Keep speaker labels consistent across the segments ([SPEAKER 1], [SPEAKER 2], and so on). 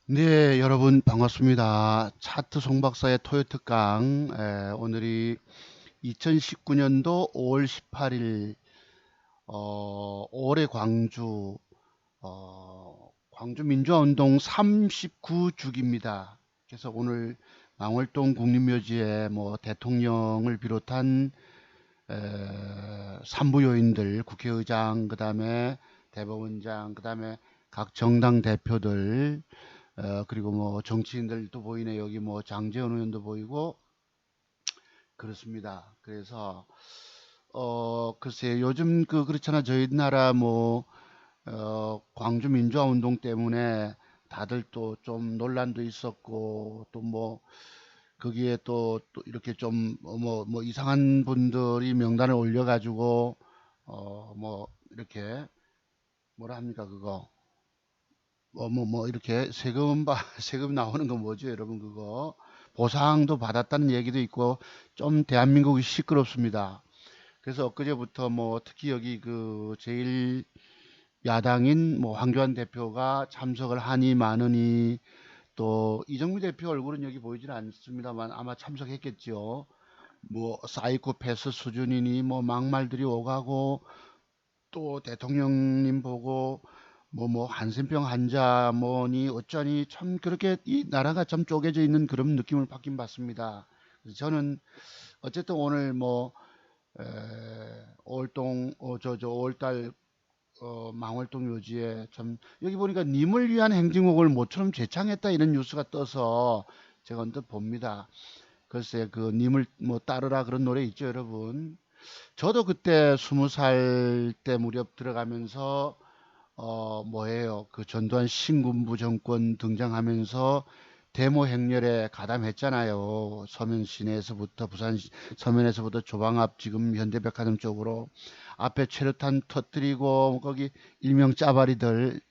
[SPEAKER 1] 네, 여러분 반갑습니다. 차트 송박사의 토요 특강. 오늘이 2019년도 5월 18일 올해 광주 민주화운동 39주기입니다. 그래서 오늘 망월동 국립묘지에 뭐 대통령을 비롯한 산부요인들, 국회의장, 그다음에 대법원장, 그다음에 각 정당 대표들, 그리고 뭐 정치인들도 보이네. 여기 뭐 장제원 의원도 보이고 그렇습니다. 그래서 글쎄 요즘 그렇잖아. 저희 나라 뭐 광주 민주화 운동 때문에 다들 또 좀 논란도 있었고, 또 뭐 거기에 또 이렇게 좀 뭐 이상한 분들이 명단을 올려가지고 뭐 이렇게 뭐라 합니까 그거 뭐 이렇게 세금 세금 나오는 거 뭐죠 여러분, 그거 보상도 받았다는 얘기도 있고 좀 대한민국이 시끄럽습니다. 그래서 엊그제부터 뭐 특히 여기 그 제일 야당인 뭐 황교안 대표가 참석을 하니 마느니, 또 이정미 대표 얼굴은 여기 보이지는 않습니다만 아마 참석했겠죠. 뭐 사이코패스 수준이니 뭐 막말들이 오가고, 또 대통령님 보고 뭐 한센병 환자 뭐니 어쩌니, 참 그렇게 이 나라가 참 쪼개져 있는 그런 느낌을 받긴 받습니다. 그래서 저는 어쨌든 오늘 뭐 에, 월동 저 5월달 망월동 묘지에 참 여기 보니까 님을 위한 행진곡을 모처럼 재창했다 이런 뉴스가 떠서 제가 언뜻 봅니다. 글쎄 그 님을 뭐 따르라 그런 노래 있죠 여러분. 저도 그때 20살 때 무렵 들어가면서 뭐예요, 그 전두환 신군부 정권 등장하면서 데모 행렬에 가담했잖아요. 서면 시내에서부터 서면에서부터 조방 앞 지금 현대백화점 쪽으로 앞에 최루탄 터뜨리고 거기 일명 짜바리들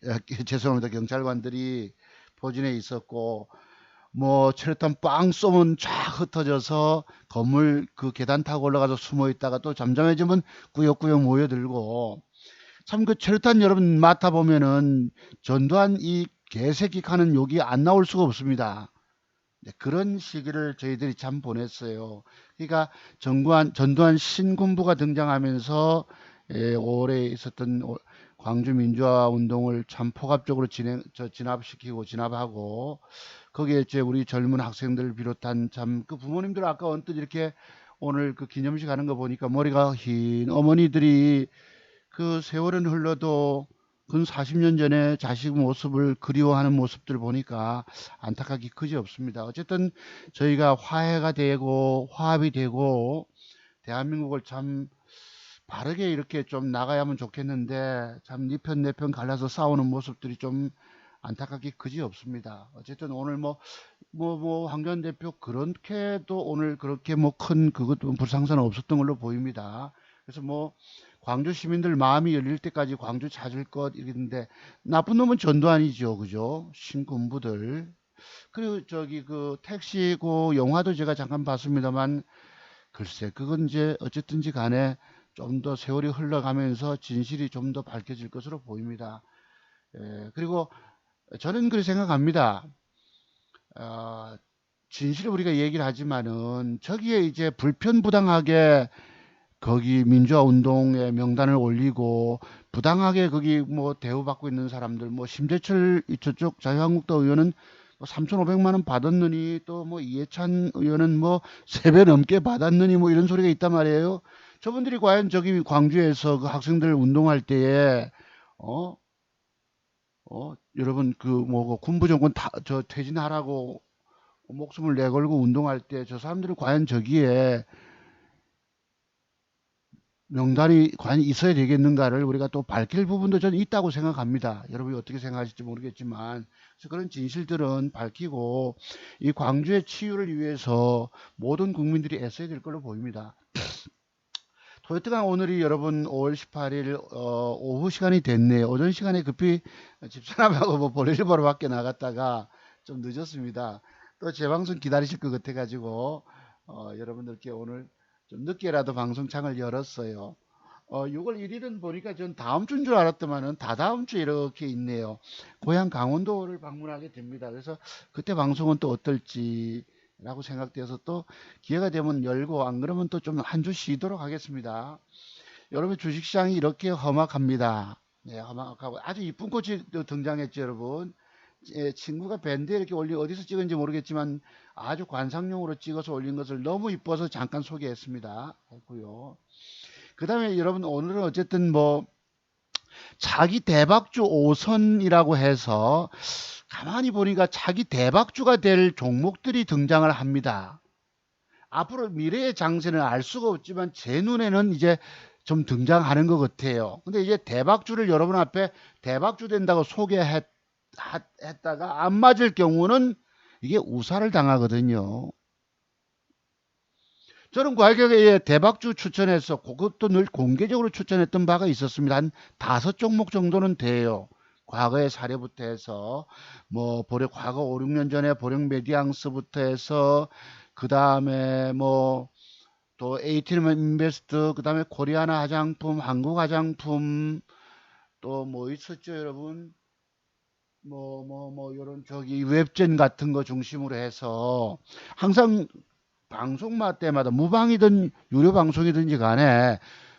[SPEAKER 1] 죄송합니다, 경찰관들이 포진해 있었고, 뭐 최루탄 빵 쏘면 쫙 흩어져서 건물 그 계단 타고 올라가서 숨어 있다가 또 잠잠해지면 꾸역꾸역 모여들고, 참 그 최루탄 여러분 맡아보면은 전두환 이 개새끼 칸은 여기 안 나올 수가 없습니다. 네, 그런 시기를 저희들이 참 보냈어요. 그러니까 전두환 신군부가 등장하면서 올해 있었던 광주 민주화 운동을 참 포괄적으로 진압하고, 거기에 이제 우리 젊은 학생들을 비롯한 참 그 부모님들 아까 언뜻 이렇게 오늘 그 기념식 하는 거 보니까 머리가 흰 어머니들이 그 세월은 흘러도 근 40년 전에 자식 모습을 그리워하는 모습들 보니까 안타깝기 그지 없습니다. 어쨌든 저희가 화해가 되고 화합이 되고 대한민국을 참 바르게 이렇게 좀 나가야면 좋겠는데, 참 니 편 내 편 갈라서 싸우는 모습들이 좀 안타깝기 그지 없습니다. 어쨌든 오늘 뭐 황교안 대표 그렇게도 오늘 그렇게 뭐 큰 그것도 불상사는 없었던 걸로 보입니다. 그래서 뭐 광주 시민들 마음이 열릴 때까지 광주 찾을 것 이랬는데, 나쁜 놈은 전두환이죠, 그죠? 신군부들. 그리고 저기 그 택시 그 영화도 제가 잠깐 봤습니다만, 글쎄 그건 이제 어쨌든지 간에 좀 더 세월이 흘러가면서 진실이 좀 더 밝혀질 것으로 보입니다. 그리고 저는 그렇게 생각합니다. 어, 진실을 우리가 얘기를 하지만은 저기에 이제 불편부당하게 거기 민주화 운동에 명단을 올리고 부당하게 거기 뭐 대우받고 있는 사람들, 뭐 심재철 저쪽 자유한국당 의원은 뭐 3,500만 원 받았느니, 또 뭐 이해찬 의원은 뭐 3배 넘게 받았느니 뭐 이런 소리가 있단 말이에요. 저분들이 과연 저기 광주에서 그 학생들 운동할 때에 어 여러분 그 뭐 군부 정권 저 퇴진하라고 목숨을 내걸고 운동할 때 저 사람들은 과연 저기에 명단이 과연 있어야 되겠는가를 우리가 또 밝힐 부분도 저는 있다고 생각합니다. 여러분이 어떻게 생각하실지 모르겠지만, 그래서 그런 진실들은 밝히고 이 광주의 치유를 위해서 모든 국민들이 애써야 될 걸로 보입니다. 토요트강 오늘이 여러분 5월 18일 오후 시간이 됐네요. 오전 시간에 급히 집사람하고 뭐 볼일 보러 밖에 나갔다가 좀 늦었습니다. 또 재방송 기다리실 것 같아가지고 여러분들께 오늘 좀 늦게라도 방송창을 열었어요. 6월 1일은 보니까 전 다음 주인 줄 알았더만은 다다음 주에 이렇게 있네요. 고향 강원도를 방문하게 됩니다. 그래서 그때 방송은 또 어떨지라고 생각되어서 또 기회가 되면 열고 안 그러면 또 좀 한 주 쉬도록 하겠습니다. 여러분 주식시장이 이렇게 험악합니다. 네, 험악하고 아주 이쁜 꽃이 또 등장했죠, 여러분. 친구가 밴드에 이렇게 올린 어디서 찍은지 모르겠지만 아주 관상용으로 찍어서 올린 것을 너무 이뻐서 잠깐 소개했습니다. 했고요. 그 다음에 여러분 오늘은 어쨌든 뭐 자기 대박주 5선이라고 해서 가만히 보니까 자기 대박주가 될 종목들이 등장을 합니다. 앞으로 미래의 장세는 알 수가 없지만 제 눈에는 이제 좀 등장하는 것 같아요. 근데 이제 대박주를 여러분 앞에 대박주 된다고 소개했다가 안 맞을 경우는 이게 우사를 당하거든요. 저는 과거에 대박주 추천해서 그것도 늘 공개적으로 추천했던 바가 있었습니다. 한 5종목 정도는 돼요. 과거의 사례부터 해서 뭐 과거 5, 6년 전에 보령 메디앙스부터 해서 그 다음에 뭐 또 에이티엠 인베스트, 그 다음에 코리아나 화장품, 한국 화장품, 또 뭐 있었죠, 여러분? 요런 저기 웹젠 같은 거 중심으로 해서 항상 방송마 때마다 무방이든 유료 방송이든지 간에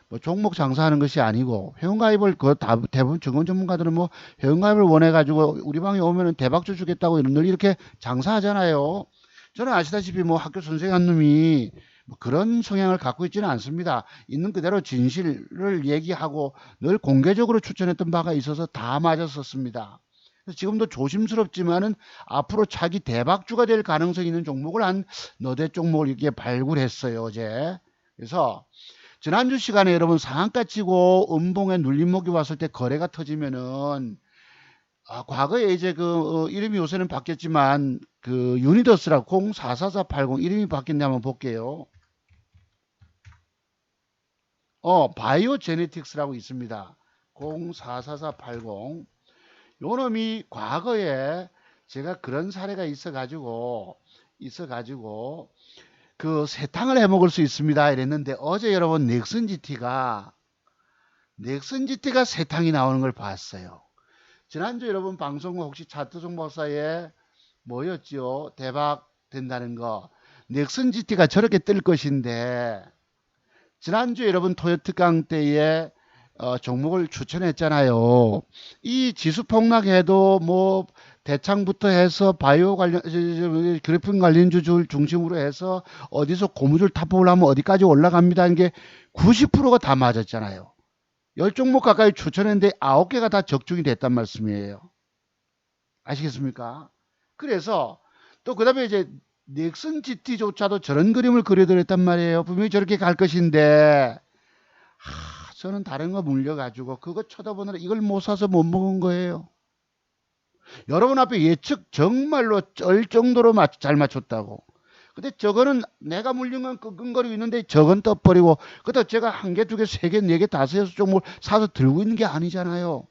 [SPEAKER 1] 뭐 종목 장사하는 것이 아니고 회원가입을 대부분 증권 전문가들은 뭐 회원가입을 원해 가지고 우리 방에 오면은 대박주 주겠다고 늘 이렇게 장사하잖아요. 저는 아시다시피 뭐 학교 선생님 한 놈이 뭐 그런 성향을 갖고 있지는 않습니다. 있는 그대로 진실을 얘기하고 늘 공개적으로 추천했던 바가 있어서 다 맞았었습니다. 지금도 조심스럽지만은 앞으로 차기 대박주가 될 가능성이 있는 종목을 한 너댓 종목을 이렇게 발굴했어요, 어제. 그래서 지난주 시간에 여러분 상한가 치고 음봉에 눌림목이 왔을 때 거래가 터지면은 과거에 이제 이름이 요새는 바뀌었지만 그 유니더스라고 044480 이름이 바뀌었는데 한번 볼게요. 바이오 제네틱스라고 있습니다. 044480. 요 놈이 과거에 제가 그런 사례가 있어가지고 그 세탕을 해 먹을 수 있습니다 이랬는데 어제 여러분 넥슨 GT가 세탕이 나오는 걸 봤어요. 지난주 여러분 방송 혹시 차트종 박사에 뭐였죠? 대박 된다는 거. 넥슨 GT가 저렇게 뜰 것인데 지난주 여러분 토요특강 때에 종목을 추천했잖아요. 이 지수 폭락해도 뭐 대창부터 해서 바이오 관련 그래픽 관련주들 중심으로 해서 어디서 고무줄 탑을 하면 어디까지 올라갑니다. 이게 90%가 다 맞았잖아요. 10종목 가까이 추천했는데 9개가 다 적중이 됐단 말씀이에요. 아시겠습니까? 그래서 또 그다음에 이제 넥슨 GT조차도 저런 그림을 그려드렸단 말이에요. 분명히 저렇게 갈 것인데 저는 다른 거 물려가지고 그거 쳐다보느라 이걸 못 사서 못 먹은 거예요. 여러분 앞에 예측 정말로 쩔 정도로 잘 맞췄다고. 근데 저거는 내가 물린 건 끙끙거리고 있는데 저건 떠버리고 그다 제가 한 개, 두 개, 세 개, 네 개, 다섯, 여섯 종목을 사서 들고 있는 게 아니잖아요.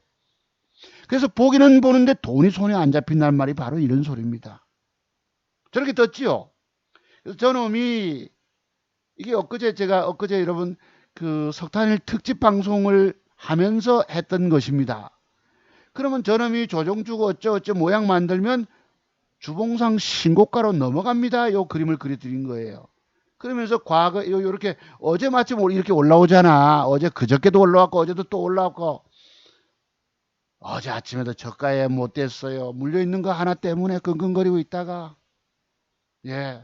[SPEAKER 1] 그래서 보기는 보는데 돈이 손에 안 잡힌다는 말이 바로 이런 소리입니다. 저렇게 떴지요. 그래서 저놈이 이게 엊그제 여러분 그 석탄일 특집 방송을 하면서 했던 것입니다. 그러면 저놈이 조정주고 어쩌어쩌 모양 만들면 주봉상 신고가로 넘어갑니다. 요 그림을 그려드린 거예요. 그러면서 과거 요렇게 어제 마침 이렇게 올라오잖아. 어제 그저께도 올라왔고 어제도 또 올라왔고 어제 아침에도 저가에 못 됐어요. 물려있는 거 하나 때문에 끙끙거리고 있다가 예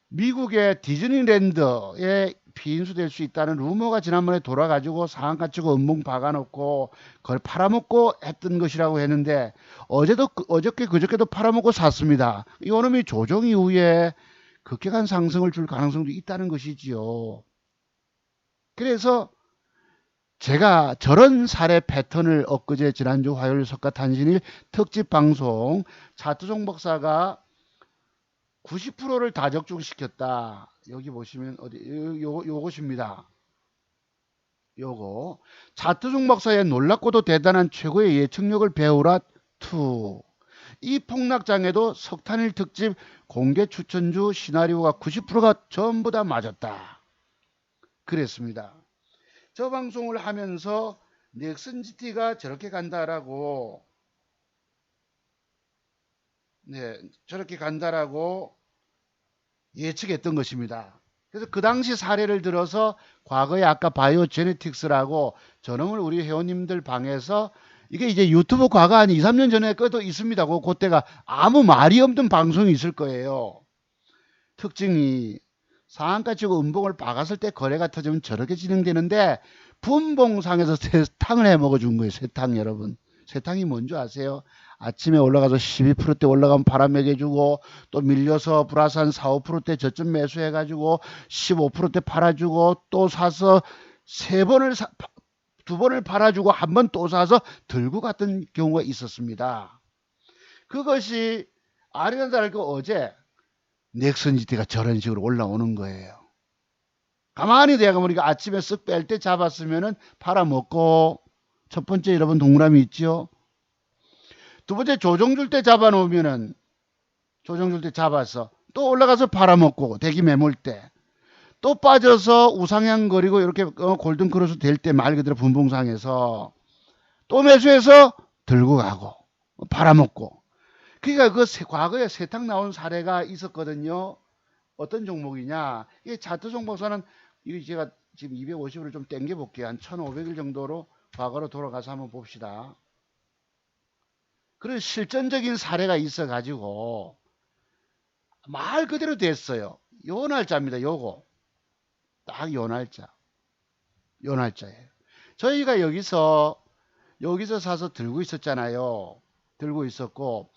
[SPEAKER 1] 미국의 디즈니랜드에 피인수 될 수 있다는 루머가 지난번에 돌아가지고 상한가 치고 음봉 박아놓고 그걸 팔아먹고 했던 것이라고 했는데 어제도 어저께 그저께도 팔아먹고 샀습니다. 이놈이 조정 이후에 급격한 상승을 줄 가능성도 있다는 것이지요. 그래서 제가 저런 사례 패턴을 엊그제 지난주 화요일 석가탄신일 특집 방송 차트종 박사가 90%를 다 적중시켰다. 여기 보시면 요것입니다. 요거 차트종 박사의 놀랍고도 대단한 최고의 예측력을 배우라 2. 이 폭락장에도 석탄일 특집 공개 추천주 시나리오가 90%가 전부 다 맞았다. 그랬습니다. 저 방송을 하면서 넥슨GT가 저렇게 간다라고, 네, 저렇게 간다라고 예측했던 것입니다. 그래서 그 당시 사례를 들어서 과거에 아까 바이오 제네틱스라고 저놈을 우리 회원님들 방에서 이게 이제 유튜브 과거 한 2, 3년 전에 것도 있습니다. 그때가 아무 말이 없는 방송이 있을 거예요. 특징이 상한가 치고 음봉을 박았을 때 거래가 터지면 저렇게 진행되는데 분봉상에서 세탕을 해 먹어준 거예요. 세탕 여러분. 세탕이 뭔지 아세요? 아침에 올라가서 12%대 올라가면 팔아먹여주고 또 밀려서 플러스 한 4, 5%대 저점 매수해가지고 15%대 팔아주고 또 사서 두 번을 팔아주고 한 번 또 사서 들고 갔던 경우가 있었습니다. 그것이 아니나 다를까 어제 넥슨GT가 저런 식으로 올라오는 거예요. 가만히 내가 보니까 아침에 쓱 뺄 때 잡았으면은 팔아먹고, 첫 번째 여러분 동그라미 있죠. 두 번째 조정 줄 때 잡아놓으면은, 조정 줄 때 잡아서 또 올라가서 팔아먹고, 대기 매물 때 또 빠져서 우상향 거리고 이렇게 골든 크로스 될 때 말 그대로 분봉상에서 또 매수해서 들고 가고 팔아먹고. 그러니까 그 과거에 세탁 나온 사례가 있었거든요. 어떤 종목이냐? 이 차트 종목사는 이거 제가 지금 250을 좀 땡겨 볼게요. 한 1500일 정도로 과거로 돌아가서 한번 봅시다. 그런 실전적인 사례가 있어 가지고 말 그대로 됐어요. 요 날짜입니다. 요거 딱 요 날짜. 요 날짜예요. 저희가 여기서 사서 들고 있었잖아요. 들고 있었고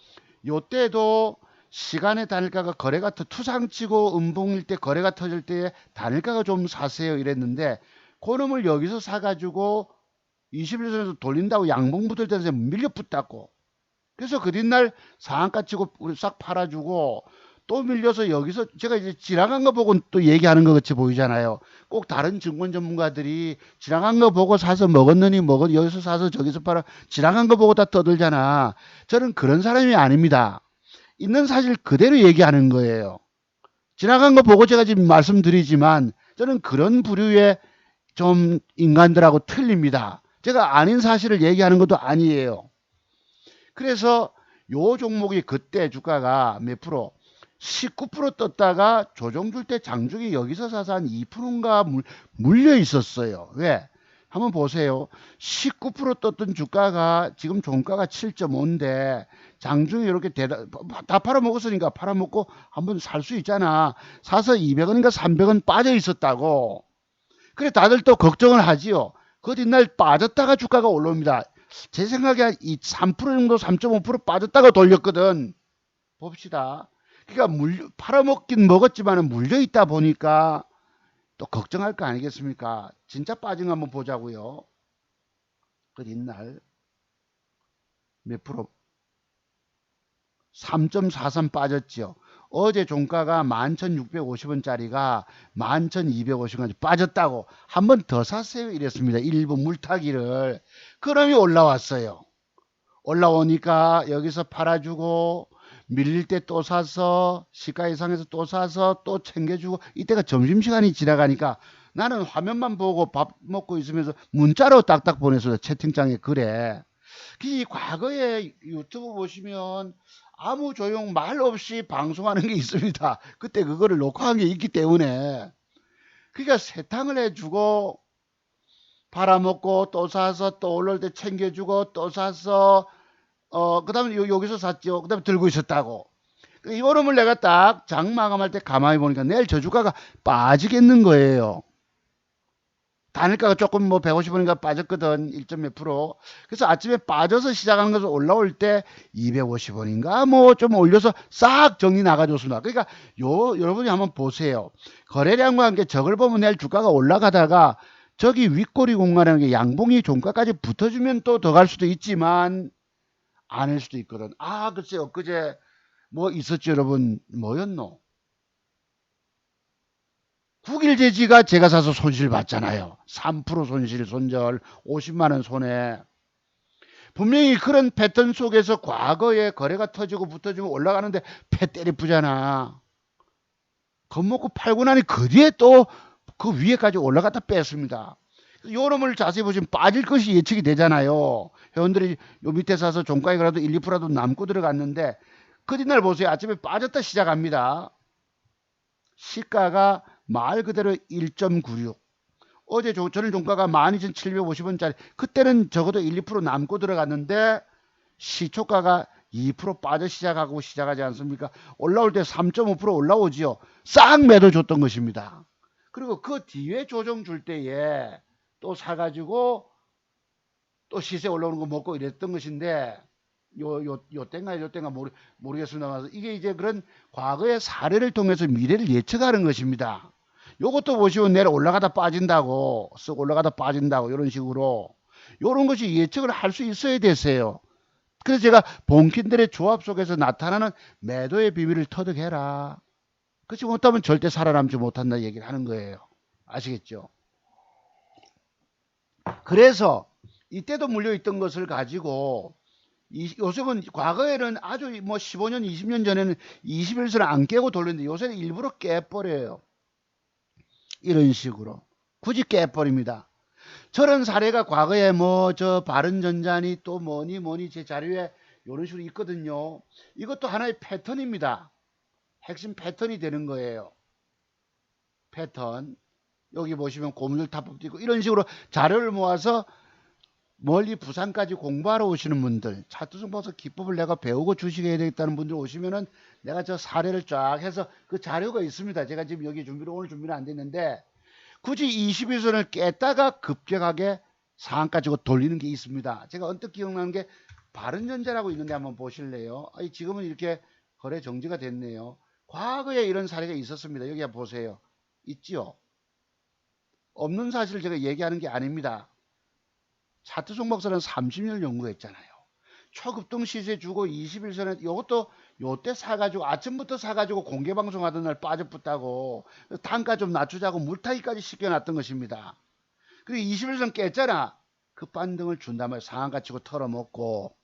[SPEAKER 1] 요때도 시간의 단일가가 거래가 투상치고 음봉일 때 거래가 터질 때 단일가가 좀 사세요 이랬는데 그놈을 여기서 사가지고 21선에서 돌린다고 양봉 붙을 때서 밀려 붙었고 그래서 그 뒷날 상한가 치고 싹 팔아주고 또 밀려서 여기서 제가 이제 지나간 거 보고 또 얘기하는 것 같이 보이잖아요. 꼭 다른 증권 전문가들이 지나간 거 보고 사서 먹었느니 여기서 사서 저기서 팔아 지나간 거 보고 다 떠들잖아. 저는 그런 사람이 아닙니다. 있는 사실 그대로 얘기하는 거예요. 지나간 거 보고 제가 지금 말씀드리지만 저는 그런 부류의 좀 인간들하고 틀립니다. 제가 아닌 사실을 얘기하는 것도 아니에요. 그래서 요 종목이 그때 주가가 몇 프로? 19% 떴다가 조정 줄 때 장중에 여기서 사서 한 2%인가 물려 있었어요. 왜? 한번 보세요. 19% 떴던 주가가 지금 종가가 7.5인데 장중에 이렇게 다 팔아먹었으니까 팔아먹고 한번 살 수 있잖아. 사서 200원인가 300원 빠져 있었다고. 그래 다들 또 걱정을 하지요. 그 뒷날 빠졌다가 주가가 올라옵니다. 제 생각에 한 3% 정도 3.5% 빠졌다가 돌렸거든. 봅시다. 그러니까 팔아먹긴 먹었지만 물려 있다 보니까 또 걱정할 거 아니겠습니까? 진짜 빠진 거 한번 보자고요. 그 뒷날 몇 프로? 3.43 빠졌죠. 어제 종가가 11,650원짜리가 11,250원까지 빠졌다고 한 번 더 샀어요. 이랬습니다. 일부 물타기를. 그럼이 올라왔어요. 올라오니까 여기서 팔아주고 밀릴 때 또 사서 시가 이상에서 또 사서 또 챙겨주고 이때가 점심시간이 지나가니까 나는 화면만 보고 밥 먹고 있으면서 문자로 딱딱 보냈어요. 채팅창에 글에. 이 과거에 유튜브 보시면 아무 조용 말 없이 방송하는 게 있습니다. 그때 그거를 녹화한 게 있기 때문에 그러니까 세탕을 해주고 팔아먹고 또 사서 또 올라올 때 챙겨주고 또 사서 그 다음에 여기서 샀죠. 그 다음에 들고 있었다고. 이거를 내가 딱 장 마감할 때 가만히 보니까 내일 저주가가 빠지겠는 거예요. 단일가가 조금 뭐 150원인가 빠졌거든. 1점 몇 프로. 그래서 아침에 빠져서 시작하는 것을 올라올 때 250원인가 뭐 좀 올려서 싹 정리 나가줬습니다. 그러니까 여러분이 한번 보세요. 거래량과 함께 저걸 보면 내일 주가가 올라가다가 저기 윗꼬리 공간이라는 게 양봉이 종가까지 붙어주면 또 더 갈 수도 있지만 아닐 수도 있거든. 아, 글쎄, 엊그제 뭐 있었죠, 여러분. 뭐였노? 9일 제지가 제가 사서 손실 봤잖아요. 3% 손절, 50만원 손해. 분명히 그런 패턴 속에서 과거에 거래가 터지고 붙어지고 올라가는데 패 때리쁘잖아. 겁먹고 팔고 나니 그 뒤에 또 그 위에까지 올라갔다 뺐습니다. 요놈을 자세히 보시면 빠질 것이 예측이 되잖아요. 회원들이 요 밑에 사서 종가에 그래도 1, 2%라도 남고 들어갔는데 그 뒷날 보세요. 아침에 빠졌다 시작합니다. 시가가 말 그대로 1.96. 어제 저는 종가가 12,750원짜리 그때는 적어도 1, 2% 남고 들어갔는데 시초가가 2% 빠져 시작하고 시작하지 않습니까? 올라올 때 3.5% 올라오지요. 싹 매도 줬던 것입니다. 그리고 그 뒤에 조정 줄 때에 또 사가지고 또 시세 올라오는 거 먹고 이랬던 것인데 요 땐가 모르겠습니다만 이게 이제 그런 과거의 사례를 통해서 미래를 예측하는 것입니다. 요것도 보시면 내려 올라가다 빠진다고 쓱 올라가다 빠진다고 이런 식으로 요런 것이 예측을 할 수 있어야 되세요. 그래서 제가 본킨들의 조합 속에서 나타나는 매도의 비밀을 터득해라. 그렇지 못하면 절대 살아남지 못한다 얘기를 하는 거예요. 아시겠죠? 그래서 이때도 물려있던 것을 가지고 요즘은 과거에는 아주 뭐 15년 20년 전에는 21선을 안 깨고 돌렸는데 요새는 일부러 깨버려요. 이런 식으로 굳이 깨버립니다. 저런 사례가 과거에 뭐 저 바른전자니 또 뭐니 제 자료에 이런 식으로 있거든요. 이것도 하나의 패턴입니다. 핵심 패턴이 되는 거예요. 패턴. 여기 보시면 고무줄 타법도 있고 이런 식으로 자료를 모아서 멀리 부산까지 공부하러 오시는 분들, 차트중 봐서 기법을 내가 배우고 주식해야 되겠다는 분들 오시면은 내가 저 사례를 쫙 해서 그 자료가 있습니다. 제가 지금 여기 오늘 준비는 안 됐는데 굳이 21선을 깼다가 급격하게 상한가지고 돌리는 게 있습니다. 제가 언뜻 기억나는 게 바른전자라고 있는데 한번 보실래요? 아니, 지금은 이렇게 거래 정지가 됐네요. 과거에 이런 사례가 있었습니다. 여기 보세요. 있지요? 없는 사실을 제가 얘기하는 게 아닙니다. 차트 종목서는 30년 연구했잖아요. 초급등 시세 주고 21선에 이것도 요때 사가지고 아침부터 사가지고 공개방송 하던 날 빠져붙다고 단가 좀 낮추자고 물타기까지 시켜놨던 것입니다. 그리고 21선 깼잖아. 그 반등을 준단 말이야. 상한가 치고 털어먹고.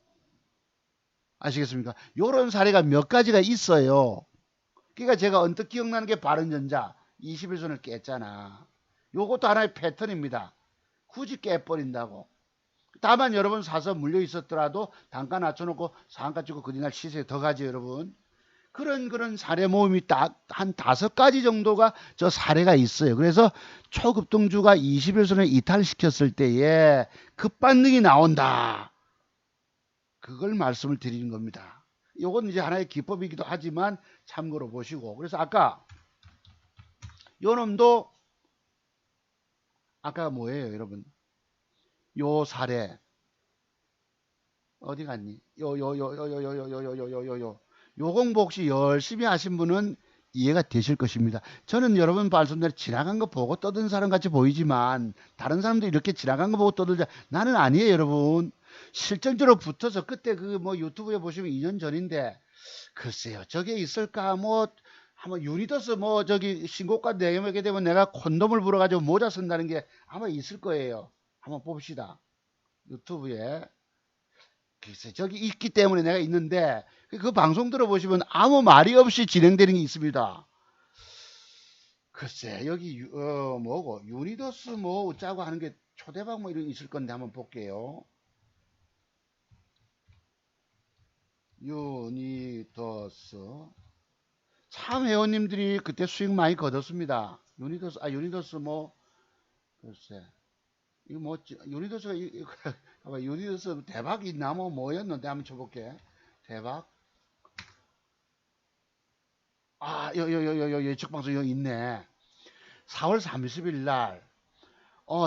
[SPEAKER 1] 아시겠습니까? 요런 사례가 몇 가지가 있어요. 그러니까 제가 언뜻 기억나는 게 바른전자 21선을 깼잖아. 요것도 하나의 패턴입니다. 굳이 깨버린다고. 다만 여러분 사서 물려 있었더라도 단가 낮춰놓고 상한가 찍고 그날 시세 더 가지 여러분. 그런 사례 모임이 딱 한 5가지 정도가 저 사례가 있어요. 그래서 초급등주가 21선을 이탈시켰을 때에 급반등이 나온다. 그걸 말씀을 드리는 겁니다. 이건 이제 하나의 기법이기도 하지만 참고로 보시고. 그래서 아까 요 놈도 아까 뭐예요 여러분? 요 사례 어디 갔니? 요 공부 혹시 열심히 하신 분은 이해가 되실 것입니다. 저는 여러분 말씀대로 지나간 거 보고 떠든 사람 같이 보이지만 다른 사람도 이렇게 지나간 거 보고 떠들자. 나는 아니에요 여러분. 실전적으로 붙어서 그때 그 뭐 유튜브에 보시면 2년 전인데 글쎄요 저게 있을까 뭐 한번 유니더스 뭐 저기 신고가 내게 되면 내가 콘돔을 불어가지고 모자 쓴다는 게 아마 있을 거예요. 한번 봅시다. 유튜브에. 글쎄 저기 있기 때문에 내가 있는데 그 방송 들어보시면 아무 말이 없이 진행되는 게 있습니다. 글쎄 여기 뭐고 유니더스 뭐 어쩌고 하는 게 초대박 뭐 이런 게 있을 건데 한번 볼게요. 유니더스 참 회원님들이 그때 수익 많이 거뒀습니다. 유니더스 뭐 글쎄 이거 뭐 유니더스가 봐봐 유니더스 대박 있나 뭐였는데 한번 쳐볼게. 대박 요 예측 방송 여기 있네. 4월 30일 날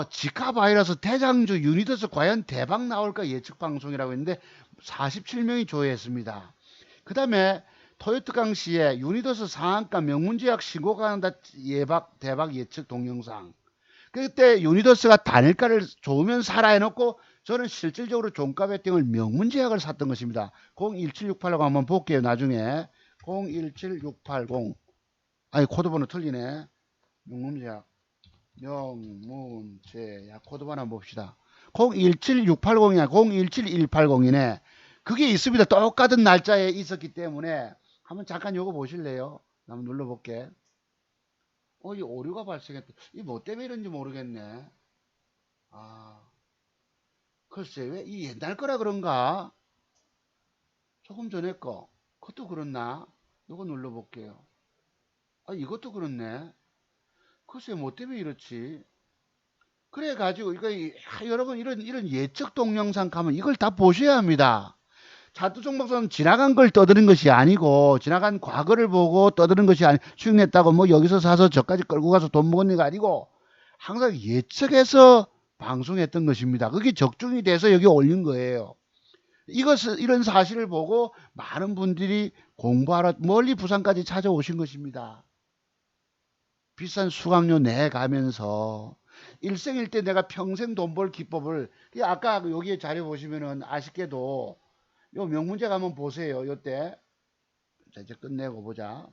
[SPEAKER 1] 지카 바이러스 대장주 유니더스 과연 대박 나올까 예측 방송이라고 했는데 47명이 조회했습니다. 그 다음에 토요트강 시에 유니더스 상한가 명문제약 신고가 한다 대박 예측 동영상. 그때 유니더스가 단일가를 좋으면 사라 해놓고 저는 실질적으로 종가 베팅을 명문제약을 샀던 것입니다. 017680 한번 볼게요. 나중에 017680 아니 코드번호 틀리네. 명문제약 코드번호 한번 봅시다. 017680이냐 017180이네. 그게 있습니다. 똑같은 날짜에 있었기 때문에 한번 잠깐 요거 보실래요? 한번 눌러볼게. 이 오류가 발생했다. 이 뭐 때문에 이런지 모르겠네. 아, 글쎄, 왜 이 옛날 거라 그런가? 조금 전에 거. 그것도 그렇나? 이거 눌러볼게요. 아, 이것도 그렇네. 글쎄, 뭐 때문에 이렇지? 그래가지고, 여러분, 이런 예측 동영상 가면 이걸 다 보셔야 합니다. 자두종목선 지나간 걸 떠드는 것이 아니고, 지나간 과거를 보고 떠드는 것이 아니, 수익냈다고 뭐 여기서 사서 저까지 끌고 가서 돈 먹은 게 아니고, 항상 예측해서 방송했던 것입니다. 그게 적중이 돼서 여기 올린 거예요. 이런 사실을 보고 많은 분들이 공부하러 멀리 부산까지 찾아오신 것입니다. 비싼 수강료 내 가면서 일생일대 내가 평생 돈 벌 기법을 아까 여기에 자료 보시면은 아쉽게도 요 명문제 한번 보세요. 요때 자 이제 끝내고 보자.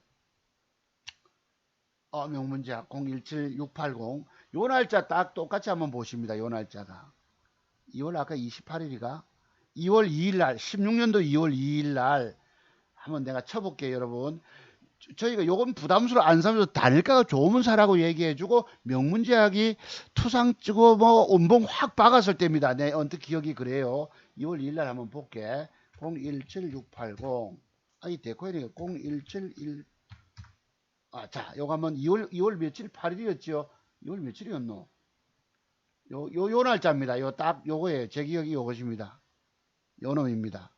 [SPEAKER 1] 명문제 017680 요 날짜 딱 똑같이 한번 보십니다. 요 날짜가 2월 아까 28일이가 2월 2일 날 16년도 2월 2일 날 한번 내가 쳐볼게요. 여러분 저희가 요건 부담스러워 안 사면서 단일가가 좋으면 사라고 얘기해주고 명문제약이 투상 찍고 뭐 운봉 확 박았을 때입니다. 내 언뜻 기억이 그래요. 2월 2일 날 한번 볼게. 017680 아이 데코인이 0171 자 요거 한번 2월 며칠 8일이었죠. 2월 며칠이었노? 요 날짜입니다. 요 딱 요거예요. 제 기억이 요것입니다. 요 놈입니다.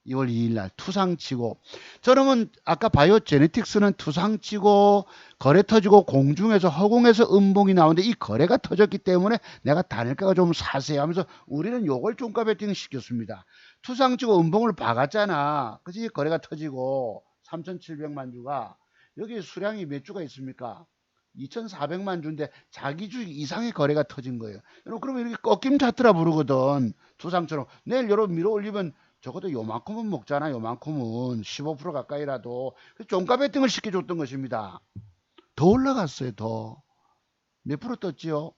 [SPEAKER 1] 2월 2일 날 투상치고 저놈은 아까 바이오제네틱스는 투상치고 거래 터지고 공중에서 허공에서 음봉이 나오는데 이 거래가 터졌기 때문에 내가 단일가가 좀 사세요 하면서 우리는 요걸 종가 베팅 시켰습니다. 투상치고 음봉을 박았잖아. 그치? 거래가 터지고 3,700만 주가 여기 수량이 몇 주가 있습니까? 2,400만 주인데 자기 주 이상의 거래가 터진 거예요. 여러분 그러면 이렇게 꺾임 차트라 부르거든. 투상처럼 내일 여러분 밀어 올리면 적어도 요만큼은 먹잖아. 요만큼은 15% 가까이라도 종가 베팅을 시켜줬던 것입니다. 더 올라갔어요. 더. 몇 프로 떴지요?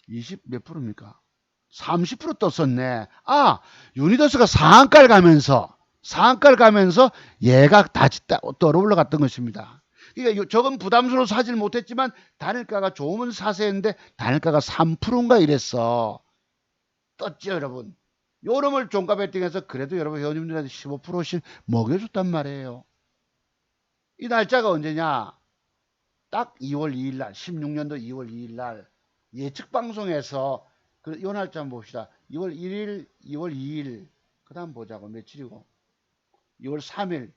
[SPEAKER 1] 20 몇 프로입니까? 30% 떴었네. 유니더스가 상한가를 가면서 얘가 다시 떨어 올라갔던 것입니다. 그러니까 저건 부담스러워 사질 못했지만 단일가가 좋으면 사세 했는데 단일가가 3%인가 이랬어. 떴죠 여러분. 요놈을 종가 베팅해서 그래도 여러분 회원님들한테 15%씩 먹여줬단 말이에요. 이 날짜가 언제냐? 딱 2월 2일 날, 16년도 2월 2일 날 예측 방송에서 요 날짜 한번 봅시다. 2월 1일, 2월 2일, 그 다음 보자고 며칠이고 2월 3일.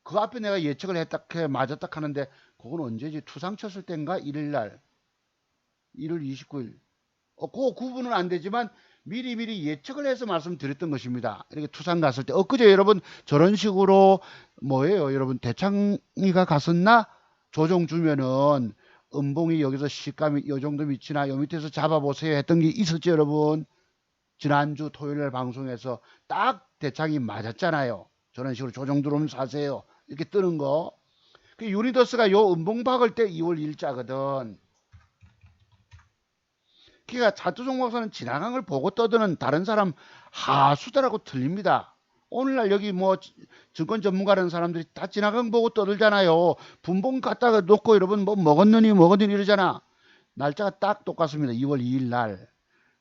[SPEAKER 1] 그 앞에 내가 예측을 했다, 맞았다 하는데 그건 언제지? 투상 쳤을 때인가? 1일 날, 1월 29일. 그 구분은 안 되지만 미리미리 예측을 해서 말씀드렸던 것입니다. 이렇게 투상 갔을 때 엊그제 여러분 저런 식으로 뭐예요 여러분 대창이가 갔었나 조정 주면은 음봉이 여기서 시감이 요 정도 밑이나 요 밑에서 잡아보세요 했던 게 있었죠 여러분. 지난주 토요일 방송에서 딱 대창이 맞았잖아요. 저런 식으로 조정 들어오면 사세요 이렇게 뜨는 거. 그 유니더스가 요 음봉 박을 때 2월 1일자거든. 그러니까 자투종목사는 지나간 걸 보고 떠드는 다른 사람 하수다라고 틀립니다. 오늘날 여기 뭐 증권 전문가라는 사람들이 다 지나간 거 보고 떠들잖아요. 분봉 갖다가 놓고 여러분 뭐 먹었느니 이러잖아. 날짜가 딱 똑같습니다. 2월 2일 날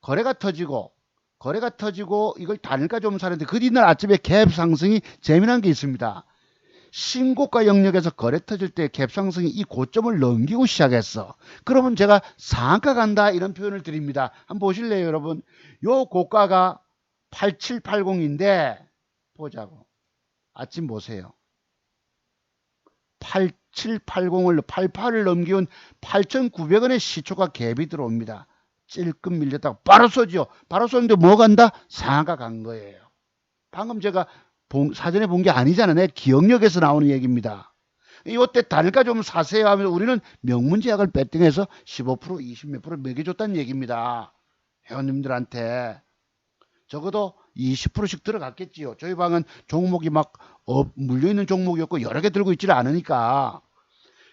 [SPEAKER 1] 거래가 터지고 이걸 단일가 좀 사는데 그 뒤날 아침에 갭 상승이 재미난 게 있습니다. 신고가 영역에서 거래 터질 때 갭상승이 이 고점을 넘기고 시작했어. 그러면 제가 상한가 간다 이런 표현을 드립니다. 한번 보실래요 여러분? 요 고가가 8780인데 보자고. 아침 보세요. 8780을 88을 넘기운 8,900원의 시초가 갭이 들어옵니다. 찔끔 밀렸다가 바로 쏘죠. 바로 쏘는데 뭐 간다? 상한가 간 거예요. 방금 제가 사전에 본 게 아니잖아. 내 기억력에서 나오는 얘기입니다. 이때 단일가 좀 사세요 하면서 우리는 명문제약을 배팅해서 15% 20 몇 프로 매겨줬다는 얘기입니다. 회원님들한테. 적어도 20%씩 들어갔겠지요. 저희 방은 종목이 막 물려있는 종목이었고 여러 개 들고 있지를 않으니까.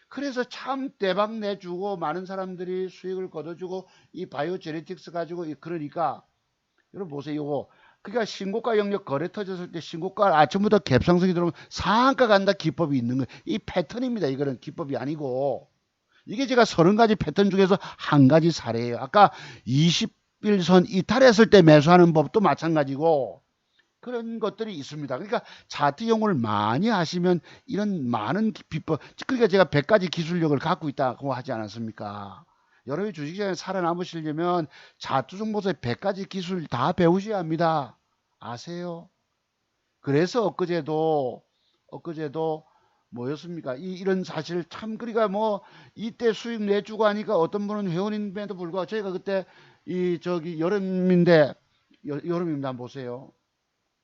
[SPEAKER 1] 그래서 참 대박 내주고 많은 사람들이 수익을 거둬주고 이 바이오 제네틱스 가지고 그러니까 여러분 보세요. 이거 그러니까 신고가 영역 거래 터졌을 때 신고가 아침부터 갭상승이 들어오면 상한가 간다 기법이 있는 거예요. 이 패턴입니다. 이거는 기법이 아니고 이게 제가 30가지 패턴 중에서 한 가지 사례예요. 아까 21선 이탈했을 때 매수하는 법도 마찬가지고 그런 것들이 있습니다. 그러니까 차트 연구를 많이 하시면 이런 많은 비법, 그러니까 제가 100가지 기술력을 갖고 있다고 하지 않았습니까? 여러분이 주식시장에 살아남으시려면 차트 정보서의 100가지 기술 다 배우셔야 합니다. 아세요? 그래서 엊그제도 뭐였습니까? 이런 사실 참, 그러니까 뭐 이때 수익 내주고 하니까 어떤 분은 회원임에도 불구하고 저희가 그때 저기 여름인데 여름입니다. 한번 보세요.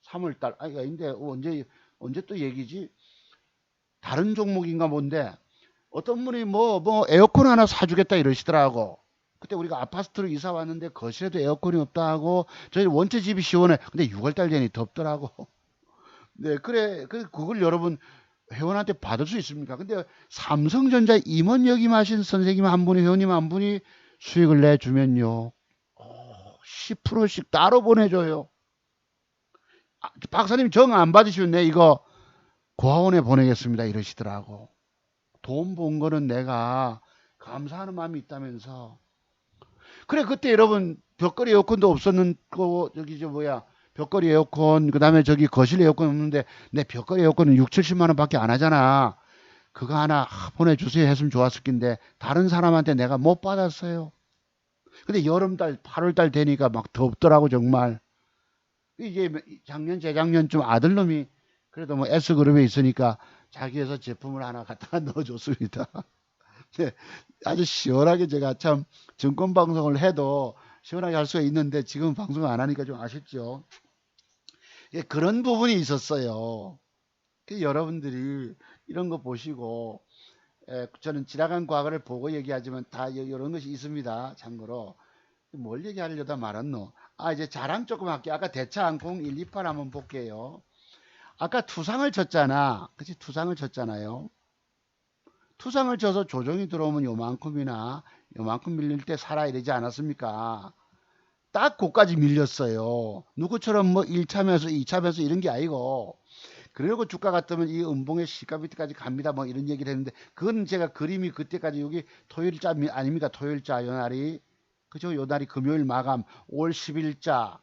[SPEAKER 1] 3월달 아니 근데 언제 또 얘기지? 다른 종목인가 뭔데 어떤 분이 뭐 에어컨 하나 사주겠다 이러시더라고. 그때 우리가 아파트로 이사 왔는데 거실에도 에어컨이 없다 하고 저희 원체 집이 시원해. 근데 6월달 되니 덥더라고. 네, 그래. 그걸 여러분 회원한테 받을 수 있습니까? 근데 삼성전자 임원 역임하신 선생님 한 분이, 회원님 한 분이 수익을 내주면요, 10%씩 따로 보내줘요. 박사님 정 안 받으시면 내 이거 고아원에 보내겠습니다 이러시더라고. 돈 본 거는 내가 감사하는 마음이 있다면서. 그래, 그때 여러분 벽걸이 에어컨도 없었는 거, 저기 저 뭐야, 벽걸이 에어컨, 그 다음에 저기 거실 에어컨 없는데 내 벽걸이 에어컨은 6, 70만 원밖에 안 하잖아. 그거 하나 보내주세요 했으면 좋았을 텐데 다른 사람한테 내가 못 받았어요. 근데 여름달 8월달 되니까 막 덥더라고 정말. 이제 작년 재작년쯤 아들놈이 그래도 뭐 S그룹에 있으니까 자기 회사 제품을 하나 갖다가 넣어줬습니다. 네, 아주 시원하게 제가 참 증권 방송을 해도 시원하게 할 수가 있는데 지금 방송 안 하니까 좀 아쉽죠. 예, 그런 부분이 있었어요. 여러분들이 이런 거 보시고 저는 지나간 과거를 보고 얘기하지만 다 이런 것이 있습니다. 참고로 뭘 얘기하려다 말았노? 이제 자랑 조금 할게요. 아까 대차항공 128 한번 볼게요. 아까 투상을 쳤잖아. 그치? 투상을 쳤잖아요. 투상을 쳐서 조정이 들어오면 요만큼이나 요만큼 밀릴 때 사라 이러지 않았습니까? 딱 고까지 밀렸어요. 누구처럼 뭐 1차 매수, 2차 매수 이런 게 아니고 그리고 주가 같으면 이 음봉의 시가 밑에까지 갑니다. 뭐 이런 얘기를 했는데 그건 제가 그림이 그때까지 여기 토요일자 아닙니까? 토요일자 요 날이 그죠? 요 날이 금요일 마감 5월 10일자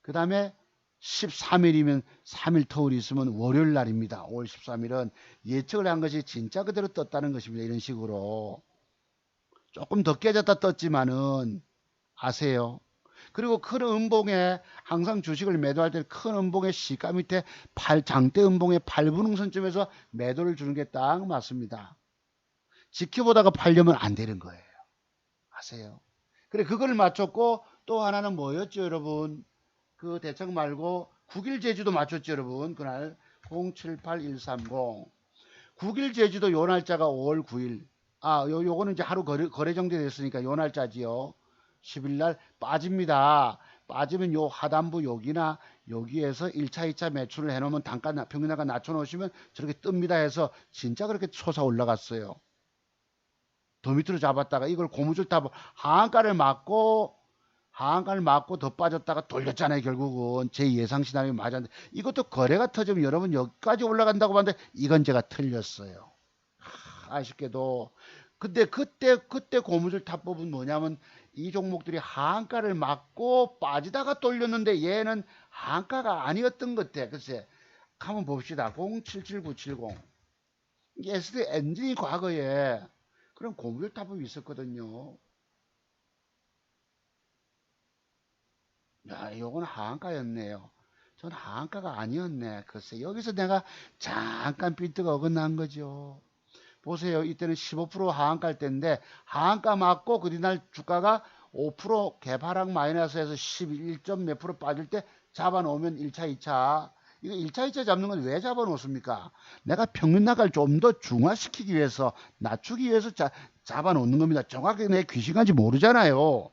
[SPEAKER 1] 그 다음에 13일이면 3일 터울이 있으면 월요일 날입니다. 5월 13일은 예측을 한 것이 진짜 그대로 떴다는 것입니다. 이런 식으로 조금 더 깨졌다 떴지만은 아세요? 그리고 큰 음봉에 항상 주식을 매도할 때 큰 음봉의 시가 밑에 장대 음봉의 8분응선점에서 매도를 주는 게 딱 맞습니다. 지켜보다가 팔려면 안 되는 거예요. 아세요? 그래 그걸 맞췄고 또 하나는 뭐였죠 여러분? 그 대책 말고 9일 제주도 맞췄죠 여러분. 그날 078130 9일 제주도 요 날짜가 5월 9일. 요거는 이제 하루 거래 정지됐으니까 요 날짜지요. 10일 날 빠집니다. 빠지면 요 하단부 여기나 여기에서 1차, 2차 매출을 해놓으면 단가 평균가가 낮춰놓으시면 저렇게 뜹니다 해서 진짜 그렇게 솟아 올라갔어요. 더 밑으로 잡았다가 이걸 고무줄 타고 하한가를 맞고 더 빠졌다가 돌렸잖아요. 결국은 제 예상 시나리오 맞았는데 이것도 거래가 터지면 여러분 여기까지 올라간다고 봤는데 이건 제가 틀렸어요. 아쉽게도 근데 그때 고무줄 탑법은 뭐냐면 이 종목들이 하한가를 맞고 빠지다가 돌렸는데 얘는 하한가가 아니었던 것 같아. 글쎄 한번 봅시다. 077970 이게 SD 엔진이 과거에 그런 고무줄 탑법이 있었거든요. 야, 요건 하한가였네요. 전 하한가가 아니었네. 글쎄 여기서 내가 잠깐 삐뚤가 어긋난 거죠. 보세요. 이때는 15% 하한가일 때인데 하한가 맞고 그 뒤날 주가가 5% 개파락 마이너스에서 11점 몇 프로 빠질 때 잡아놓으면 1차, 2차. 이거 1차, 2차 잡는 건 왜 잡아놓습니까? 내가 평균 나가를 좀 더 중화시키기 위해서, 낮추기 위해서 잡아놓는 겁니다. 정확하게 내 귀신간지 모르잖아요.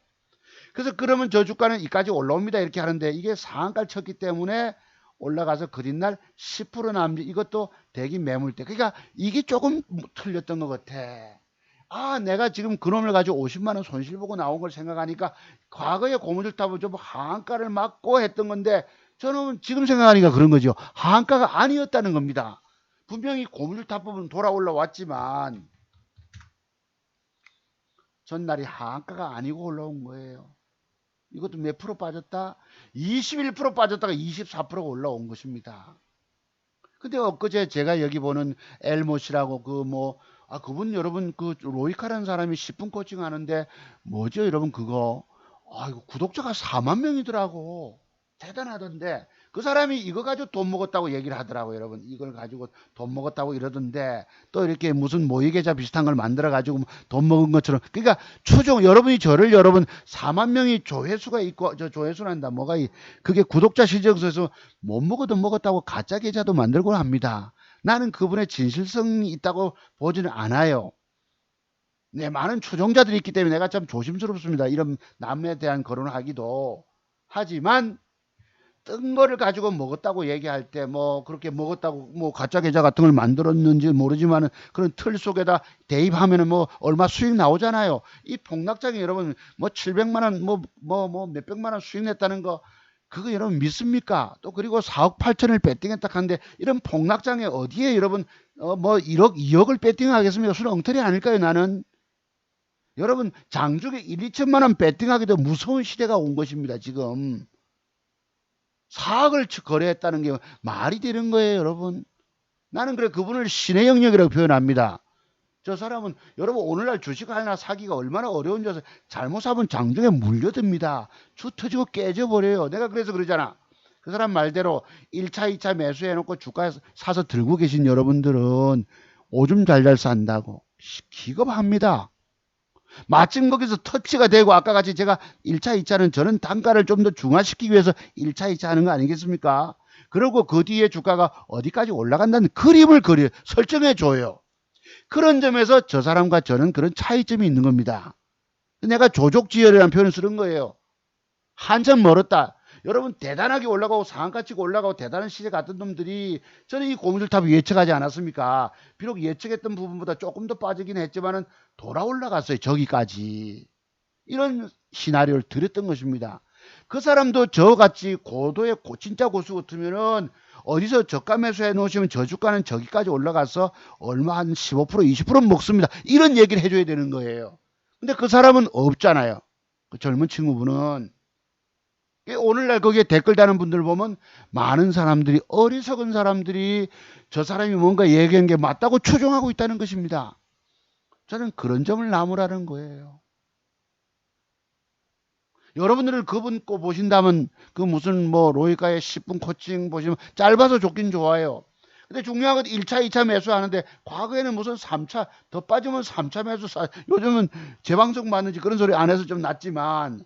[SPEAKER 1] 그래서 그러면 저 주가는 이까지 올라옵니다. 이렇게 하는데 이게 상한가를 쳤기 때문에 올라가서 그린날 10% 남짓 이것도 대기 매물대. 그러니까 이게 조금 틀렸던 것 같아. 내가 지금 그놈을 가지고 50만 원 손실 보고 나온 걸 생각하니까 과거에 고무줄 탑을 좀 하한가를 맞고 했던 건데 저는 지금 생각하니까 그런 거죠. 하한가가 아니었다는 겁니다. 분명히 고무줄 탑법은 돌아 올라왔지만 전날이 하한가가 아니고 올라온 거예요. 이것도 몇 프로 빠졌다? 21% 빠졌다가 24%가 올라온 것입니다. 근데 엊그제 제가 여기 보는 엘모씨라고 그분 여러분 그 로이카라는 사람이 10분 코칭 하는데 뭐죠 여러분 그거? 이거 구독자가 4만 명이더라고. 대단하던데 그 사람이 이거 가지고 돈 먹었다고 얘기를 하더라고요 여러분. 이걸 가지고 돈 먹었다고 이러던데 또 이렇게 무슨 모의계좌 비슷한 걸 만들어 가지고 돈 먹은 것처럼 그러니까 여러분이 저를 여러분 4만 명이 조회수가 있고 저 조회수란다 뭐가 그게 구독자 실적에서 못 먹어도 먹었다고 가짜 계좌도 만들고 합니다. 나는 그분의 진실성이 있다고 보지는 않아요. 네, 많은 추종자들이 있기 때문에 내가 참 조심스럽습니다. 이런 남에 대한 거론을 하기도. 하지만 뜬 거를 가지고 먹었다고 얘기할 때 뭐 그렇게 먹었다고 뭐 가짜 계좌 같은 걸 만들었는지 모르지만은 그런 틀 속에다 대입하면은 뭐 얼마 수익 나오잖아요. 이 폭락장에 여러분 뭐 700만 원 뭐 몇백만 원 수익 냈다는 거 그거 여러분 믿습니까? 또 그리고 4억 8천을 배팅했다 하는데 이런 폭락장에 어디에 여러분 뭐 1억 2억을 배팅하겠습니까? 수는 엉터리 아닐까요 나는? 여러분 장중에 1, 2천만 원 배팅하기도 무서운 시대가 온 것입니다 지금. 4억을 거래했다는 게 말이 되는 거예요 여러분. 나는 그래 그분을 신의 영역이라고 표현합니다. 저 사람은 여러분 오늘날 주식 하나 사기가 얼마나 어려운지 아세요? 잘못 사면 장중에 물려듭니다. 주 터지고 깨져버려요. 내가 그래서 그러잖아. 그 사람 말대로 1차 2차 매수해놓고 주가 사서 들고 계신 여러분들은 오줌 잘잘 산다고 기겁합니다. 마침 거기서 터치가 되고 아까 같이 제가 1차 2차는 저는 단가를 좀 더 중화시키기 위해서 1차 2차 하는 거 아니겠습니까? 그리고 그 뒤에 주가가 어디까지 올라간다는 그림을 설정해 줘요. 그런 점에서 저 사람과 저는 그런 차이점이 있는 겁니다. 내가 조족지혈이라는 표현을 쓰는 거예요. 한참 멀었다. 여러분 대단하게 올라가고 상한가 치고 올라가고 대단한 시세 같은 놈들이 저는 이 고무줄탑을 예측하지 않았습니까? 비록 예측했던 부분보다 조금 더 빠지긴 했지만은 돌아 올라갔어요. 저기까지. 이런 시나리오를 드렸던 것입니다. 그 사람도 저같이 고도의 진짜 고수 같으면은 어디서 저가 매수해 놓으시면 저 주가는 저기까지 올라가서 얼마 한 15% 20% 먹습니다. 이런 얘기를 해줘야 되는 거예요. 근데 그 사람은 없잖아요. 그 젊은 친구분은. 오늘날 거기에 댓글 다는 분들 보면 많은 사람들이 어리석은 사람들이 저 사람이 뭔가 얘기한 게 맞다고 추종하고 있다는 것입니다. 저는 그런 점을 나무라는 거예요. 여러분들은 그분 거 보신다면 그 무슨 뭐 로이카의 10분 코칭 보시면 짧아서 좋긴 좋아요. 근데 중요한 건 1차, 2차 매수하는데 과거에는 무슨 3차 더 빠지면 3차 매수 요즘은 재방송 받는지 그런 소리 안 해서 좀 낫지만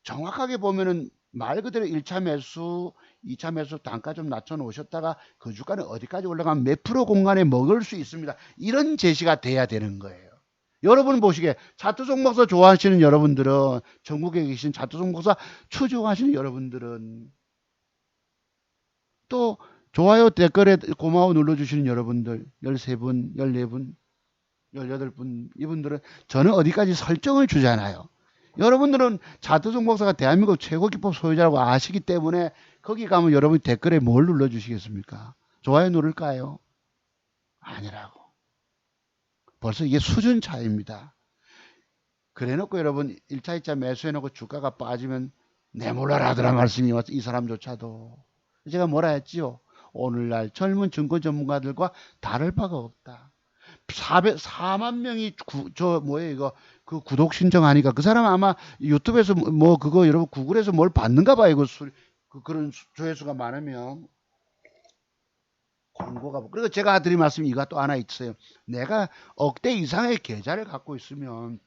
[SPEAKER 1] 정확하게 보면은 말 그대로 1차 매수, 2차 매수 단가 좀 낮춰 놓으셨다가 그 주가는 어디까지 올라가면 몇 프로 공간에 먹을 수 있습니다. 이런 제시가 돼야 되는 거예요. 여러분 보시기에 차트송 목사 좋아하시는 여러분들은 전국에 계신 차트송 목사 추종하시는 여러분들은 또 좋아요 댓글에 고마워 눌러주시는 여러분들 13분, 14분, 18분 이분들은 저는 어디까지 설정을 주잖아요. 여러분들은 차트송 목사가 대한민국 최고 기법 소유자라고 아시기 때문에 거기 가면 여러분 댓글에 뭘 눌러주시겠습니까? 좋아요 누를까요? 아니라고. 벌써 이게 수준 차이입니다. 그래놓고 여러분 1차 2차 매수해놓고 주가가 빠지면 내몰라라 하더라 말씀이 이 사람조차도. 제가 뭐라 했지요? 오늘날 젊은 증권 전문가들과 다를 바가 없다. 4만 명이 뭐예요 이거 그 구독 신청하니까 그 사람 아마 유튜브에서 뭐 그거 여러분 구글에서 뭘 받는가 봐요. 그런 조회수가 많으면 광고가. 그리고 제가 드린 말씀이 이거 또 하나 있어요. 내가 억대 이상의 계좌를 갖고 있으면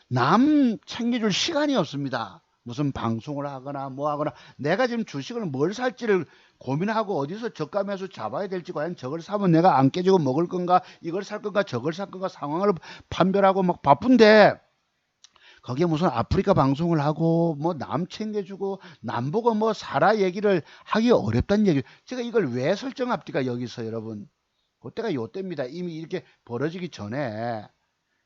[SPEAKER 1] 남 챙겨줄 시간이 없습니다. 무슨 방송을 하거나 뭐 하거나 내가 지금 주식을 뭘 살지를 고민하고 어디서 저가 매수 잡아야 될지 과연 저걸 사면 내가 안 깨지고 먹을 건가 이걸 살 건가 저걸 살 건가 상황을 판별하고 막 바쁜데 거기에 무슨 아프리카 방송을 하고 뭐 남 챙겨주고 남 보고 뭐 살아 얘기를 하기 어렵다는 얘기. 제가 이걸 왜 설정합니까 여기서 여러분. 그때가 요때입니다. 이미 이렇게 벌어지기 전에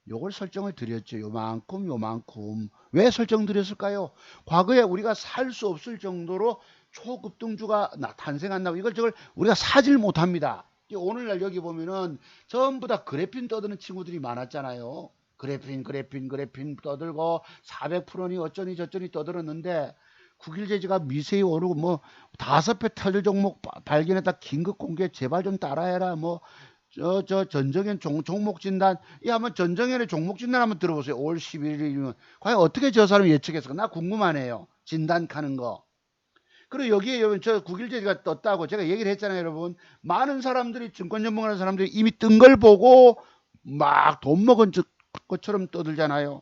[SPEAKER 1] 요걸 설정을 드렸죠. 요만큼. 왜 설정 드렸을까요? 과거에 우리가 살 수 없을 정도로 초급등주가 탄생한다고 이걸 저걸 우리가 사질 못합니다. 오늘날 여기 보면은 전부 다 그래핀 떠드는 친구들이 많았잖아요. 그래핀 떠들고 400%니 어쩌니 저쩌니 떠들었는데 9일 제지가 미세히 오르고 뭐 5배 터질 종목 발견했다 긴급 공개 제발 좀 따라해라 뭐 저 전정현 종목 진단 이 한번 전정현의 종목 진단 한번 들어보세요. 5월 11일이면 과연 어떻게 저 사람이 예측했을까? 나 궁금하네요. 진단하는 거. 그리고 여기에 여러분 저 9일 제지가 떴다고 제가 얘기를 했잖아요. 여러분 많은 사람들이 증권 전문하는 사람들이 이미 뜬 걸 보고 막 돈 먹은 것처럼 떠들잖아요.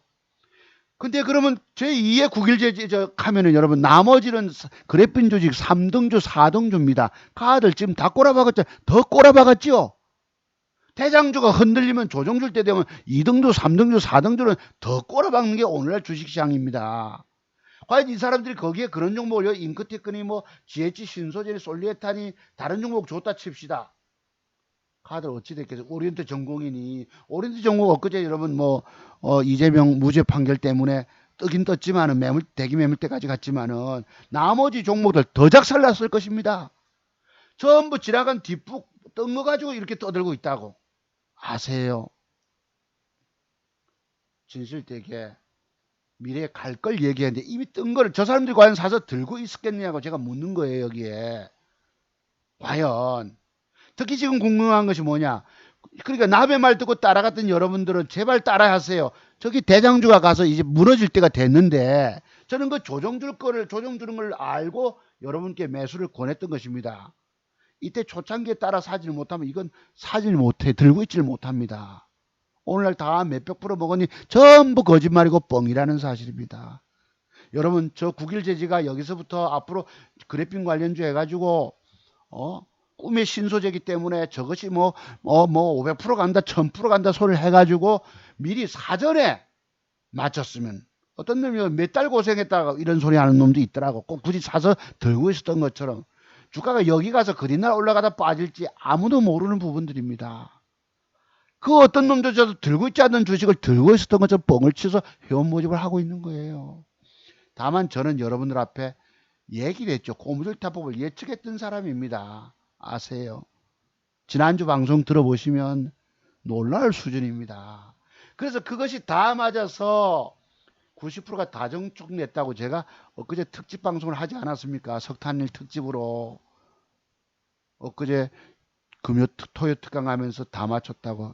[SPEAKER 1] 근데 그러면 제2의 9일 제지 하면은 여러분 나머지는 그래핀 조직 3등주 4등주입니다. 가들 지금 다 꼬라박았죠. 더 꼬라박았죠. 대장주가 흔들리면 조정줄 때 되면 2등주 3등주 4등주는 더 꼬라박는 게 오늘날 주식시장입니다. 과연 이 사람들이 거기에 그런 종목을 잉크테크니 뭐 GH 신소재니 솔리에탄이 다른 종목 줬다 칩시다. 카드 어찌 됐겠어요? 오리엔트 전공이니 오리엔트 전공 엊그제 여러분 뭐 이재명 무죄 판결 때문에 뜨긴 떴지만은 대기 매물대까지 갔지만은 나머지 종목들 더 작살났을 것입니다. 전부 지나간 뒷북 뜬 거 가지고 이렇게 떠들고 있다고 아세요? 진실되게 미래에 갈 걸 얘기했는데 이미 뜬 거를 저 사람들이 과연 사서 들고 있었겠냐고 제가 묻는 거예요. 여기에 과연 특히 지금 궁금한 것이 뭐냐? 그러니까 남의 말 듣고 따라갔던 여러분들은 제발 따라하세요. 저기 대장주가 가서 이제 무너질 때가 됐는데 저는 그 조정 주는 걸 알고 여러분께 매수를 권했던 것입니다. 이때 초창기에 따라 사지를 못하면 이건 사질 못해 들고 있지를 못합니다. 오늘날 다 몇백 프로 먹으니 전부 거짓말이고 뻥이라는 사실입니다. 여러분 저 9일 제지가 여기서부터 앞으로 그래핀 관련주 해가지고 꿈의 신소재이기 때문에 저것이 뭐 500% 간다 1000% 간다 소리를 해가지고 미리 사전에 맞췄으면 어떤 놈이 몇 달 고생했다가 이런 소리 하는 놈도 있더라고. 꼭 굳이 사서 들고 있었던 것처럼 주가가 여기 가서 그린날 올라가다 빠질지 아무도 모르는 부분들입니다. 그 어떤 놈도 저도 들고 있지 않는 주식을 들고 있었던 것처럼 뻥을 치서 회원 모집을 하고 있는 거예요. 다만 저는 여러분들 앞에 얘기를 했죠. 고무줄 타법을 예측했던 사람입니다. 아세요? 지난주 방송 들어보시면 놀랄 수준입니다. 그래서 그것이 다 맞아서 90%가 다정축 냈다고 제가 엊그제 특집 방송을 하지 않았습니까? 석탄일 특집으로 엊그제 토요 특강 하면서 다 맞췄다고.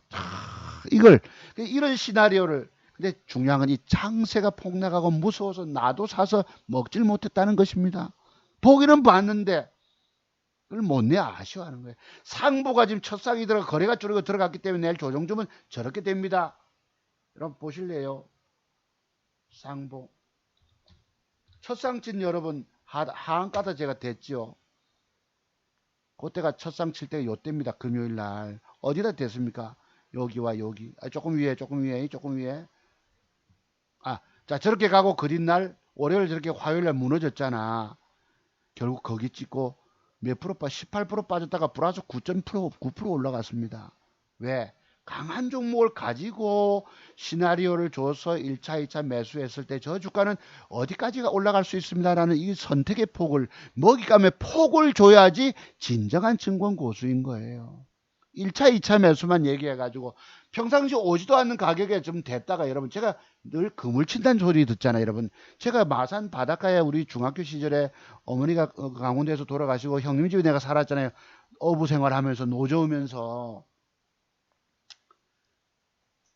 [SPEAKER 1] 이런 시나리오를 근데 중요한 건 이 장세가 폭락하고 무서워서 나도 사서 먹질 못했다는 것입니다. 보기는 봤는데 그걸 못 내 아쉬워하는 거예요. 상보가 지금 첫 상이 들어가 거래가 줄고 들어갔기 때문에 내일 조정 주면 저렇게 됩니다. 여러분 보실래요? 상보 첫 상친 여러분 하한가다 제가 됐죠. 그때가 첫 상 칠 때가 요때입니다. 금요일 날 어디다 됐습니까? 여기와 여기 조금 위에 자 저렇게 가고 그린 날 월요일 저렇게 화요일 날 무너졌잖아. 결국 거기 찍고 몇 프로 18% 빠졌다가 플러스 9% 올라갔습니다. 왜? 강한 종목을 가지고 시나리오를 줘서 1차, 2차 매수했을 때 저 주가는 어디까지가 올라갈 수 있습니다라는 이 선택의 폭을 먹잇감의 폭을 줘야지 진정한 증권 고수인 거예요. 1차, 2차 매수만 얘기해가지고 평상시 오지도 않는 가격에 좀 됐다가 여러분 제가 늘 그물 친다는 소리 듣잖아요. 여러분 제가 마산 바닷가에 우리 중학교 시절에 어머니가 강원도에서 돌아가시고 형님 집에 내가 살았잖아요. 어부 생활하면서 노저으면서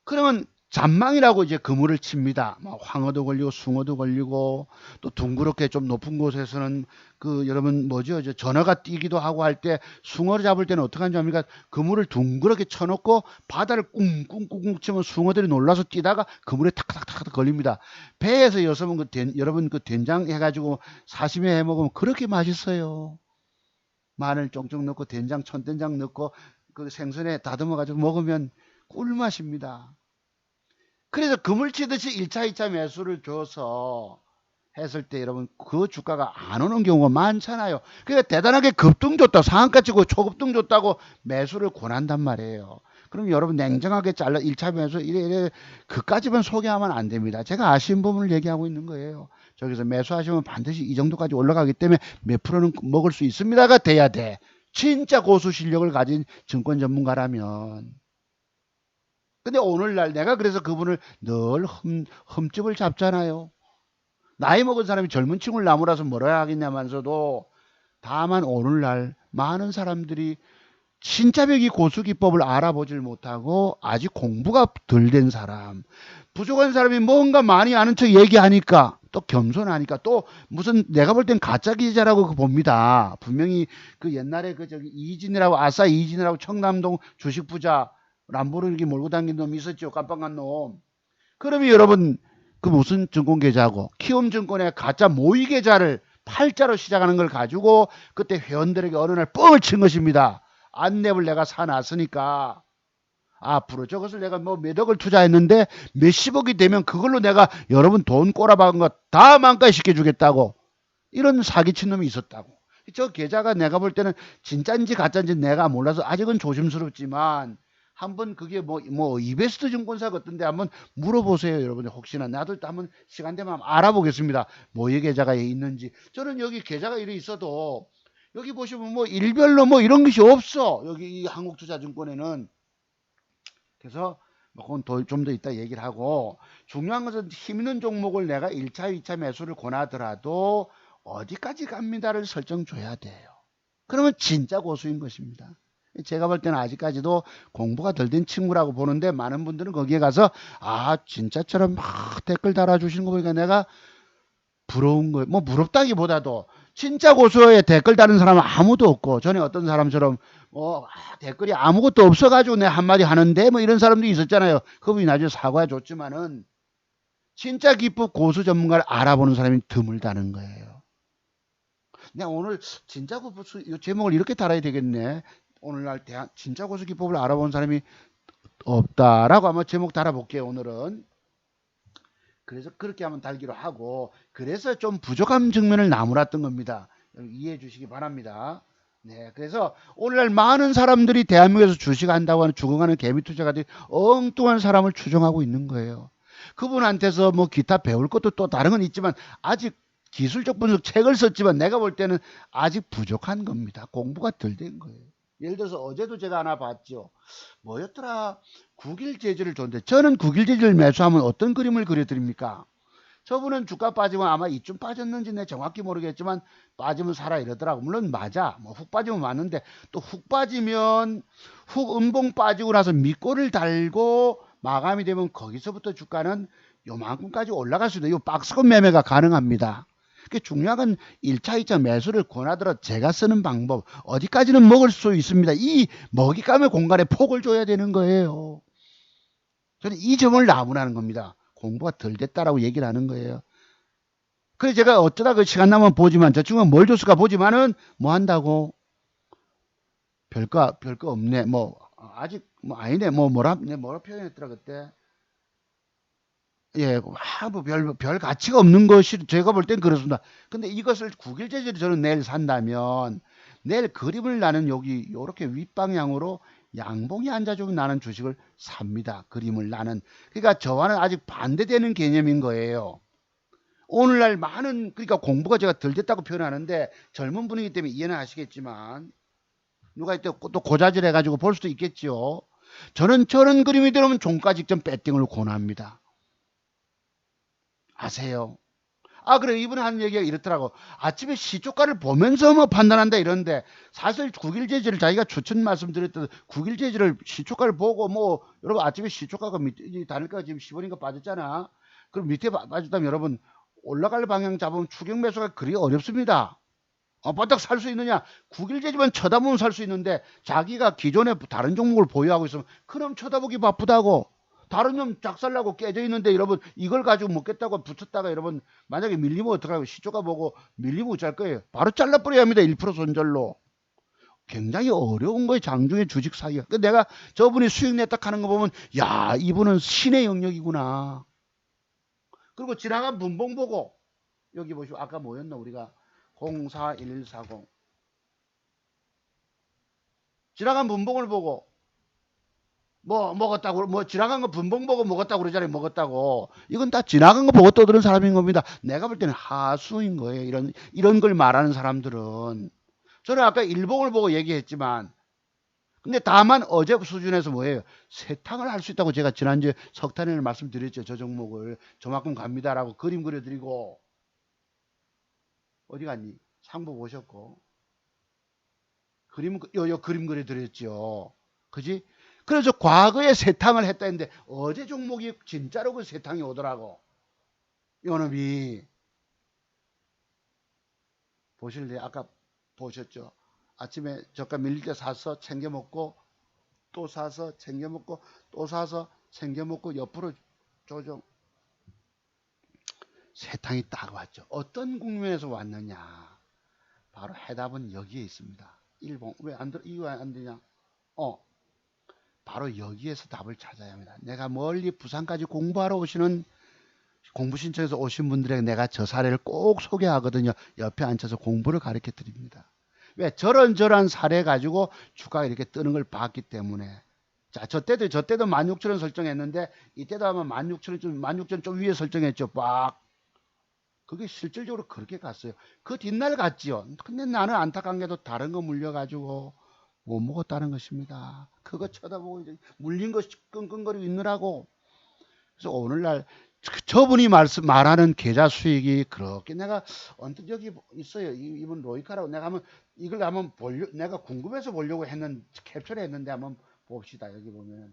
[SPEAKER 1] 그러면 잔망이라고 이제 그물을 칩니다. 뭐 황어도 걸리고 숭어도 걸리고 또 둥그렇게 좀 높은 곳에서는 그 여러분 뭐죠? 전어가 뛰기도 하고 할 때 숭어를 잡을 때는 어떻게 하는지 압니까? 그물을 둥그렇게 쳐놓고 바다를 꿍꿍꿍꿍 치면 숭어들이 놀라서 뛰다가 그물에 탁탁탁 걸립니다. 배에서 여러분 그 된장 해가지고 사시미 해 먹으면 그렇게 맛있어요. 마늘 쫑쫑 넣고 된장 천된장 넣고 그 생선에 다듬어 가지고 먹으면 꿀맛입니다. 그래서 그물 치듯이 1차, 2차 매수를 줘서 했을 때 여러분 그 주가가 안 오는 경우가 많잖아요. 그러니까 대단하게 급등 줬다 상한가 치고 초급등 줬다고 매수를 권한단 말이에요. 그럼 여러분 냉정하게 잘라 1차 매수 이래 그까지만 소개하면 안 됩니다. 제가 아쉬운 부분을 얘기하고 있는 거예요. 저기서 매수하시면 반드시 이 정도까지 올라가기 때문에 몇 프로는 먹을 수 있습니다가 돼야 돼. 진짜 고수 실력을 가진 증권 전문가라면 근데 오늘날 내가 그래서 그분을 늘 흠집을 잡잖아요. 나이 먹은 사람이 젊은 층을 나무라서 뭐라 하겠냐면서도 다만 오늘날 많은 사람들이 신자벽이 고수기법을 알아보질 못하고 아직 공부가 덜 된 사람, 부족한 사람이 뭔가 많이 아는 척 얘기하니까 또 겸손하니까 또 무슨 내가 볼 땐 가짜 기자라고 봅니다. 분명히 그 옛날에 그 저기 이진이라고 아싸 이진이라고 청남동 주식부자 람보르기니 몰고 다니는 놈이 있었죠. 깜빡한 놈. 그러면 여러분 그 무슨 증권계좌고 키움증권의 가짜 모의계좌를 팔자로 시작하는 걸 가지고 그때 회원들에게 어느 날 뻥을 친 것입니다. 안랩을 내가 사놨으니까 앞으로 저것을 내가 뭐 몇 억을 투자했는데 몇십억이 되면 그걸로 내가 여러분 돈 꼬라박은 거 다 망가시켜 주겠다고 이런 사기친 놈이 있었다고. 저 계좌가 내가 볼 때는 진짜인지 가짜인지 내가 몰라서 아직은 조심스럽지만 한번 그게 뭐 이베스트 증권사 같은데 한번 물어보세요. 여러분들 혹시나 나도 한번 시간 되면 한번 알아보겠습니다. 뭐의 계좌가 있는지. 저는 여기 계좌가 이래 있어도 여기 보시면 뭐 일별로 뭐 이런 것이 없어. 여기 이 한국투자증권에는. 그래서 뭐 그건 좀 더 이따 얘기를 하고 중요한 것은 힘있는 종목을 내가 1차, 2차 매수를 권하더라도 어디까지 갑니다를 설정 줘야 돼요. 그러면 진짜 고수인 것입니다. 제가 볼 때는 아직까지도 공부가 덜 된 친구라고 보는데 많은 분들은 거기에 가서 아 진짜처럼 막 댓글 달아주시는 거 보니까 내가 부러운 거예요. 뭐 부럽다기보다도 진짜 고수에 댓글 다는 사람은 아무도 없고 전에 어떤 사람처럼 댓글이 아무것도 없어가지고 내 한마디 하는데 뭐 이런 사람도 있었잖아요. 그분이 나중에 사과해 줬지만은 진짜 기법 고수 전문가를 알아보는 사람이 드물다는 거예요. 내가 오늘 진짜 고수 이 제목을 이렇게 달아야 되겠네. 오늘날 진짜 고수 기법을 알아보는 사람이 없다라고 한번 제목 달아볼게요. 오늘은. 그래서 그렇게 한번 달기로 하고 그래서 좀 부족한 측면을 나무랐던 겁니다. 이해해 주시기 바랍니다. 네, 그래서 오늘날 많은 사람들이 대한민국에서 주식한다고 하는 죽어가는 개미투자가들이 엉뚱한 사람을 추종하고 있는 거예요. 그분한테서 뭐 기타 배울 것도 또 다른 건 있지만 아직 기술적 분석 책을 썼지만 내가 볼 때는 아직 부족한 겁니다. 공부가 덜 된 거예요. 예를 들어서 어제도 제가 하나 봤죠. 뭐였더라? 국일 재질을 줬는데 저는 국일 재질을 매수하면 어떤 그림을 그려드립니까? 저분은 주가 빠지면 아마 이쯤 빠졌는지 내 정확히 모르겠지만 빠지면 사라 이러더라고. 물론 맞아. 뭐 훅 빠지면 맞는데 또 훅 빠지면 훅 음봉 빠지고 나서 밑골을 달고 마감이 되면 거기서부터 주가는 요만큼까지 올라갈 수 있는 요 박스권 매매가 가능합니다. 그 중요한 건 1차, 2차 매수를 권하더라 제가 쓰는 방법 어디까지는 먹을 수 있습니다. 이 먹잇감의 공간에 폭을 줘야 되는 거예요. 저는 이 점을 나무라는 겁니다. 공부가 덜 됐다라고 얘기를 하는 거예요. 그래서 제가 어쩌다 그 시간 나면 보지만 저 친구가 뭘 줬을까 보지만은 뭐 한다고 별거 없네. 뭐 아직 뭐 아니네. 뭐라 표현했더라 그때. 예, 뭐 별 가치가 없는 것이 제가 볼 땐 그렇습니다. 근데 이것을 9일 재질을 저는 내일 산다면 내일 그림을 나는 여기 요렇게 윗방향으로 양봉이 앉아주면 나는 주식을 삽니다. 그림을 나는. 그러니까 저와는 아직 반대되는 개념인 거예요. 오늘날 많은 그러니까 공부가 제가 덜 됐다고 표현하는데 젊은 분이기 때문에 이해는 하시겠지만 누가 이때 또 고자질 해가지고 볼 수도 있겠죠. 저는 저런 그림이 들어오면 종가 직전 배팅을 권합니다. 아세요? 아 그래 이분이 하는 얘기가 이렇더라고. 아침에 시초가를 보면서 뭐 판단한다 이러는데 사실 국일제지를 자기가 추천 말씀드렸던 국일제지를 시초가를 보고 뭐 여러분 아침에 시초가가 밑에 단일가가 지금 10원인가 빠졌잖아. 그럼 밑에 빠졌다면 여러분 올라갈 방향 잡으면 추격 매수가 그리 어렵습니다. 바닥 살 수 있느냐? 국일제지만 쳐다보면 살 수 있는데 자기가 기존에 다른 종목을 보유하고 있으면 그럼 쳐다보기 바쁘다고. 다른 놈 작살나고 깨져 있는데 여러분 이걸 가지고 먹겠다고 붙였다가 여러분 만약에 밀리면 어떡하고 시초가 보고 밀리면 어쩔 거예요. 바로 잘라버려야 합니다. 1% 손절로. 굉장히 어려운 거예요. 장중에 주식 사기가. 내가 저분이 수익 냈다 하는 거 보면 야 이분은 신의 영역이구나. 그리고 지나간 분봉 보고 여기 보시고 아까 뭐였나 우리가 041140 지나간 분봉을 보고 뭐 먹었다고 뭐 지나간 거 분봉 보고 먹었다고 그러잖아요. 먹었다고. 이건 다 지나간 거 보고 떠드는 사람인 겁니다. 내가 볼 때는 하수인 거예요. 이런 걸 말하는 사람들은. 저는 아까 일봉을 보고 얘기했지만 근데 다만 어제 수준에서 뭐예요? 세탕을 할 수 있다고 제가 지난주에 석탄에는 말씀드렸죠. 저 종목을 저만큼 갑니다라고 그림 그려드리고. 어디 갔니? 상보 보셨고. 요 그림 그려드렸죠. 그지? 그래서 과거에 세탕을 했다 했는데 어제 종목이 진짜로 그 세탕이 오더라고. 요놈이. 보실래요? 아까 보셨죠? 아침에 저가 밀릴 때 사서 챙겨 먹고 또 사서 챙겨 먹고 또 사서 챙겨 먹고 옆으로 조정. 세탕이 딱 왔죠. 어떤 국면에서 왔느냐? 바로 해답은 여기에 있습니다. 일본 왜 안 들? 이거 안 되냐? 어, 바로 여기에서 답을 찾아야 합니다. 내가 멀리 부산까지 공부하러 오시는 공부 신청해서 오신 분들에게 내가 저 사례를 꼭 소개하거든요. 옆에 앉혀서 공부를 가르쳐 드립니다. 왜 저런 사례 가지고 주가가 이렇게 뜨는 걸 봤기 때문에. 자, 저 때도 16,000원 설정했는데 이때도 아마 16,000원 좀 위에 설정했죠. 빡. 그게 실질적으로 그렇게 갔어요. 그 뒷날 갔지요. 근데 나는 안타까운 게도 다른 거 물려가지고 못 먹었다는 것입니다. 그거 쳐다보고 이제 물린 거 끙끙거리고 있느라고. 그래서 오늘날 저분이 말하는 계좌 수익이 그렇게 내가 언뜻 여기 있어요. 이분 로이카라고 내가 이걸 한번 내가 궁금해서 보려고 캡처를 했는데 한번 봅시다. 여기 보면.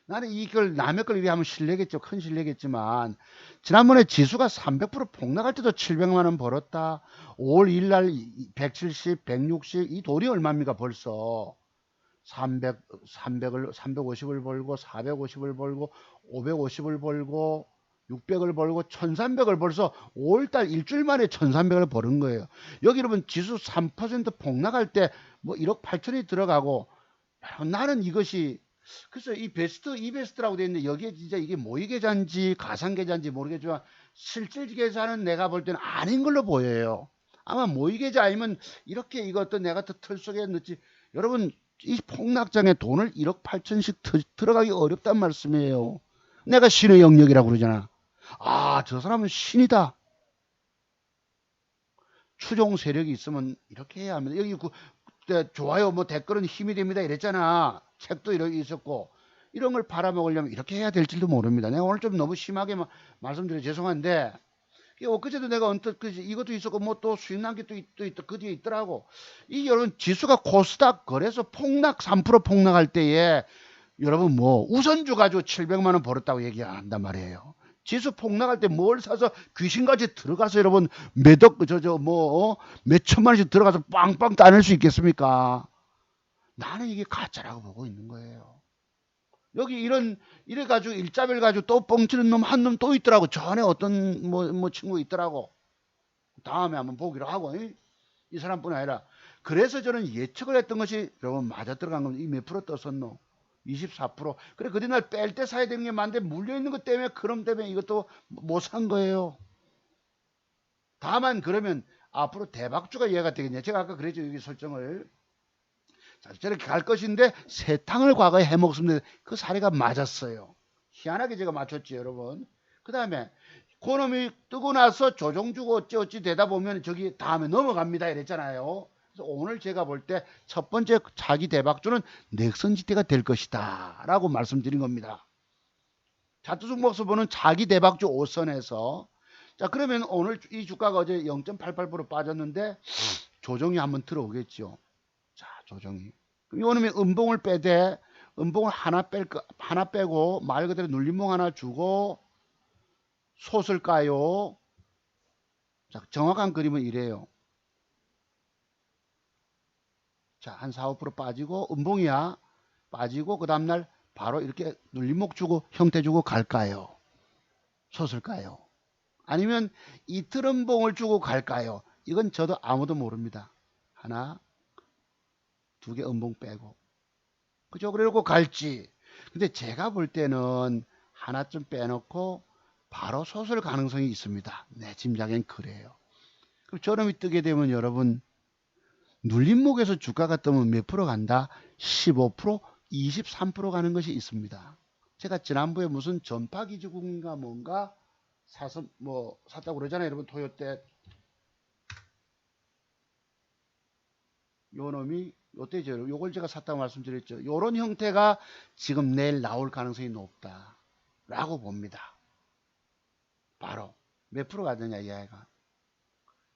[SPEAKER 1] 나는 이걸 남의 걸 위하면 실례겠죠. 큰 실례겠지만 지난번에 지수가 300% 폭락할 때도 700만 원 벌었다. 5월 2일 날 170, 160 이 돈이 얼마입니까 벌써. 350을 벌고 450을 벌고 550을 벌고 600을 벌고 1300을 벌써 5월달 일주일 만에 1300을 버는 거예요. 여기 여러분 지수 3% 폭락할 때 뭐 1억 8천이 들어가고 나는 이것이 그래서 이 베스트라고 되어 있는데 여기에 진짜 이게 모의 계좌인지 가상 계좌인지 모르겠지만 실질 계좌는 내가 볼 때는 아닌 걸로 보여요. 아마 모의 계좌 아니면 이렇게 이것도 내가 틀 속에 넣지. 여러분 이 폭락장에 돈을 1억 8천씩 들어가기 어렵단 말씀이에요. 내가 신의 영역이라고 그러잖아. 아, 저 사람은 신이다. 추종 세력이 있으면 이렇게 해야 합니다. 여기 좋아요, 뭐 댓글은 힘이 됩니다. 이랬잖아. 책도 이렇게 있었고. 이런 걸 팔아먹으려면 이렇게 해야 될지도 모릅니다. 내가 오늘 좀 너무 심하게 말씀드려 죄송한데, 엊그제도 내가 언뜻 이것도 있었고, 뭐 또 수익 난 게 또 있다. 그 뒤에 있더라고. 이 여러분, 지수가 코스닥 거래소 폭락, 3% 폭락할 때에, 여러분 뭐, 우선주 가지고 700만 원 벌었다고 얘기 안 한단 말이에요. 지수 폭락할 때 뭘 사서 귀신같이 들어가서 여러분 몇억 몇 천만 원씩 들어가서 빵빵 따낼 수 있겠습니까? 나는 이게 가짜라고 보고 있는 거예요. 여기 이래가지고 일자별 가지고 또 뻥치는 놈 한 놈 또 있더라고. 전에 어떤 뭐 친구 있더라고. 다음에 한번 보기로 하고 이 사람뿐 아니라 그래서 저는 예측을 했던 것이 여러분 맞아 들어간 겁니다. 이 몇 프로 떴었노? 24%. 그래 그 뒤날 뺄 때 사야 되는 게 많은데 물려있는 것 때문에 그럼 때문에 이것도 못 산 거예요. 다만 그러면 앞으로 대박주가 이해가 되겠냐. 제가 아까 그랬죠. 여기 설정을. 자, 저렇게 갈 것인데 세탕을 과거에 해먹습니다. 그 사례가 맞았어요. 희한하게 제가 맞췄지 여러분. 그 다음에 그놈이 뜨고 나서 조정 주고 어찌어찌 되다 보면 저기 다음에 넘어갑니다 이랬잖아요. 그래서 오늘 제가 볼 때 첫 번째 차기 대박주는 넥슨지대가 될 것이다 라고 말씀드린 겁니다. 차트종목에서 보는 차기 대박주 5선에서 자 그러면 오늘 이 주가가 어제 0.88% 빠졌는데 조정이 한번 들어오겠죠. 자 조정이 이놈이 음봉을 빼되 음봉을 하나 빼고 말 그대로 눌림목 하나 주고 솥을 까요. 자, 정확한 그림은 이래요. 자, 한 4, 5% 빠지고 음봉이야. 빠지고 그 다음날 바로 이렇게 눌림목 주고 형태 주고 갈까요? 솥을 까요? 아니면 이틀 음봉을 주고 갈까요? 이건 저도 아무도 모릅니다. 하나, 두 개 음봉 빼고. 그죠? 그러고 갈지. 근데 제가 볼 때는 하나쯤 빼놓고 바로 솥을 가능성이 있습니다. 내 짐작엔 그래요. 그럼 저놈이 뜨게 되면 여러분 눌림목에서 주가가 뜨면 몇 프로 간다? 15%, 23% 가는 것이 있습니다. 제가 지난번에 무슨 전파기지국인가 뭔가 사서 뭐 샀다고 그러잖아요. 여러분 토요 때 요 놈이 요때 요걸 제가 샀다고 말씀드렸죠. 요런 형태가 지금 내일 나올 가능성이 높다 라고 봅니다. 바로 몇 프로 가느냐 이 아이가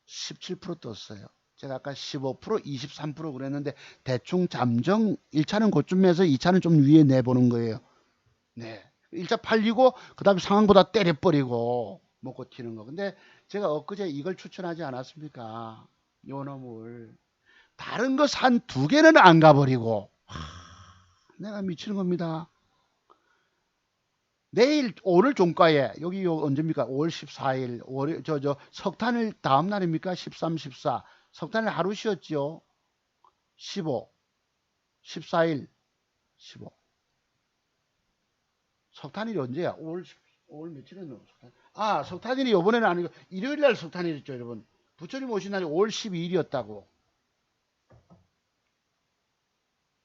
[SPEAKER 1] 17% 떴어요. 제가 아까 15% 23% 그랬는데 대충 잠정 1차는 그쯤에서 2차는 좀 위에 내보는 거예요. 네. 1차 팔리고 그 다음에 상황보다 때려버리고 먹고 튀는 거. 근데 제가 엊그제 이걸 추천하지 않았습니까? 요 놈을 다른 거 산 두 개는 안 가버리고 내가 미치는 겁니다. 내일 오늘 종가에 여기 요 언제입니까? 5월 14일 5월 저 석탄일 다음 날입니까? 13, 14 석탄일 하루 쉬었지요. 15 14일 15 석탄일이 언제야? 5월 며칠이었노? 석탄일이 요번에는 아니고 일요일 날 석탄일이었죠 여러분. 부처님 오신 날이 5월 12일이었다고.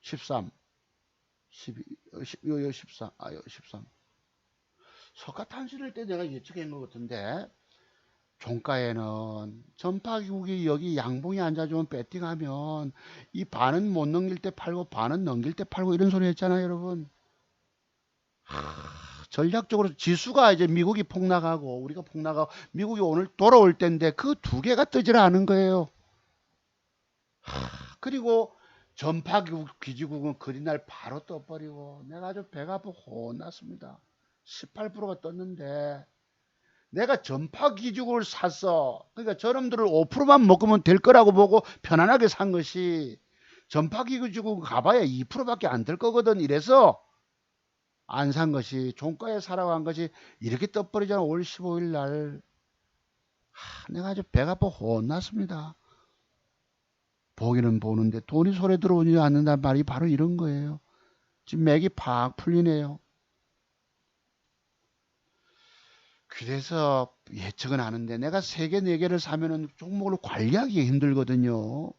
[SPEAKER 1] 13 12 14 13 석가탄신일 때 내가 예측한 것 같은데 종가에는 전파기국이 여기 양봉이 앉아주면 배팅하면 이 반은 못 넘길 때 팔고 반은 넘길 때 팔고 이런 소리 했잖아요 여러분. 전략적으로 지수가 이제 미국이 폭락하고 우리가 폭락하고 미국이 오늘 돌아올 때인데 그 두 개가 뜨질 않은 거예요. 그리고 전파기국 기지국은 그린날 바로 떠버리고 내가 아주 배가 아프고 혼났습니다. 18%가 떴는데 내가 전파기지국을 샀어. 그러니까 저놈들을 5%만 먹으면 될 거라고 보고 편안하게 산 것이 전파기지국 가봐야 2%밖에 안 될 거거든. 이래서 안 산 것이 종가에 사라고 한 것이 이렇게 떠버리잖아. 5월 15일 날. 내가 아주 배가 아파 혼났습니다. 보기는 보는데 돈이 손에 들어오지 않는단 말이 바로 이런 거예요. 지금 맥이 팍 풀리네요. 그래서 예측은 하는데 내가 3개, 4개를 사면은 종목을 관리하기 힘들거든요.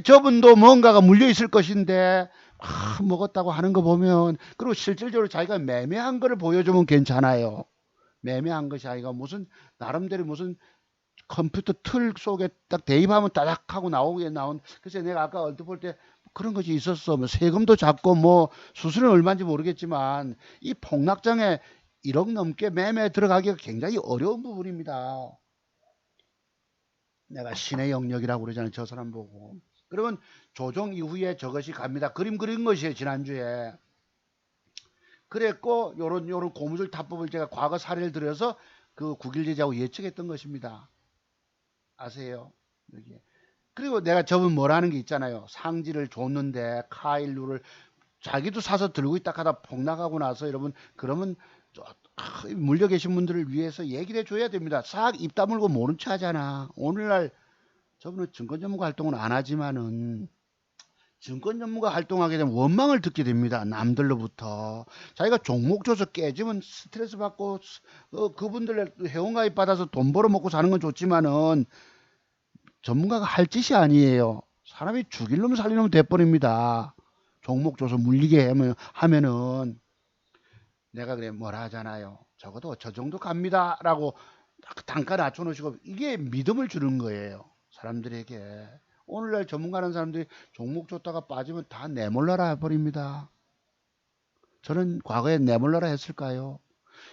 [SPEAKER 1] 저분도 뭔가가 물려 있을 것인데 먹었다고 하는 거 보면 그리고 실질적으로 자기가 매매한 거를 보여주면 괜찮아요. 매매한 것이 아니라 무슨 나름대로 무슨 컴퓨터 틀 속에 딱 대입하면 따닥 하고 나오게 나온. 그래서 내가 아까 얼핏 볼 때 그런 것이 있었어. 뭐 세금도 잡고 뭐 수수료는 얼마인지 모르겠지만 이 폭락장에 1억 넘게 매매 들어가기가 굉장히 어려운 부분입니다. 내가 신의 영역이라고 그러잖아요. 저 사람 보고. 그러면 조정 이후에 저것이 갑니다. 그림 그린 것이에요. 지난주에. 그랬고 요런 고무줄 타법을 제가 과거 사례를 들어서 그 국일제자하고 예측했던 것입니다. 아세요? 여기. 그리고 내가 저분 뭐라는 게 있잖아요. 상지를 줬는데 카일루를 자기도 사서 들고 있다 하다 폭락하고 나서 여러분 그러면 물려 계신 분들을 위해서 얘기를 해줘야 됩니다. 싹 입 다물고 모른 체 하잖아. 오늘날 저분은 증권 전문가 활동은 안 하지만은 증권 전문가 활동하게 되면 원망을 듣게 됩니다. 남들로부터. 자기가 종목 줘서 깨지면 스트레스 받고 그분들 회원가입 받아서 돈 벌어 먹고 사는 건 좋지만은 전문가가 할 짓이 아니에요. 사람이 죽일 놈 살릴 놈 돼버립니다. 종목 줘서 물리게 하면은 내가 그래 뭐라 하잖아요. 적어도 저 정도 갑니다 라고 단가 낮춰놓으시고 이게 믿음을 주는 거예요. 사람들에게. 오늘날 전문가라는 사람들이 종목 줬다가 빠지면 다 내몰라라 해버립니다. 저는 과거에 내몰라라 했을까요?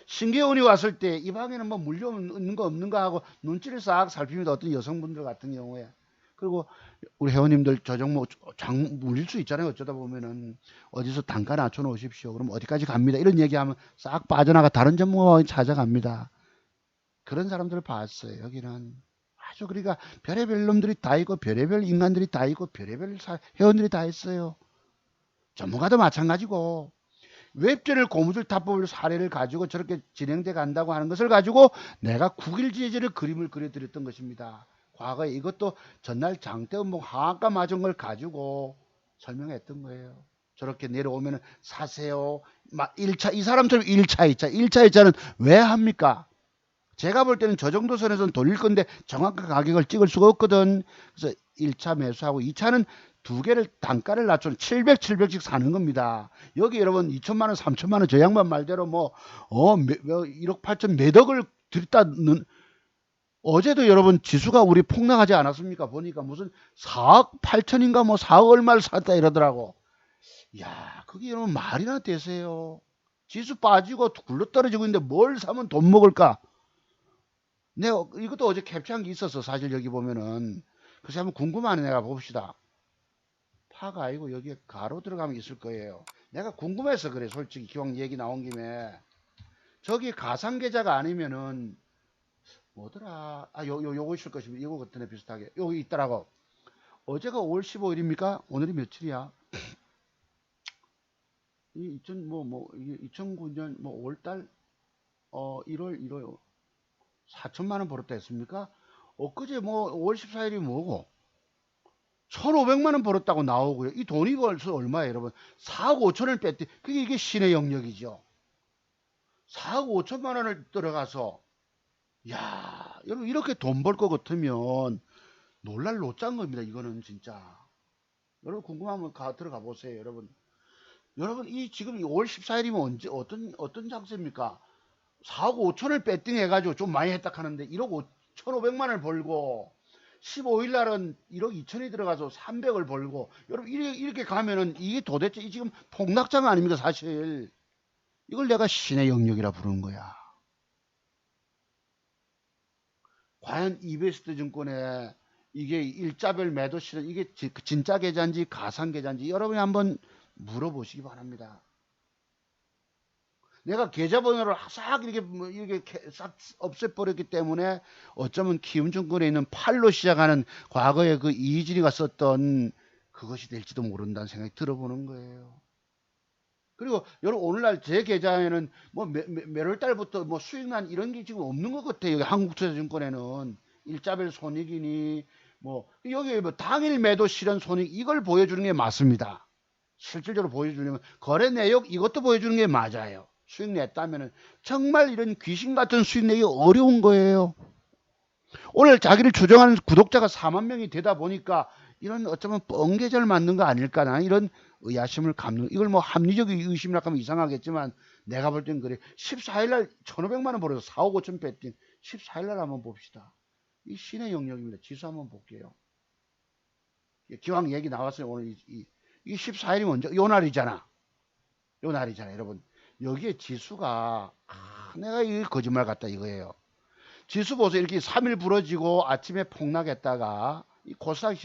[SPEAKER 1] 신계훈이 왔을 때 이 방에는 뭐 물려 있는 거 없는가 하고 눈치를 싹 살핍니다. 어떤 여성분들 같은 경우에. 그리고 우리 회원님들 저 종목 물릴 수 있잖아요. 어쩌다 보면은 어디서 단가 낮춰 놓으십시오. 그럼 어디까지 갑니다. 이런 얘기하면 싹 빠져나가 다른 전문가와 찾아갑니다. 그런 사람들을 봤어요. 여기는 아주 그러니까 별의별 놈들이 다 있고 별의별 인간들이 다 있고 별의별 회원들이 다 있어요. 전문가도 마찬가지고 웹전을 고무줄 타법을 사례를 가지고 저렇게 진행돼 간다고 하는 것을 가지고 내가 국일지혜제를 그림을 그려드렸던 것입니다. 과거에 이것도 전날 장대음봉 하한가 맞은 걸 가지고 설명했던 거예요. 저렇게 내려오면 사세요. 1차 이 사람처럼 1차 2차 1차 2차는 왜 합니까? 제가 볼 때는 저 정도 선에서는 돌릴 건데 정확한 가격을 찍을 수가 없거든. 그래서 1차 매수하고 2차는 두 개를 단가를 낮춰 700, 700씩 사는 겁니다. 여기 여러분 2천만 원, 3천만 원 저 양반 말대로 1억 8천 몇 억을 들였다는 어제도 여러분 지수가 우리 폭락하지 않았습니까? 보니까 무슨 4억 8천인가 뭐 4억 얼마를 샀다 이러더라고. 야, 그게 여러분 말이나 되세요? 지수 빠지고 굴러떨어지고 있는데 뭘 사면 돈 먹을까? 내가 이것도 어제 캡처한 게 있었어. 사실 여기 보면은. 그래서 한번 궁금하네. 내가 봅시다. 파가 아니고 여기에 가로 들어가면 있을 거예요. 내가 궁금해서 그래. 솔직히 기왕 얘기 나온 김에. 저기 가상계좌가 아니면은 뭐더라? 요거 있을 것입니다. 이거 같은데 비슷하게. 여기 있더라고. 어제가 5월 15일입니까? 오늘이 며칠이야? 이 2009년 뭐 5월달 1월 4천만 원 벌었다 했습니까? 엊그제 뭐 5월 14일이 뭐고 1,500만 원 벌었다고 나오고요. 이 돈이 벌써 얼마예요, 여러분? 4억 5천을 뺐대. 그게 이게 신의 영역이죠. 4억 5천만 원을 들어가서 야, 여러분 이렇게 돈 벌 것 같으면 놀랄 노짠 겁니다. 이거는 진짜. 여러분 궁금하면 들어가 보세요, 여러분. 여러분 이 지금 5월 14일이면 언제 어떤 장세입니까? 4억 5천을 배팅 해가지고 좀 많이 했다 하는데 1억 1,500만 원을 벌고 15일 날은 1억 2천이 들어가서 300을 벌고 여러분 이렇게 가면은 이게 도대체 지금 폭락장 아닙니까 사실. 이걸 내가 신의 영역이라 부르는 거야. 과연 이베스트 증권에 이게 일자별 매도 실현 이게 진짜 계좌인지 가상 계좌인지 여러분이 한번 물어보시기 바랍니다. 내가 계좌번호를 싹 이렇게 싹 없애버렸기 때문에 어쩌면 키움증권에 있는 8로 시작하는 과거에 그 이진이가 썼던 그것이 될지도 모른다는 생각이 들어보는 거예요. 그리고 여러분 오늘날 제 계좌에는 뭐 몇월 달부터 뭐 수익난 이런 게 지금 없는 것 같아요. 여기 한국투자증권에는 일자별 손익이니 뭐 여기 뭐 당일 매도 실현 손익 이걸 보여주는 게 맞습니다. 실질적으로 보여주려면 거래 내역 이것도 보여주는 게 맞아요. 수익 냈다면은 정말 이런 귀신 같은 수익 내기 어려운 거예요. 오늘 자기를 추종하는 구독자가 4만 명이 되다 보니까 이런 어쩌면 뻥계절 맞는 거 아닐까 나는 이런 의아심을 갖는 이걸 뭐 합리적 의심이라 하면 이상하겠지만 내가 볼 땐 그래. 14일날 1,500만 원 벌어서 4억 5천 뺐더니 14일날 한번 봅시다. 이 신의 영역입니다. 지수 한번 볼게요. 기왕 얘기 나왔어요. 오늘 이 14일이 먼저 요 날이잖아. 요 날이잖아 여러분. 여기에 지수가 내가 이 거짓말 같다 이거예요. 지수 보세요. 이렇게 3일 부러지고 아침에 폭락했다가 이 코스닥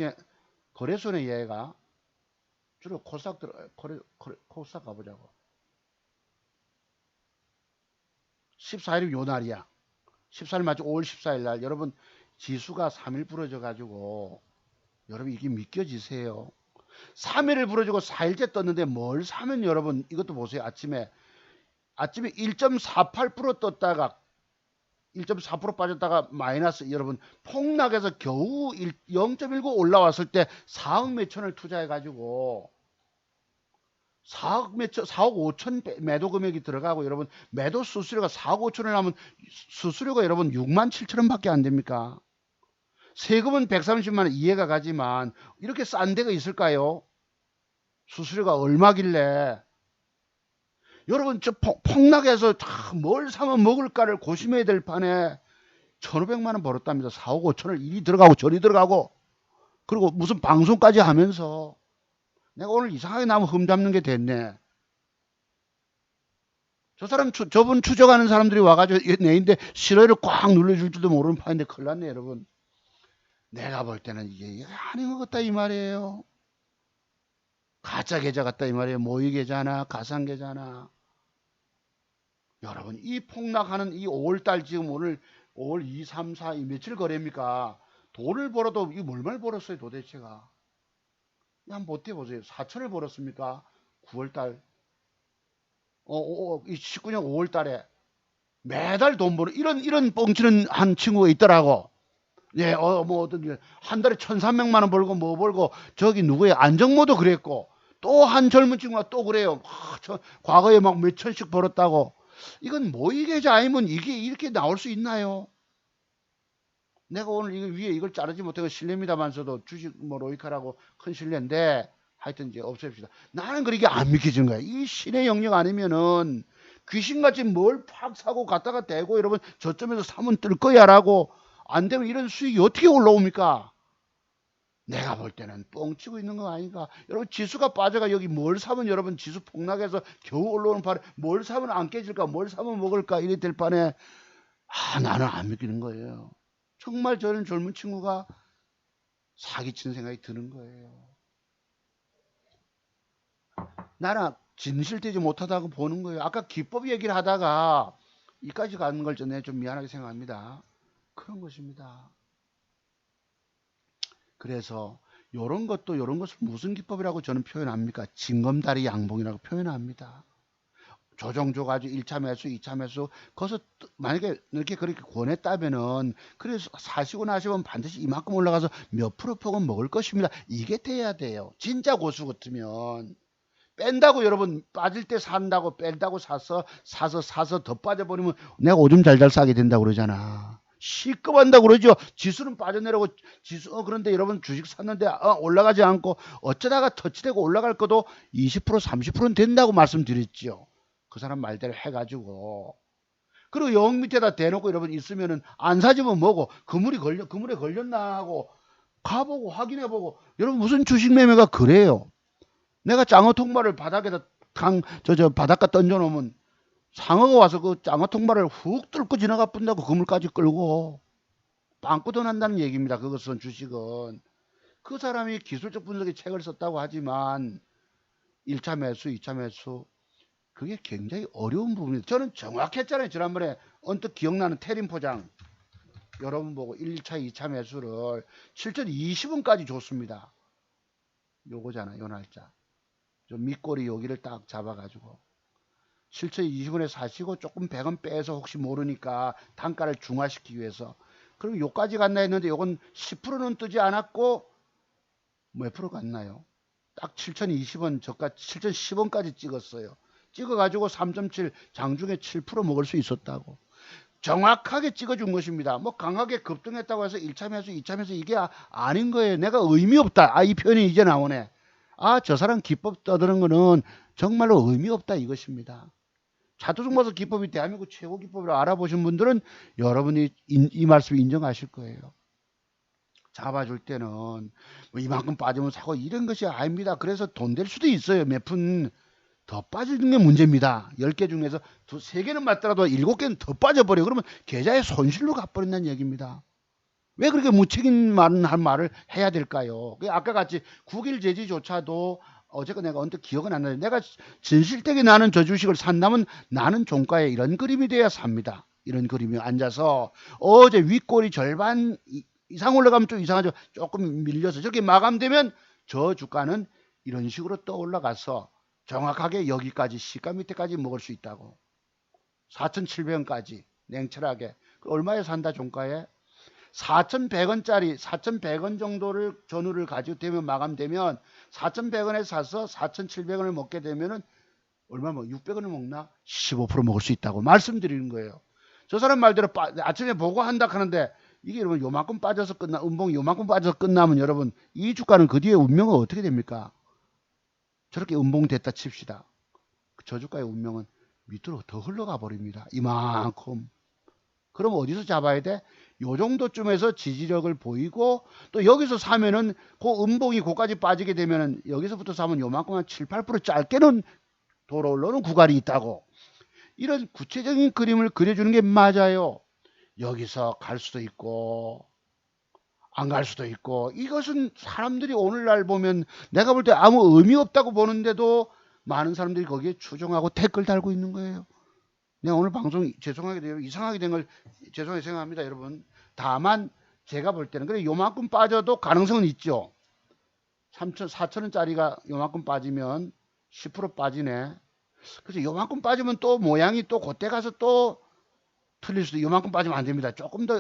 [SPEAKER 1] 거래소네 얘가 주로 코스닥 코스닥 가보자고. 14일이 요 날이야. 14일 맞죠? 5월 14일 날 여러분 지수가 3일 부러져 가지고 여러분 이게 믿겨지세요? 3일을 부러지고 4일째 떴는데 뭘 사면 여러분 이것도 보세요. 아침에 1.48% 떴다가 1.4% 빠졌다가 마이너스 여러분 폭락해서 겨우 0.19 올라왔을 때 4억 몇천을 투자해 가지고 4억 5천 매도 금액이 들어가고 여러분 매도 수수료가 4억 5천을 하면 수수료가 여러분 6만 7천 원밖에 안 됩니까? 세금은 130만 원 이해가 가지만 이렇게 싼 데가 있을까요? 수수료가 얼마길래 여러분 저 폭락해서 뭘 사면 먹을까를 고심해야 될 판에 1,500만 원 벌었답니다. 4억 5천을 이리 들어가고 저리 들어가고 그리고 무슨 방송까지 하면서 내가 오늘 이상하게 나무 흠 잡는 게 됐네. 저 사람 저분 추적하는 사람들이 와가지고 내인데 싫어요를 꽉 눌러줄 줄도 모르는 판인데 큰일 났네 여러분. 내가 볼 때는 이게 아닌 것 같다 이 말이에요. 가짜 계좌 같다 이 말이에요. 모의 계좌나 가상 계좌나. 여러분 이 폭락하는 이 5월달 지금 오늘 5월 2, 3, 4 이 며칠 거래입니까? 돈을 벌어도 이 얼마를 벌었어요 도대체가? 한번 버텨보세요. 4천을 벌었습니까? 9월달 이 19년 5월달에 매달 돈 버는 이런 뻥치는 한 친구가 있더라고. 예, 뭐 어떤 한 달에 1,300만 원 벌고 뭐 벌고 저기 누구야 안정모도 그랬고 또 한 젊은 친구가 또 그래요. 과거에 막 몇 천씩 벌었다고. 이건 모의 계좌 아니면 이게 이렇게 나올 수 있나요? 내가 오늘 이거 위에 이걸 자르지 못하고 실례입니다만서도 주식 뭐 로이카라고 큰 실례인데 하여튼 이제 없앱시다. 나는 그렇게 안 믿겨진 거야. 이 신의 영역 아니면은 귀신같이 뭘 팍 사고 갔다가 대고 여러분 저점에서 사면 뜰 거야라고 안 되면 이런 수익이 어떻게 올라옵니까? 내가 볼 때는 뻥치고 있는 거 아닌가. 여러분 지수가 빠져가 여기 뭘 사면 여러분 지수 폭락해서 겨우 올라오는 판에 뭘 사면 안 깨질까, 뭘 사면 먹을까 이래 될 판에 나는 안 믿기는 거예요. 정말 저는 젊은 친구가 사기치는 생각이 드는 거예요. 나는 진실되지 못하다고 보는 거예요. 아까 기법 얘기를 하다가 이까지 가는 걸 전에 좀 미안하게 생각합니다. 그런 것입니다. 그래서 요런 것을 무슨 기법이라고 저는 표현합니까? 징검다리 양봉이라고 표현합니다. 조정 줘가지고 1차 매수, 2차 매수, 거기서 만약에 이렇게 그렇게 권했다면은, 그래서 사시고 나시면 반드시 이만큼 올라가서 몇 프로 폭은 먹을 것입니다. 이게 돼야 돼요. 진짜 고수 같으면. 뺀다고 여러분, 빠질 때 산다고 뺀다고 사서 더 빠져버리면 내가 오줌 잘잘 싸게 된다고 그러잖아. 시급한다고 그러죠. 지수는 빠져내려고 그런데 여러분 주식 샀는데 올라가지 않고 어쩌다가 터치되고 올라갈 것도 20% 30%는 된다고 말씀드렸죠. 그 사람 말대로 해가지고. 그리고 영 밑에다 대놓고 여러분 있으면은 안 사지면 뭐고 그물에 걸렸나 하고 가보고 확인해보고. 여러분 무슨 주식 매매가 그래요. 내가 장어 통발을 바닥에다 바닷가 던져놓으면 상어가 와서 그 장어 통발을 훅 뚫고 지나가 본다고 그물까지 끌고 빵꾸도 난다는 얘기입니다. 그것은 주식은. 그 사람이 기술적 분석의 책을 썼다고 하지만 1차 매수, 2차 매수 그게 굉장히 어려운 부분이에요. 저는 정확했잖아요. 지난번에 언뜻 기억나는 테린 포장 여러분 보고 1차, 2차 매수를 7,020원까지 줬습니다. 요거잖아, 요 날짜. 좀 밑꼬리 여기를 딱 잡아가지고 7,020원에 사시고 조금 100원 빼서 혹시 모르니까 단가를 중화시키기 위해서. 그럼 요까지 갔나 했는데 요건 10%는 뜨지 않았고 몇 프로 갔나요? 딱 7,020원 저가 7,010원까지 찍었어요. 찍어가지고 3.7 장중에 7% 먹을 수 있었다고. 정확하게 찍어준 것입니다. 뭐 강하게 급등했다고 해서 1차 매수, 2차 매수 이게 아닌 거예요. 내가 의미 없다. 이 표현이 이제 나오네. 저 사람 기법 떠드는 거는 정말로 의미 없다 이것입니다. 차트중마서 기법이 대한민국 최고 기법으로 알아보신 분들은 여러분이 이 말씀 인정하실 거예요. 잡아줄 때는 뭐 이만큼 빠지면 사고 이런 것이 아닙니다. 그래서 돈 될 수도 있어요. 몇 푼 더 빠지는 게 문제입니다. 10개 중에서 3개는 맞더라도 7개는 더 빠져버려. 그러면 계좌에 손실로 가버린다는 얘기입니다. 왜 그렇게 무책임한 말을 해야 될까요? 아까 같이 9일 제지조차도 어제가 내가 언뜻 기억은 안 나는데 내가 진실되게 나는 저 주식을 산다면 나는 종가에 이런 그림이 돼야 삽니다. 이런 그림이 앉아서 어제 윗골이 절반 이상 올라가면 좀 이상하죠. 조금 밀려서 저렇게 마감되면 저 주가는 이런 식으로 떠 올라가서 정확하게 여기까지 시가 밑에까지 먹을 수 있다고. 4,700원까지 냉철하게. 얼마에 산다 종가에? 4,100원짜리 4,100원 정도를 전후를 가지고 되면 마감되면 4,100원에 사서 4,700원을 먹게 되면은 얼마 600원을 먹나? 15% 먹을 수 있다고 말씀드리는 거예요. 저 사람 말대로 아침에 보고 한다 하는데 이게 여러분 요만큼 빠져서 음봉이 요만큼 빠져서 끝나면 여러분 이 주가는 그 뒤에 운명은 어떻게 됩니까? 저렇게 음봉됐다 칩시다. 저 주가의 운명은 밑으로 더 흘러가 버립니다. 이만큼. 그럼 어디서 잡아야 돼? 요 정도쯤에서 지지력을 보이고 또 여기서 사면은 그 음봉이 고까지 빠지게 되면은 여기서부터 사면 요만큼 한 7, 8% 짧게는 돌아올라오는 구간이 있다고. 이런 구체적인 그림을 그려주는 게 맞아요. 여기서 갈 수도 있고 안 갈 수도 있고. 이것은 사람들이 오늘날 보면 내가 볼 때 아무 의미 없다고 보는데도 많은 사람들이 거기에 추종하고 댓글 달고 있는 거예요. 내가 오늘 방송 죄송하게 돼요. 이상하게 된 걸 죄송하게 생각합니다, 여러분. 다만 제가 볼 때는 그래 요만큼 빠져도 가능성은 있죠. 4,000원짜리가 요만큼 빠지면 10% 빠지네. 그래서 요만큼 빠지면 또 모양이 또 그때 가서 또 틀릴 수도. 요만큼 빠지면 안 됩니다. 조금 더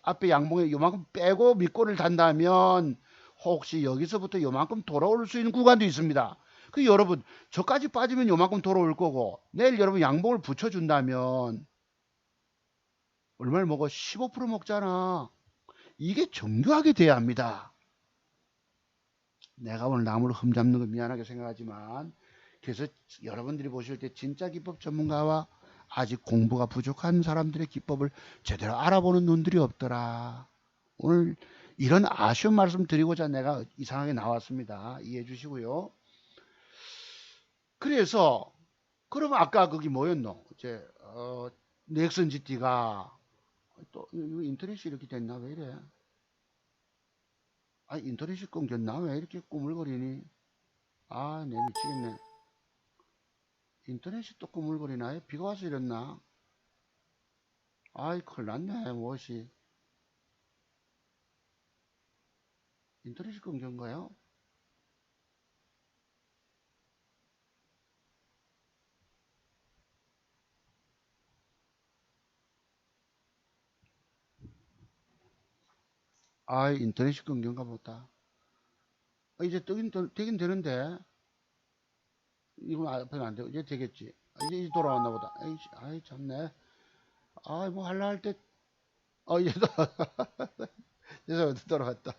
[SPEAKER 1] 앞에 양봉에 요만큼 빼고 밑골을 단다면 혹시 여기서부터 요만큼 돌아올 수 있는 구간도 있습니다. 그 여러분 저까지 빠지면 요만큼 돌아올 거고 내일 여러분 양봉을 붙여준다면 얼마를 먹어? 15% 먹잖아. 이게 정교하게 돼야 합니다. 내가 오늘 나무를 흠잡는 거 미안하게 생각하지만 그래서 여러분들이 보실 때 진짜 기법 전문가와 아직 공부가 부족한 사람들의 기법을 제대로 알아보는 눈들이 없더라. 오늘 이런 아쉬운 말씀 드리고자 내가 이상하게 나왔습니다. 이해해 주시고요. 그래서 그러면 아까 거기 뭐였노? 이제 넥슨 GT가 또 이거 인터넷이 이렇게 됐나? 왜 이래? 아, 인터넷이 끊겼나? 왜 이렇게 꾸물거리니? 아, 내 미치겠네. 인터넷이 또 꾸물거리나? 비가 와서 이랬나? 아이, 큰일 났네, 무엇이. 인터넷이 끊긴가요? 아이, 인터넷이 끊긴가 보다. 이제 되긴 되는데, 이건 앞에는 안 되고, 이제 되겠지. 이제 돌아왔나 보다. 에이씨, 아이, 참네. 아이, 뭐, 할라 할 때, 이제 또, 죄송합니다. 돌아왔다.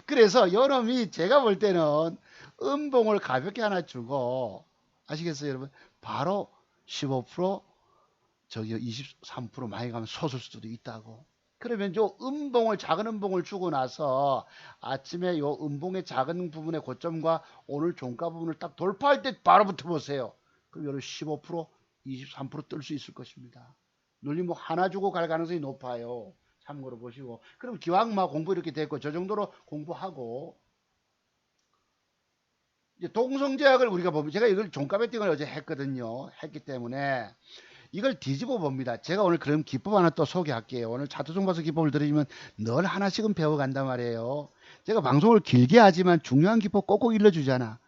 [SPEAKER 1] 그래서 여름이 제가 볼 때는 음봉을 가볍게 하나 주고, 아시겠어요, 여러분? 바로 15%, 저기 23% 많이 가면 솟을 수도 있다고. 그러면 요 음봉을 작은 음봉을 주고 나서 아침에 요 음봉의 작은 부분의 고점과 오늘 종가 부분을 딱 돌파할 때 바로 붙어보세요. 그럼 여러분 15%, 23%뜰 수 있을 것입니다. 눌림 뭐 하나 주고 갈 가능성이 높아요. 참고로 보시고. 그럼 기왕 막 공부 이렇게 됐고 저 정도로 공부하고 이제 동성제약을 우리가 보면 제가 이걸 종가 베팅을 어제 했거든요. 했기 때문에 이걸 뒤집어 봅니다. 제가 오늘 그런 기법 하나 또 소개할게요. 오늘 차트 종바서 기법을 들으시면 늘 하나씩은 배워간단 말이에요. 제가 방송을 길게 하지만 중요한 기법 꼭꼭 일러주잖아.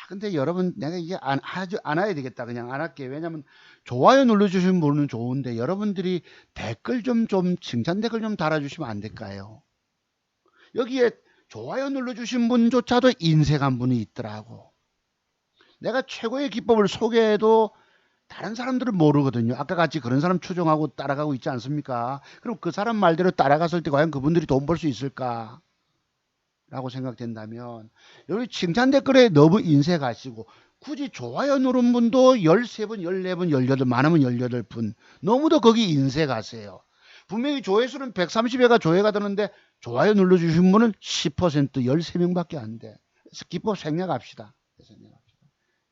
[SPEAKER 1] 근데 여러분 내가 이게 안 해야 되겠다. 그냥 안 할게요. 왜냐면 좋아요 눌러주신 분은 좋은데 여러분들이 댓글 좀 칭찬 댓글 좀 달아주시면 안 될까요? 여기에 좋아요 눌러주신 분조차도 인색한 분이 있더라고. 내가 최고의 기법을 소개해도 다른 사람들은 모르거든요. 아까 같이 그런 사람 추종하고 따라가고 있지 않습니까? 그럼 그 사람 말대로 따라갔을 때 과연 그분들이 돈 벌 수 있을까? 라고 생각된다면 여기 칭찬 댓글에 너무 인색하시고 굳이 좋아요 누른 분도 13분, 14분, 18, 많으면 18분 너무도 거기 인색하세요. 분명히 조회수는 130회가 조회가 되는데 좋아요 눌러주신 분은 10% 13명밖에 안 돼. 그래서 기법 생략합시다. 생략합시다.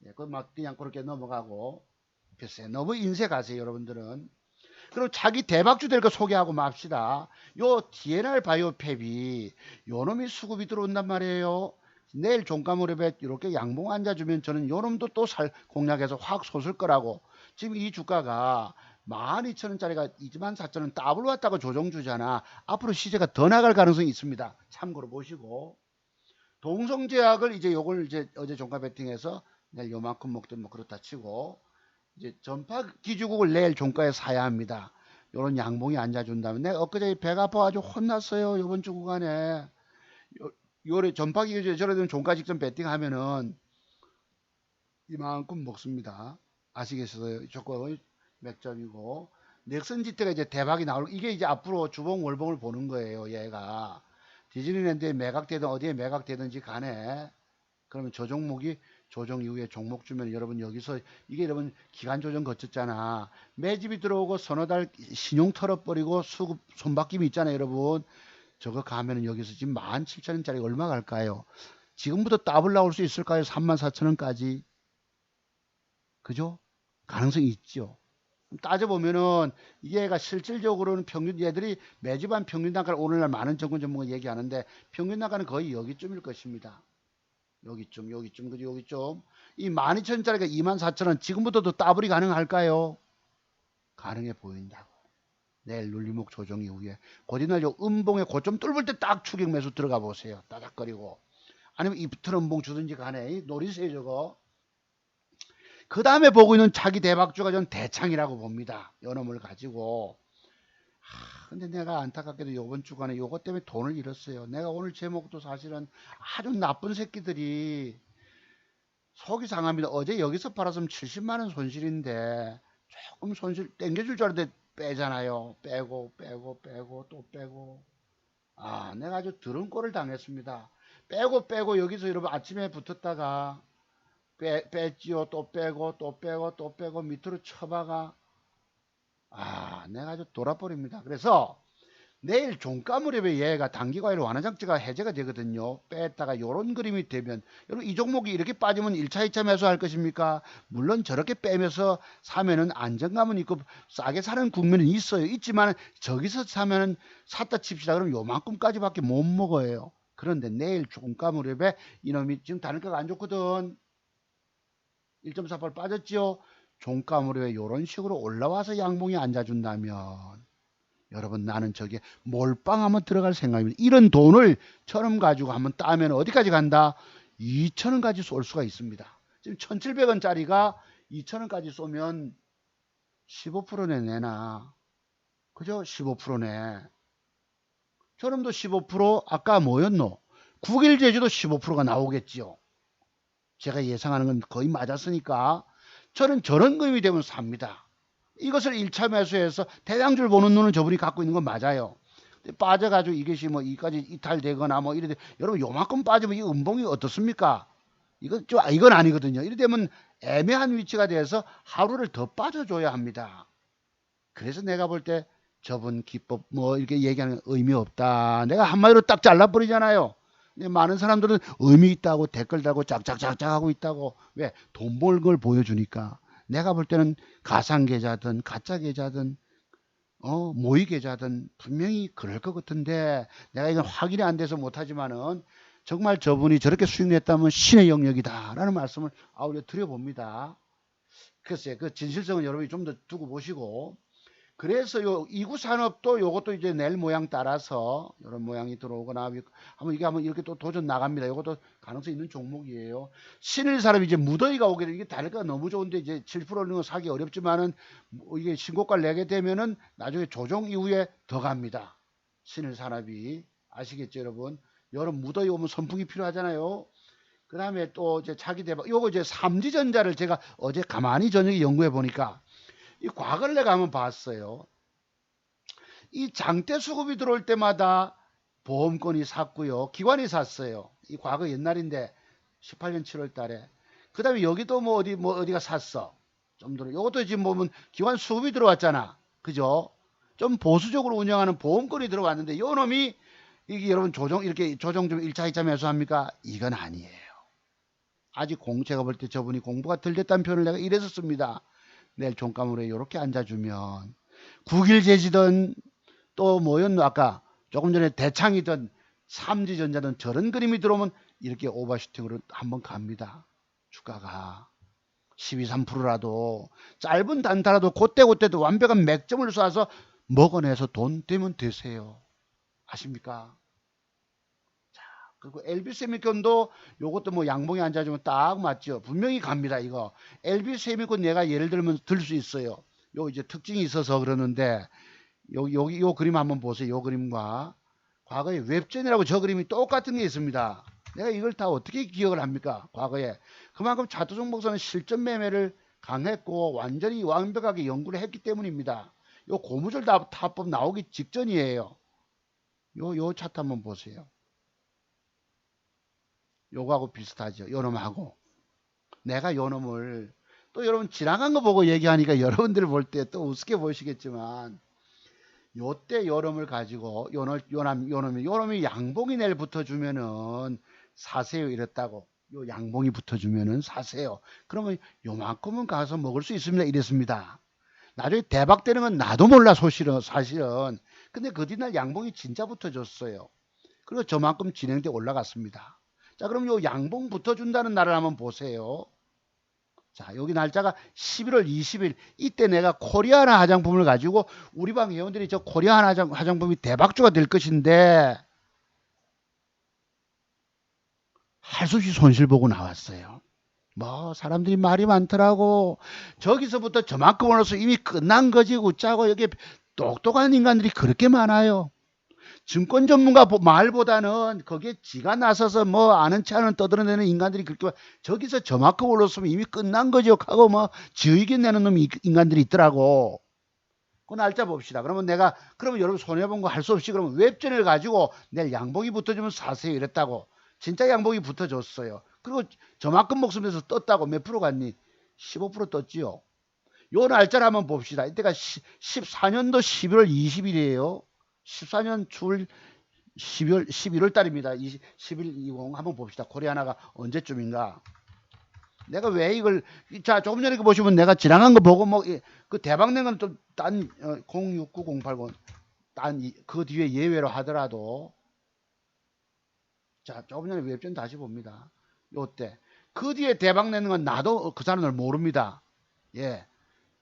[SPEAKER 1] 예, 그막 그냥 그렇게 넘어가고 글쎄 너무 인색하세요 여러분들은. 그럼 자기 대박주 될 거 소개하고 맙시다. 요 DNR 바이오팹이 요놈이 수급이 들어온단 말이에요. 내일 종가 무렵에 이렇게 양봉 앉아주면 저는 요놈도 또 공략해서 확 솟을 거라고. 지금 이 주가가 12,000원짜리가 24,000원 더블 왔다고 조정주잖아. 앞으로 시세가 더 나갈 가능성이 있습니다. 참고로 보시고. 동성제약을 이제 요걸 이제 어제 종가 베팅해서 내일 요만큼 먹든 뭐 그렇다 치고 이제 전파 기주국을 내일 종가에 사야 합니다. 요런 양봉이 앉아준다면 내가 엊그제 배가 아파가지고 혼났어요. 요번 주 구간에 요래 전파 기주 저래 되면 종가 직전 베팅하면은 이만큼 먹습니다. 아시겠어요? 조건 맥점이고 넥슨지트가 이제 대박이 나올 이게 이제 앞으로 주봉 월봉을 보는 거예요. 얘가 디즈니랜드에 매각되든 어디에 매각되든지 간에 그러면 저 종목이 조정 이후에 종목 주면 여러분 여기서 이게 여러분 기간 조정 거쳤잖아. 매집이 들어오고 서너 달 신용 털어버리고 수급 손바뀜이 있잖아요. 여러분 저거 가면은 여기서 지금 17,000원짜리 얼마 갈까요? 지금부터 더블 나올 수 있을까요? 34,000원까지. 그죠? 가능성이 있죠. 따져보면은 이게가 실질적으로는 평균 얘들이 매집한 평균 단가를 오늘날 많은 정권 전문가 얘기하는데 평균 단가는 거의 여기쯤일 것입니다. 여기쯤, 그지, 여기쯤. 이 12,000원짜리가 24,000원, 지금부터도 더블이 가능할까요? 가능해 보인다고. 내일 눌림목 조정 이후에. 곧이날 요 음봉에 고점 뚫을 때 딱 추격 매수 들어가 보세요. 따닥거리고. 아니면 이프트 음봉 주든지 간에 노리세요, 저거. 그 다음에 보고 있는 차기 대박주가 전 대창이라고 봅니다. 요놈을 가지고. 근데 내가 안타깝게도 요번 주간에 요것 때문에 돈을 잃었어요. 내가 오늘 제목도 사실은 아주 나쁜 새끼들이 속이 상합니다. 어제 여기서 팔았으면 70만원 손실인데 조금 손실 땡겨줄 줄 알았는데 빼잖아요. 빼고 또 빼고. 아, 내가 아주 드런 꼴을 당했습니다. 빼고 여기서 여러분 아침에 붙었다가 뺐지요. 또 빼고 밑으로 쳐박아. 내가 아주 돌아버립니다. 그래서 내일 종가 무렵에 얘가 단기과일 완화장치가 해제가 되거든요. 뺐다가 요런 그림이 되면 여러분 이 종목이 이렇게 빠지면 1차 2차 매수할 것입니까? 물론 저렇게 빼면서 사면은 안정감은 있고 싸게 사는 국면은 있어요. 있지만 저기서 사면은 샀다 칩시다. 그럼 요만큼까지밖에 못 먹어요. 그런데 내일 종가 무렵에 이놈이 지금 단가가 안 좋거든. 1.48 빠졌지요. 종가 무렵에 요런 식으로 올라와서 양봉이 앉아준다면 여러분 나는 저게 몰빵 한번 들어갈 생각입니다. 이런 돈을 1,000원 가지고 한번 따면 어디까지 간다? 2,000원까지 쏠 수가 있습니다. 지금 1,700원짜리가 2,000원까지 쏘면 15%네 내나. 그죠? 15%네. 저놈도 15% 아까 뭐였노? 9일 제주도 15%가 나오겠지요. 제가 예상하는 건 거의 맞았으니까 저는 저런 금이 되면 삽니다. 이것을 1차 매수해서 대량줄 보는 눈은 저분이 갖고 있는 건 맞아요. 빠져가지고 이것이 뭐 이까지 이탈되거나 뭐 이래 여러분 요만큼 빠지면 이 음봉이 어떻습니까? 이건 아니거든요. 이래 되면 애매한 위치가 돼서 하루를 더 빠져줘야 합니다. 그래서 내가 볼 때 저분 기법 뭐 이렇게 얘기하는 의미 없다. 내가 한마디로 딱 잘라버리잖아요. 근데 많은 사람들은 의미 있다고 댓글 달고 짝짝짝짝 하고 있다고. 왜? 돈 벌 걸 보여주니까. 내가 볼 때는 가상 계좌든 가짜 계좌든 모의 계좌든 분명히 그럴 것 같은데 내가 이건 확인이 안 돼서 못하지만은 정말 저분이 저렇게 수익 냈다면 신의 영역이다라는 말씀을 아울러 드려봅니다. 글쎄 그 진실성은 여러분이 좀 더 두고 보시고 그래서 요 이구 산업도 요것도 이제 낼 모양 따라서 이런 모양이 들어오거나 한번 이게 한번 이렇게 또 도전 나갑니다. 요것도 가능성 있는 종목이에요. 신일 산업 이제 무더위가 오게 되면 이게 단가가 너무 좋은데 이제 7%는 거 사기 어렵지만은 이게 신고가를 내게 되면은 나중에 조정 이후에 더 갑니다. 신일 산업이 아시겠죠, 여러분? 여름 무더위 오면 선풍기 필요하잖아요. 그 다음에 또 이제 차기 대박 요거 이제 삼지전자를 제가 어제 가만히 저녁에 연구해 보니까 이 과거를 내가 한번 봤어요. 이 장대 수급이 들어올 때마다 보험권이 샀고요. 기관이 샀어요. 이 과거 옛날인데 18년 7월 달에. 그 다음에 여기도 뭐 어디가 샀어. 좀 들어. 요것도 지금 보면 기관 수급이 들어왔잖아. 그죠? 좀 보수적으로 운영하는 보험권이 들어왔는데 요 놈이 이게 여러분 이렇게 조정 좀 1차 2차 매수합니까? 이건 아니에요. 아직 제가 볼 때 저분이 공부가 덜 됐다는 표현을 내가 이래서 씁니다. 내일 종가물에 이렇게 앉아주면 국일제지든 또 뭐였노 아까 조금 전에 대창이든 삼지전자든 저런 그림이 들어오면 이렇게 오버슈팅으로 한번 갑니다. 주가가 12, 3%라도 짧은 단타라도 그때도 완벽한 맥점을 쏴서 먹어내서 돈 되면 되세요. 아십니까? 그리고 LB세미콘도 요것도 뭐 양봉에 앉아주면 딱 맞죠. 분명히 갑니다. 이거 LB세미콘 얘가 예를 들면 들 수 있어요. 요 이제 특징이 있어서 그러는데 여기 요 그림 한번 보세요. 요 그림과 과거에 웹젠이라고 저 그림이 똑같은 게 있습니다. 내가 이걸 다 어떻게 기억을 합니까? 과거에 그만큼 차트 종목사는 실전 매매를 강했고 완전히 완벽하게 연구를 했기 때문입니다. 요 고무줄 타법 나오기 직전이에요. 요 차트 한번 보세요. 요거하고 비슷하죠. 요놈하고. 내가 요놈을 또 여러분 지나간 거 보고 얘기하니까 여러분들 볼 때 또 우습게 보시겠지만 요때 요놈을 가지고 요놈이 양봉이 내일 붙어주면은 사세요 이랬다고. 요 양봉이 붙어주면은 사세요. 그러면 요만큼은 가서 먹을 수 있습니다. 이랬습니다. 나중에 대박 되는 건 나도 몰라 사실은. 근데 그 뒤날 양봉이 진짜 붙어줬어요. 그리고 저만큼 진행돼 올라갔습니다. 자, 그럼 요 양봉 붙어준다는 날을 한번 보세요. 자, 여기 날짜가 11월 20일. 이때 내가 코리아나 화장품을 가지고 우리 방 회원들이 저 코리아나 화장품이 대박주가 될 것인데 할 수 없이 손실 보고 나왔어요. 뭐 사람들이 말이 많더라고. 저기서부터 저만큼 올라서 이미 끝난 거지 웃자고 여기 똑똑한 인간들이 그렇게 많아요. 증권 전문가 말보다는 거기에 지가 나서서 뭐 아는 체 않은 떠들어내는 인간들이 그렇게 저기서 저만큼 올랐으면 이미 끝난 거죠 하고 뭐 지의견 내는 놈이 인간들이 있더라고. 그 날짜 봅시다. 그러면 여러분 손해본 거 할 수 없이 그러면 웹전을 가지고 내일 양봉이 붙어주면 사세요 이랬다고. 진짜 양봉이 붙어줬어요. 그리고 저만큼 목숨에서 떴다고 몇 프로 갔니? 15% 떴지요. 요 날짜를 한번 봅시다. 이때가 14년도 11월 20일이에요. 14년 출 12월 11월 달입니다. 11, 20 한번 봅시다. 코리아나가 언제쯤인가? 내가 왜 이걸 자 조금 전에 보시면 내가 지나간 거 보고 뭐 그 대박 낸 건 또 딴 069080 딴 그 뒤에 예외로 하더라도 자 조금 전에 웹전 다시 봅니다. 요때 그 뒤에 대박 내는 건 나도 그 사람을 모릅니다. 예.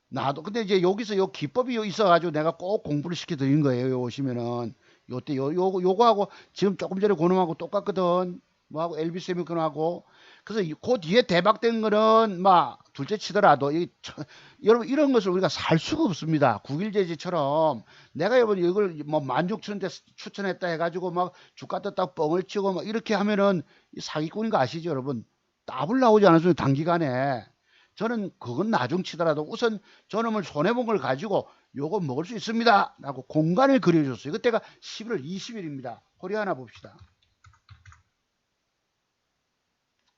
[SPEAKER 1] 나도 근데 이제 여기서 요 기법이 있어가지고 내가 꼭 공부를 시켜 드린 거예요. 요 오시면은 요때 요거하고 지금 조금 전에 고놈하고 똑같거든. 뭐하고 엘비스 세미콘하고 그래서 그 뒤에 대박된 거는 막 둘째 치더라도 여러분 이런 것을 우리가 살 수가 없습니다. 국일제지처럼 내가 여러분 이걸 뭐 16,000원대 추천했다 해가지고 막 주가 떴다 뻥을 치고 막 이렇게 하면은 사기꾼인 거 아시죠, 여러분? 답을 나오지 않았어요 단기간에. 저는 그건 나중 치더라도 우선 저놈을 손해본 걸 가지고 요거 먹을 수 있습니다 라고 공간을 그려줬어요. 그때가 11월 20일입니다. 코리아나 봅시다.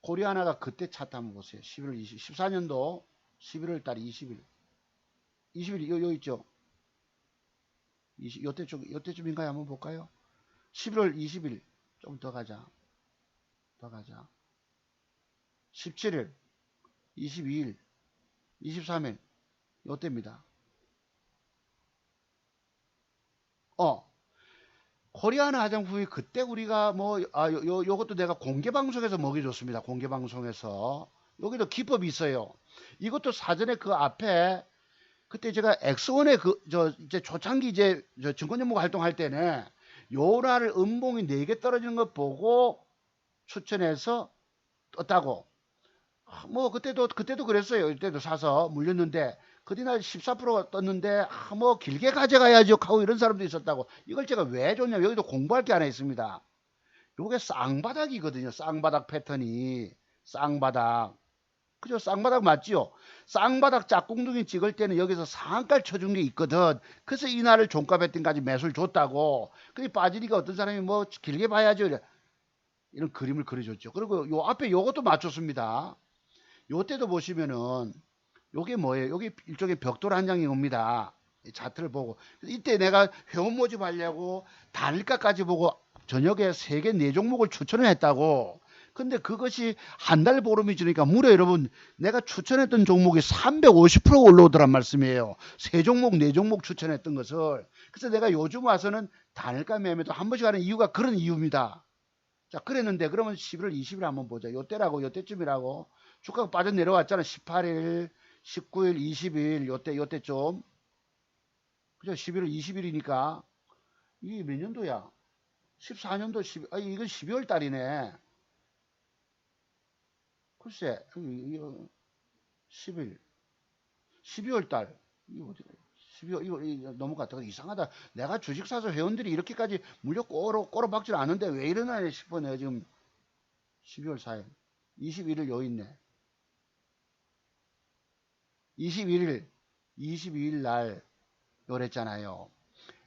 [SPEAKER 1] 코리아나가 그때 차트 한번 보세요. 11월 20일 14년도 11월 달 20일 20일 요 있죠. 요때쯤인가요? 한번 볼까요? 11월 20일 좀 더 가자. 17일 22일 23일 요때입니다. 코리아나 화장품이 그때 우리가 요것도 내가 공개 방송에서 먹여줬습니다. 공개 방송에서 여기도 기법이 있어요. 이것도 사전에 그 앞에 그때 제가 엑스원에 이제 초창기 이제 증권연목 활동할 때는 요날 음봉이 4개 떨어지는 거 보고 추천해서 떴다고. 뭐 그때도 그랬어요. 이때도 사서 물렸는데 그날 14%가 떴는데 뭐 길게 가져가야죠 하고 이런 사람도 있었다고. 이걸 제가 왜 줬냐면 여기도 공부할 게 하나 있습니다. 요게 쌍바닥이거든요. 쌍바닥 패턴이 쌍바닥. 그죠? 쌍바닥 맞지요? 쌍바닥 짝꿍둥이 찍을 때는 여기서 상한가를 쳐준 게 있거든. 그래서 이날을 종가 배팅까지 매수를 줬다고. 그게 빠지니까 어떤 사람이 뭐 길게 봐야죠. 이런 그림을 그려줬죠. 그리고 요 앞에 요것도 맞췄습니다. 요때도 보시면은 요게 뭐예요? 요게 일종의 벽돌 한 장이 옵니다. 차트를 보고 이때 내가 회원 모집하려고 단일가까지 보고 저녁에 3개 4종목을 추천을 했다고. 근데 그것이 한 달 보름이 지니까 무려 여러분 내가 추천했던 종목이 350% 올라오더란 말씀이에요. 3종목 4종목 추천했던 것을. 그래서 내가 요즘 와서는 단일가 매매도 한 번씩 하는 이유가 그런 이유입니다. 자, 그랬는데 그러면 11월 20일 한번 보자. 요때라고 요때쯤이라고. 주가가 빠져 내려왔잖아. 18일, 19일, 20일 요때쯤. 그죠? 11월 20일이니까 이게 몇 년도야? 14년도 이건 12월 달이네. 글쎄, 이거 10일, 12월 달. 이거 어디 12월 이거 너무 같다. 이상하다. 내가 주식 사서 회원들이 이렇게까지 물려 꼬로박질 않는데 왜 이러나 싶어. 내가 지금 12월 4일, 21일 요 있네. 22일 날 요랬잖아요.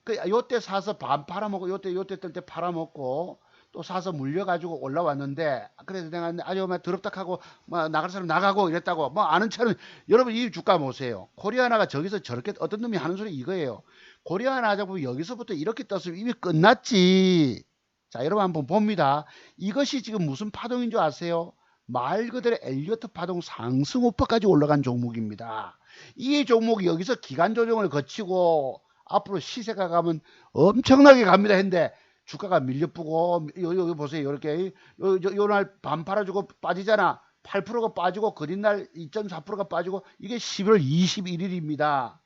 [SPEAKER 1] 그 요때 사서 반 팔아먹고 요때 뜰 때 팔아먹고 또 사서 물려가지고 올라왔는데 그래서 내가 아주 막 더럽다 하고 막 나갈 사람 나가고 이랬다고 뭐 아는 차는 여러분 이 주가 보세요. 코리아나가 저기서 저렇게 어떤 놈이 하는 소리 이거예요. 코리아나 하자고 여기서부터 이렇게 떴으면 이미 끝났지. 자 여러분 한번 봅니다. 이것이 지금 무슨 파동인 줄 아세요? 말 그대로 엘리어트 파동 상승 오퍼까지 올라간 종목입니다. 이 종목이 여기서 기간 조정을 거치고 앞으로 시세가 가면 엄청나게 갑니다 했는데 주가가 밀려쁘고 여기 보세요. 이렇게 요날 반 팔아주고 빠지잖아. 8%가 빠지고 그린날 2.4%가 빠지고 이게 11월 21일입니다.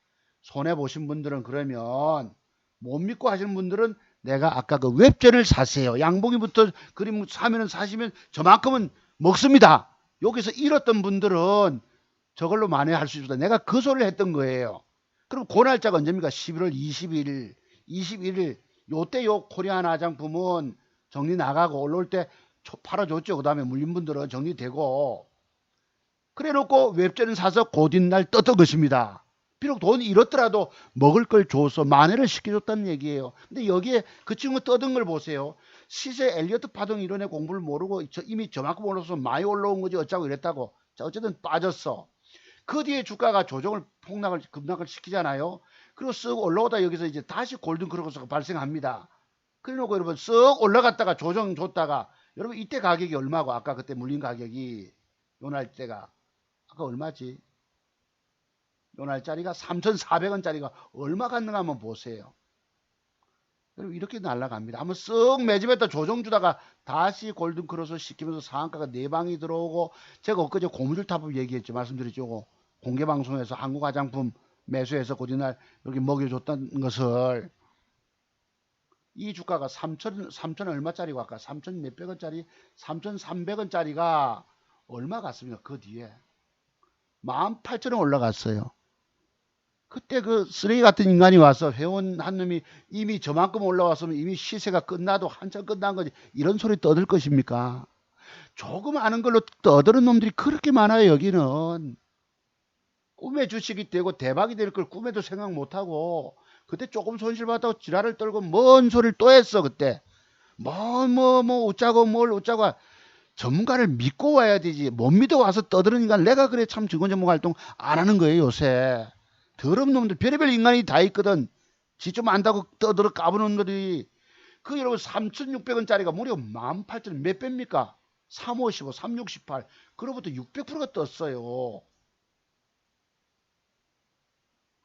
[SPEAKER 1] 손해보신 분들은 그러면 못 믿고 하시는 분들은 내가 아까 그 웹전을 사세요. 양봉이부터 그림 사면은 사시면 저만큼은 먹습니다. 여기서 잃었던 분들은 저걸로 만회할 수 있습니다. 내가 그 소리를 했던 거예요. 그럼 그 날짜가 언제입니까? 11월 21일 요때 요 코리아나 화장품은 정리 나가고 올라올 때 팔아줬죠. 그 다음에 물린 분들은 정리되고 그래 놓고 웹전을 사서 곧뒷날 떴던 것입니다. 비록 돈이 잃었더라도 먹을 걸 줘서 만회를 시켜줬다는 얘기예요. 근데 여기에 그 친구 떠든 걸 보세요. 시세 엘리어트 파동 이론의 공부를 모르고 이미 저만큼 올라서 많이 올라온 거지 어쩌고 이랬다고. 자 어쨌든 빠졌어. 그 뒤에 주가가 조정을 급락을 시키잖아요. 그리고 쓱 올라오다 여기서 이제 다시 골든 크로스가 발생합니다. 그래놓고 여러분 쓱 올라갔다가 조정 줬다가 여러분 이때 가격이 얼마고 아까 그때 물린 가격이 요 날짜가 아까 얼마지? 요 날짜리가 3,400원짜리가 얼마 갔는가 한번 보세요. 여러분 이렇게 날아갑니다. 한번 쓱 매집했다 조정 주다가 다시 골든 크로스 시키면서 상한가가 4방이 들어오고 제가 엊그제 고무줄 타법 얘기했죠. 말씀드렸죠. 공개 방송에서 한국 화장품 매수해서 곧이날 여기 먹여줬다는 것을 이 주가가 3천 얼마짜리고 아까 3천 몇백 원짜리 3,300원짜리가 얼마 갔습니까? 그 뒤에 18,000원 올라갔어요. 그때 그 쓰레기 같은 인간이 와서 회원 한 놈이 이미 저만큼 올라왔으면 이미 시세가 끝나도 한참 끝난 거지 이런 소리 떠들 것입니까? 조금 아는 걸로 떠드는 놈들이 그렇게 많아요. 여기는 꿈에 주식이 되고 대박이 될 걸 꿈에도 생각 못하고 그때 조금 손실받다고 지랄을 떨고 뭔 소리를 또 했어. 그때 뭐 웃자고 뭘 웃자고 전문가를 믿고 와야 되지 못 믿어 와서 떠드는 인간 내가 그래 참 증권 전문가 활동 안 하는 거예요. 요새 더러운 놈들 별의별 인간이 다 있거든. 지 좀 안다고 떠들어 까부는 놈들이 그 여러분 3,600원짜리가 무려 18,000원 몇 배입니까? 355, 368 그로부터 600%가 떴어요.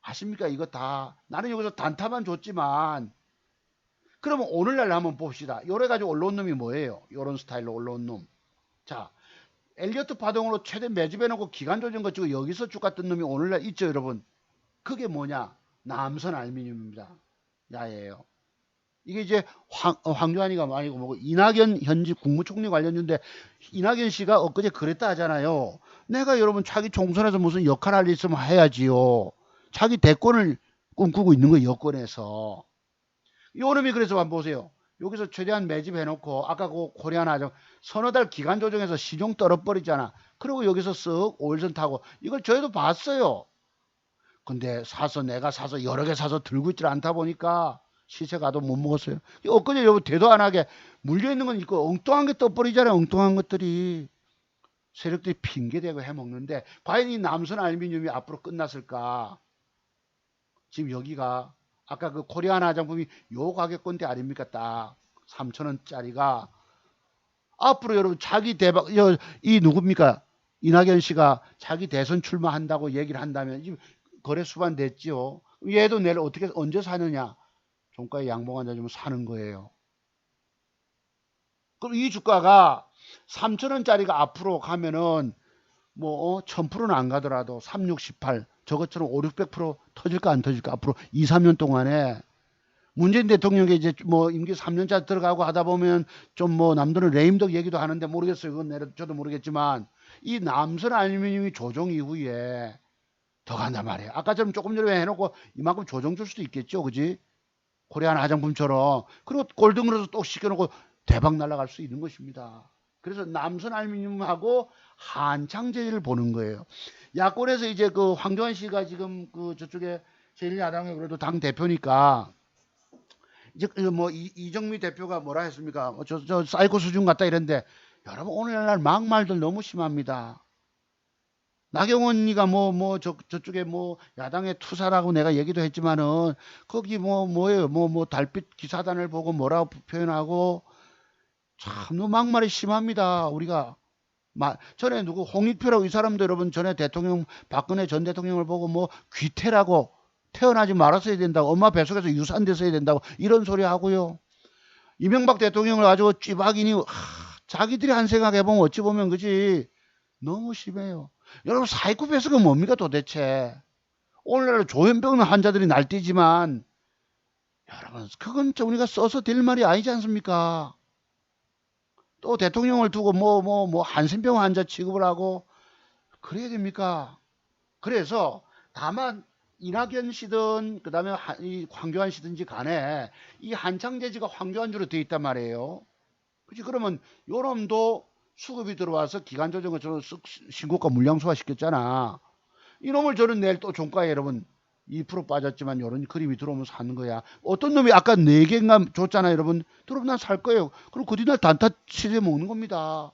[SPEAKER 1] 아십니까? 이거 다 나는 여기서 단타만 줬지만 그러면 오늘날 한번 봅시다. 요래 가지고 올라온 놈이 뭐예요? 요런 스타일로 올라온 놈. 자, 엘리어트 파동으로 최대 매집해 놓고 기간 조정 거치고 여기서 주가 뜬 놈이 오늘날 있죠, 여러분. 그게 뭐냐? 남선 알루미늄입니다. 야예요. 이게 이제 황교안이가 아니고 뭐고 이낙연 현직 국무총리 관련인데 이낙연 씨가 엊그제 그랬다 하잖아요. 내가 여러분 차기 총선에서 무슨 역할 할 일 있으면 해야지요. 자기 대권을 꿈꾸고 있는 거예요. 여권에서. 요놈이 그래서 한번 보세요. 여기서 최대한 매집해놓고 아까 그 코리아나 서너 달 기간 조정해서 시종 떨어버리잖아. 그리고 여기서 쓱 5일선 타고 이걸 저희도 봤어요. 근데 내가 사서 여러 개 사서 들고 있질 않다 보니까 시세가도 못 먹었어요. 엊그제 여러분 대도 안 하게 물려있는 건 있고 엉뚱한 게 떠버리잖아요. 엉뚱한 것들이. 세력들이 핑계대고 해먹는데 과연 이 남선 알루미늄이 앞으로 끝났을까? 지금 여기가 아까 그 코리아나 화장품이 요 가격권대 아닙니까? 딱 3,000원짜리가 앞으로 여러분 자기 대박 이 누굽니까? 이낙연 씨가 자기 대선 출마한다고 얘기를 한다면 지금 거래 수반 됐지요. 얘도 내일 어떻게 언제 사느냐? 종가에 양봉 앉아주면 사는 거예요. 그럼 이 주가가 3,000원짜리가 앞으로 가면은 뭐 1,000%는 안 가더라도 3, 6, 18 저것처럼 5, 600% 터질까 안 터질까 앞으로 2, 3년 동안에 문재인 대통령이 이제 뭐 임기 3년차 들어가고 하다 보면 좀 뭐 남들은 레임덕 얘기도 하는데 모르겠어요. 그건 저도 모르겠지만 이 남선 알루미늄이 조정 이후에 더 간단 말이에요. 아까처럼 조금 전에 해놓고 이만큼 조정 줄 수도 있겠죠. 그지? 코리안 화장품처럼. 그리고 골든으로서 또 시켜놓고 대박 날아갈 수 있는 것입니다. 그래서 남선 알루미늄하고 한창제를 보는 거예요. 야권에서 이제 그 황교안 씨가 지금 그 저쪽에 제1야당의 그래도 당 대표니까 이제 뭐 이정미 대표가 뭐라 했습니까? 저 사이코 수준 같다 이랬는데 여러분 오늘날 막말들 너무 심합니다. 나경원이가 저쪽에 뭐 야당의 투사라고 내가 얘기도 했지만은 거기 뭐예요? 달빛 기사단을 보고 뭐라고 표현하고 참 너무 막말이 심합니다. 우리가 전에 누구 홍익표라고 이 사람도 여러분 전에 대통령 박근혜 전 대통령을 보고 뭐 귀태라고 태어나지 말았어야 된다고 엄마 뱃속에서 유산됐어야 된다고 이런 소리 하고요. 이명박 대통령을 가지고 쥐박이니 자기들이 한 생각 해보면 어찌 보면 그지 너무 심해요. 여러분 사이코패스가 뭡니까 도대체. 오늘날 조현병 환자들이 날뛰지만 여러분 그건 우리가 써서 될 말이 아니지 않습니까. 또 대통령을 두고 한센병 환자 취급을 하고 그래야 됩니까. 그래서 다만 이낙연 씨든 그 다음에 황교안 씨든지 간에 이 한창제지가 황교안주로 되어 있단 말이에요. 그치 그러면 요놈도 수급이 들어와서 기간 조정을 저는 신고가 물량소화 시켰잖아. 이놈을 저는 내일 또 종가에 여러분 2% 빠졌지만 이런 그림이 들어오면 사는 거야. 어떤 놈이 아까 4개인가 줬잖아 여러분. 들어오면 난 살 거예요. 그럼 그 뒤날 단타 치제 먹는 겁니다.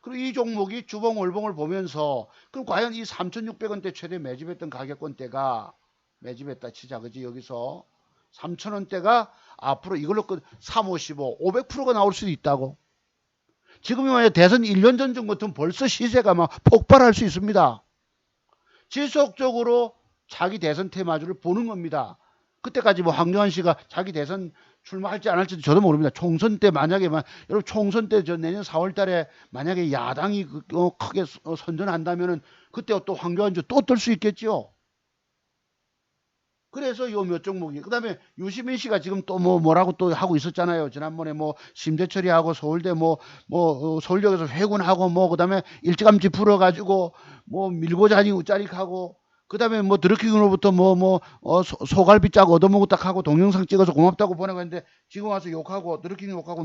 [SPEAKER 1] 그리고 이 종목이 주봉 월봉을 보면서 그럼 과연 이 3,600원대 최대 매집했던 가격권대가 매집했다 치자 그지 여기서 3,000원대가 앞으로 이걸로 355, 500%가 나올 수도 있다고. 지금이 만약 대선 1년 전 같으면 벌써 시세가 막 폭발할 수 있습니다. 지속적으로 자기 대선 테마주를 보는 겁니다. 그때까지 뭐 황교안 씨가 자기 대선 출마할지 안 할지도 저도 모릅니다. 총선 때 만약에 여러분 총선 때 저 내년 4월 달에 만약에 야당이 크게 선전한다면은 그때 또 황교안 씨또 뜰 수 있겠죠. 그래서 요 몇 종목이 그다음에 유시민 씨가 지금 또 뭐라고 또 하고 있었잖아요. 지난번에 뭐 심재 처리하고 서울대 서울역에서 회군하고 그다음에 일찌감치 풀어가지고 밀고 자니 우짜릭하고 그다음에 드루킹으로부터 소갈비 짝 얻어먹었다 하고 동영상 찍어서 고맙다고 보내고 했는데 지금 와서 욕하고 드루킹 욕하고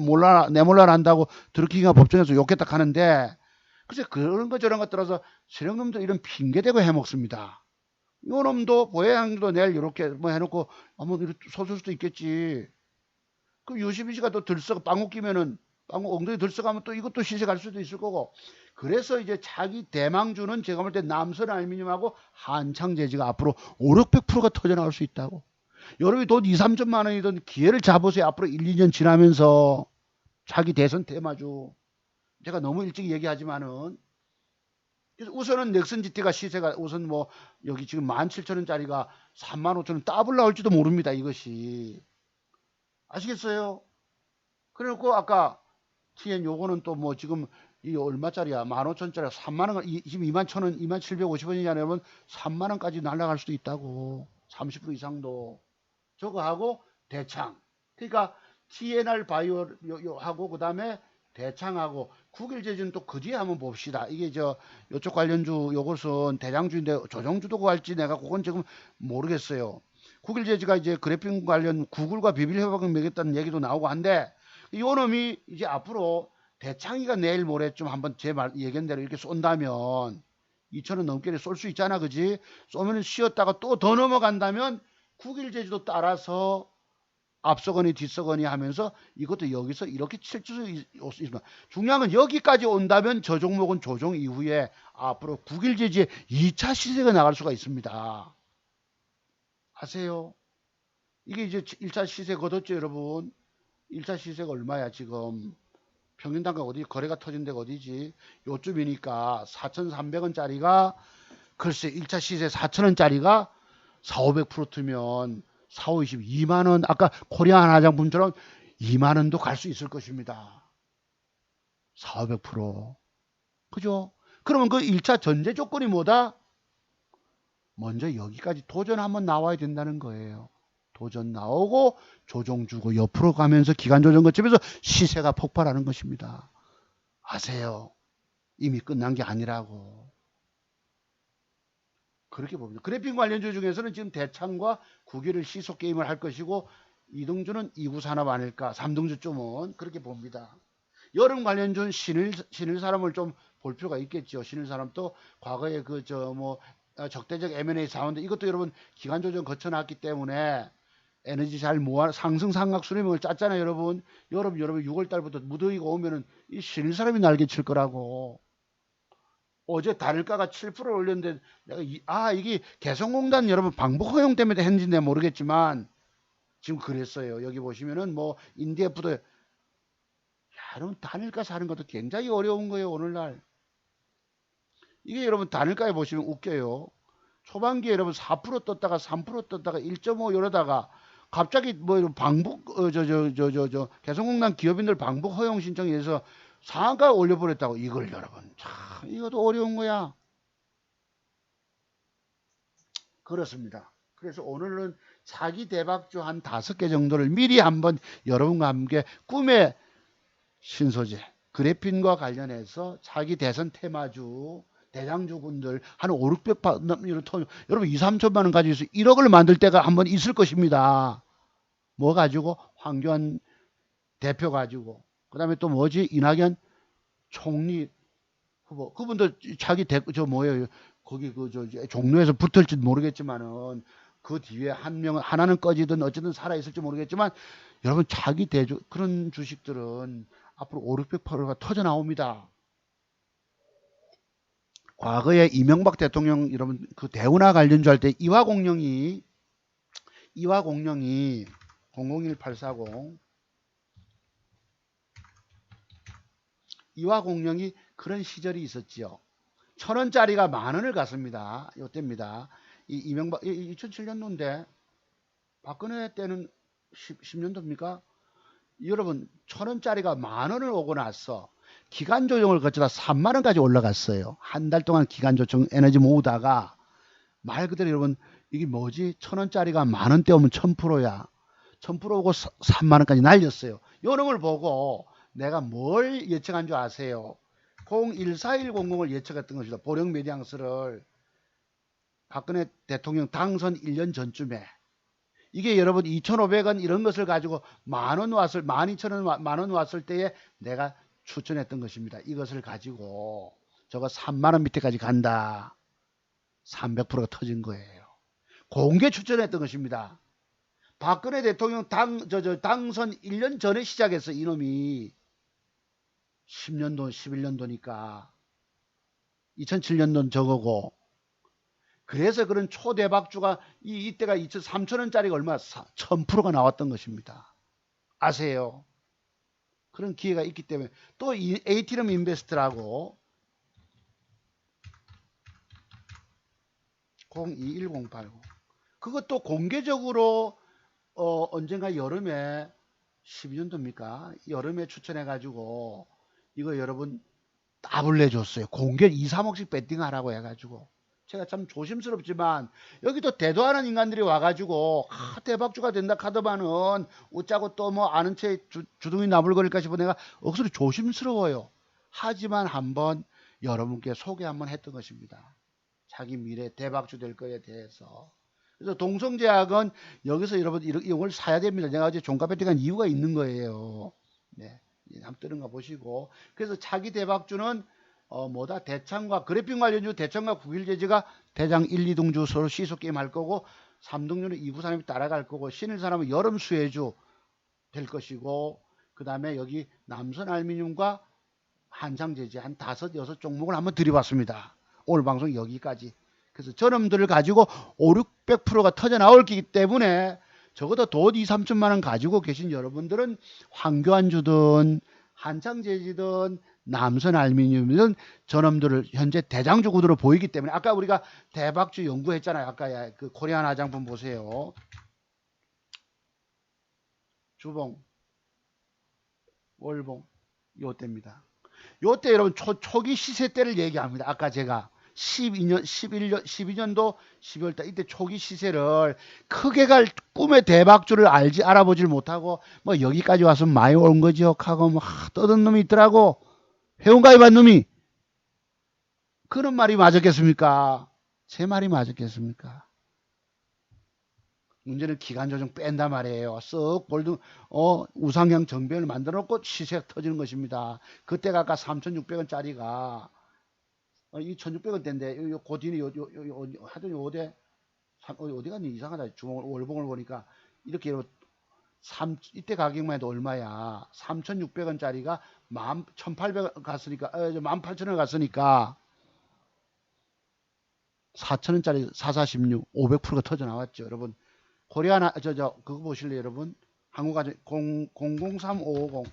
[SPEAKER 1] 내몰라 한다고 드루킹이가 법정에서 욕했다 하는데 글쎄 그런 거 저런 것 들어서 세력놈들 이런 핑계대고 해먹습니다. 요 놈도 보혜양도 내일 이렇게 해놓고 한번 이렇게 솟을 수도 있겠지. 그 유시민 씨가 또 빵 웃기면은 빵 엉덩이 들썩하면 또 이것도 시세 갈 수도 있을 거고. 그래서 이제 자기 대망주는 제가 볼 때 남선 알루미늄하고 한창제지가 앞으로 5, 600%가 터져 나올 수 있다고. 여러분이 돈 2, 3천만 원이던 기회를 잡으세요. 앞으로 1, 2년 지나면서 자기 대선 테마주. 제가 너무 일찍 얘기하지만은 우선은 넥슨 GT가 시세가 우선 여기 지금 17,000원짜리가 35,000원 더블 나올지도 모릅니다. 이것이 아시겠어요? 그래놓고 아까 TN 요거는 또 지금 이 얼마짜리야? 15,000원짜리 3만원 지금 21,000원 2750원이잖아요. 여러분 3만원까지 날아갈 수도 있다고. 30% 이상도 저거 하고 대창 그러니까 TNR 바이오 하고 그 다음에 대창하고 국일제주는 또 그 뒤에 한번 봅시다. 이게 요쪽 관련주 요것은 대장주인데 조정주도 할지 내가 그건 지금 모르겠어요. 국일제주가 이제 그래픽 관련 구글과 비빌협약을 맺겠다는 얘기도 나오고 한데 요 놈이 이제 앞으로 대창이가 내일 모레쯤 한번 제 얘기한 대로 이렇게 쏜다면 2,000원 넘게 쏠 수 있잖아 그지? 쏘면 쉬었다가 또 더 넘어간다면 국일제주도 따라서 앞서거니 뒤서거니 하면서 이것도 여기서 이렇게 칠 수 있습니다. 중요한 건 여기까지 온다면 저 종목은 조정 이후에 앞으로 9일 제지에 2차 시세가 나갈 수가 있습니다. 아세요? 이게 이제 1차 시세 거뒀죠 여러분. 1차 시세가 얼마야 지금. 평균단가 어디 거래가 터진 데가 어디지. 요쯤이니까 4,300원짜리가 글쎄 1차 시세 4,000원짜리가 4, 500% 트면 4, 5, 20, 2만원 아까 코리안 화장품처럼 2만원도 갈 수 있을 것입니다. 4, 500% 그죠? 그러면 그 1차 전제 조건이 뭐다? 먼저 여기까지 도전 한번 나와야 된다는 거예요. 도전 나오고 조정 주고 옆으로 가면서 기간 조정 거치면서 시세가 폭발하는 것입니다. 아세요? 이미 끝난 게 아니라고. 그렇게 봅니다. 그래픽 관련주 중에서는 지금 대창과 국유를 시속 게임을 할 것이고 이등주는 2구 산업 아닐까 3등주쯤은 그렇게 봅니다. 여름 관련주는 신일 사람을 좀 볼 필요가 있겠죠. 신일 사람도 과거에 적대적 M&A 사원데 이것도 여러분 기간 조정 거쳐놨기 때문에 에너지 잘 모아 상승 상각 수렴을 짰잖아요. 여러분 6월 달부터 무더위가 오면은 이 신일 사람이 날개 칠 거라고. 어제 단일가가 7% 올렸는데 내가 이게 개성공단 여러분 방북 허용 때문에 했는지 모르겠지만 지금 그랬어요. 여기 보시면은 인디애프도 여러분 단일가 사는 것도 굉장히 어려운 거예요. 오늘날 이게 여러분 단일가에 보시면 웃겨요. 초반기에 여러분 4% 떴다가 3% 떴다가 1.5 이러다가 갑자기 방북 개성공단 기업인들 방북 허용 신청해서 상한가 올려버렸다고. 이걸 여러분 참 이것도 어려운 거야. 그렇습니다. 그래서 오늘은 차기 대박주 한 5개 정도를 미리 한번 여러분과 함께 꿈의 신소재 그래핀과 관련해서 차기 대선 테마주 대장주군들 한 5, 600 여러분 2, 3천만 원 가지고 있어 1억을 만들 때가 한번 있을 것입니다. 뭐 가지고 황교안 대표 가지고 그 다음에 또 뭐지 이낙연 총리 후보 그분들 자기 뭐예요 거기 종로에서 붙을지 모르겠지만은 그 뒤에 하나는 꺼지든 어쨌든 살아있을지 모르겠지만 여러분 자기 그런 주식들은 앞으로 5, 600%가 터져 나옵니다. 과거에 이명박 대통령 여러분 그 대운하 관련주 할 때 이화공룡이 001840 이화공룡이 그런 시절이 있었지요. 1,000원짜리가 10,000원을 갔습니다. 요때입니다. 이 이명박 2007년도인데 박근혜 때는 10년도입니까? 여러분 1,000원짜리가 10,000원을 오고 나서 기간 조정을 거쳐다 30,000원까지 올라갔어요. 한 달 동안 기간 조정 에너지 모으다가 말 그대로 여러분 이게 뭐지? 1,000원짜리가 10,000원대 오면 1000%야. 1000% 오고 30,000원까지 날렸어요. 요런 걸 보고 내가 뭘 예측한 줄 아세요? 014100을 예측했던 것이다. 보령 메디앙스를 박근혜 대통령 당선 1년 전쯤에 이게 여러분 2,500원 이런 것을 가지고 10,000원 왔을 12,000원 10,000원 왔을 때에 내가 추천했던 것입니다. 이것을 가지고 저거 30,000원 밑에까지 간다. 300%가 터진 거예요. 공개 추천했던 것입니다. 박근혜 대통령 당선 1년 전에 시작해서 이놈이 10년도 11년도니까 2007년도는 저거고 그래서 그런 초대박주가 이때가 3,000원짜리가 얼마 1,000%가 나왔던 것입니다. 아세요? 그런 기회가 있기 때문에 또 이 에이티럼 인베스트라고 021080 그것도 공개적으로 언젠가 여름에 12년도입니까? 여름에 추천해 가지고 이거 여러분 답을 내줬어요. 공개 2, 3억씩 배팅하라고 해가지고 제가 참 조심스럽지만 여기도 대도하는 인간들이 와가지고 대박주가 된다 카더만은 웃자고 또 뭐 아는 채 주둥이 나불거릴까 싶어 내가 억수로 조심스러워요. 하지만 한번 여러분께 소개 한번 했던 것입니다. 자기 미래 대박주 될 거에 대해서. 그래서 동성제약은 여기서 여러분 이걸 사야 됩니다. 내가 어제 종가 배팅한 이유가 있는 거예요. 네. 한번 뜨는 거 보시고. 그래서 차기 대박주는 뭐다 대창과 그래픽 관련주 대창과 국일제지가 대장 1, 2등주 서로 시속 게임 할 거고 3등주는 2부 산업이 따라갈 거고 신일산업은 여름 수혜주 될 것이고 그 다음에 여기 남선 알미늄과 한창제지 한 5, 6 종목을 한번 드려봤습니다. 오늘 방송 여기까지. 그래서 저놈들을 가지고 5, 600%가 터져 나올기 때문에 적어도 돈 2, 3천만 원 가지고 계신 여러분들은 황교안주든 한창제지든 남선 알미늄이든 저놈들을 현재 대장주 구도로 보이기 때문에 아까 우리가 대박주 연구했잖아요. 아까 그 코리안 화장품 보세요. 주봉, 월봉 요때입니다. 요때 여러분 초기 시세 때를 얘기합니다. 아까 제가 12년, 11년, 12년도 12월달 이때 초기 시세를 크게 갈 꿈의 대박주를 알아보질 못하고 뭐 여기까지 와서 많이 온 거죠. 하고 뭐 떠든 놈이 있더라고. 회원가입한 놈이 그런 말이 맞았겠습니까? 제 말이 맞았겠습니까? 문제는 기간 조정 뺀단 말이에요. 쓱 골드 우상향 정변을 만들어 놓고 시세가 터지는 것입니다. 그때가 아까 3,600원짜리가 이 1,600원대인데 고딘이 하더니 어디 갔니 이상하다. 주봉을 월봉을 보니까 이렇게 이때 가격만 해도 얼마야? 3,600원짜리가 1,800원 갔으니까 18,000원 갔으니까 4,000원짜리 446 500%가 터져 나왔죠. 여러분 코리아나 그거 보실래요, 여러분? 한국가전 003550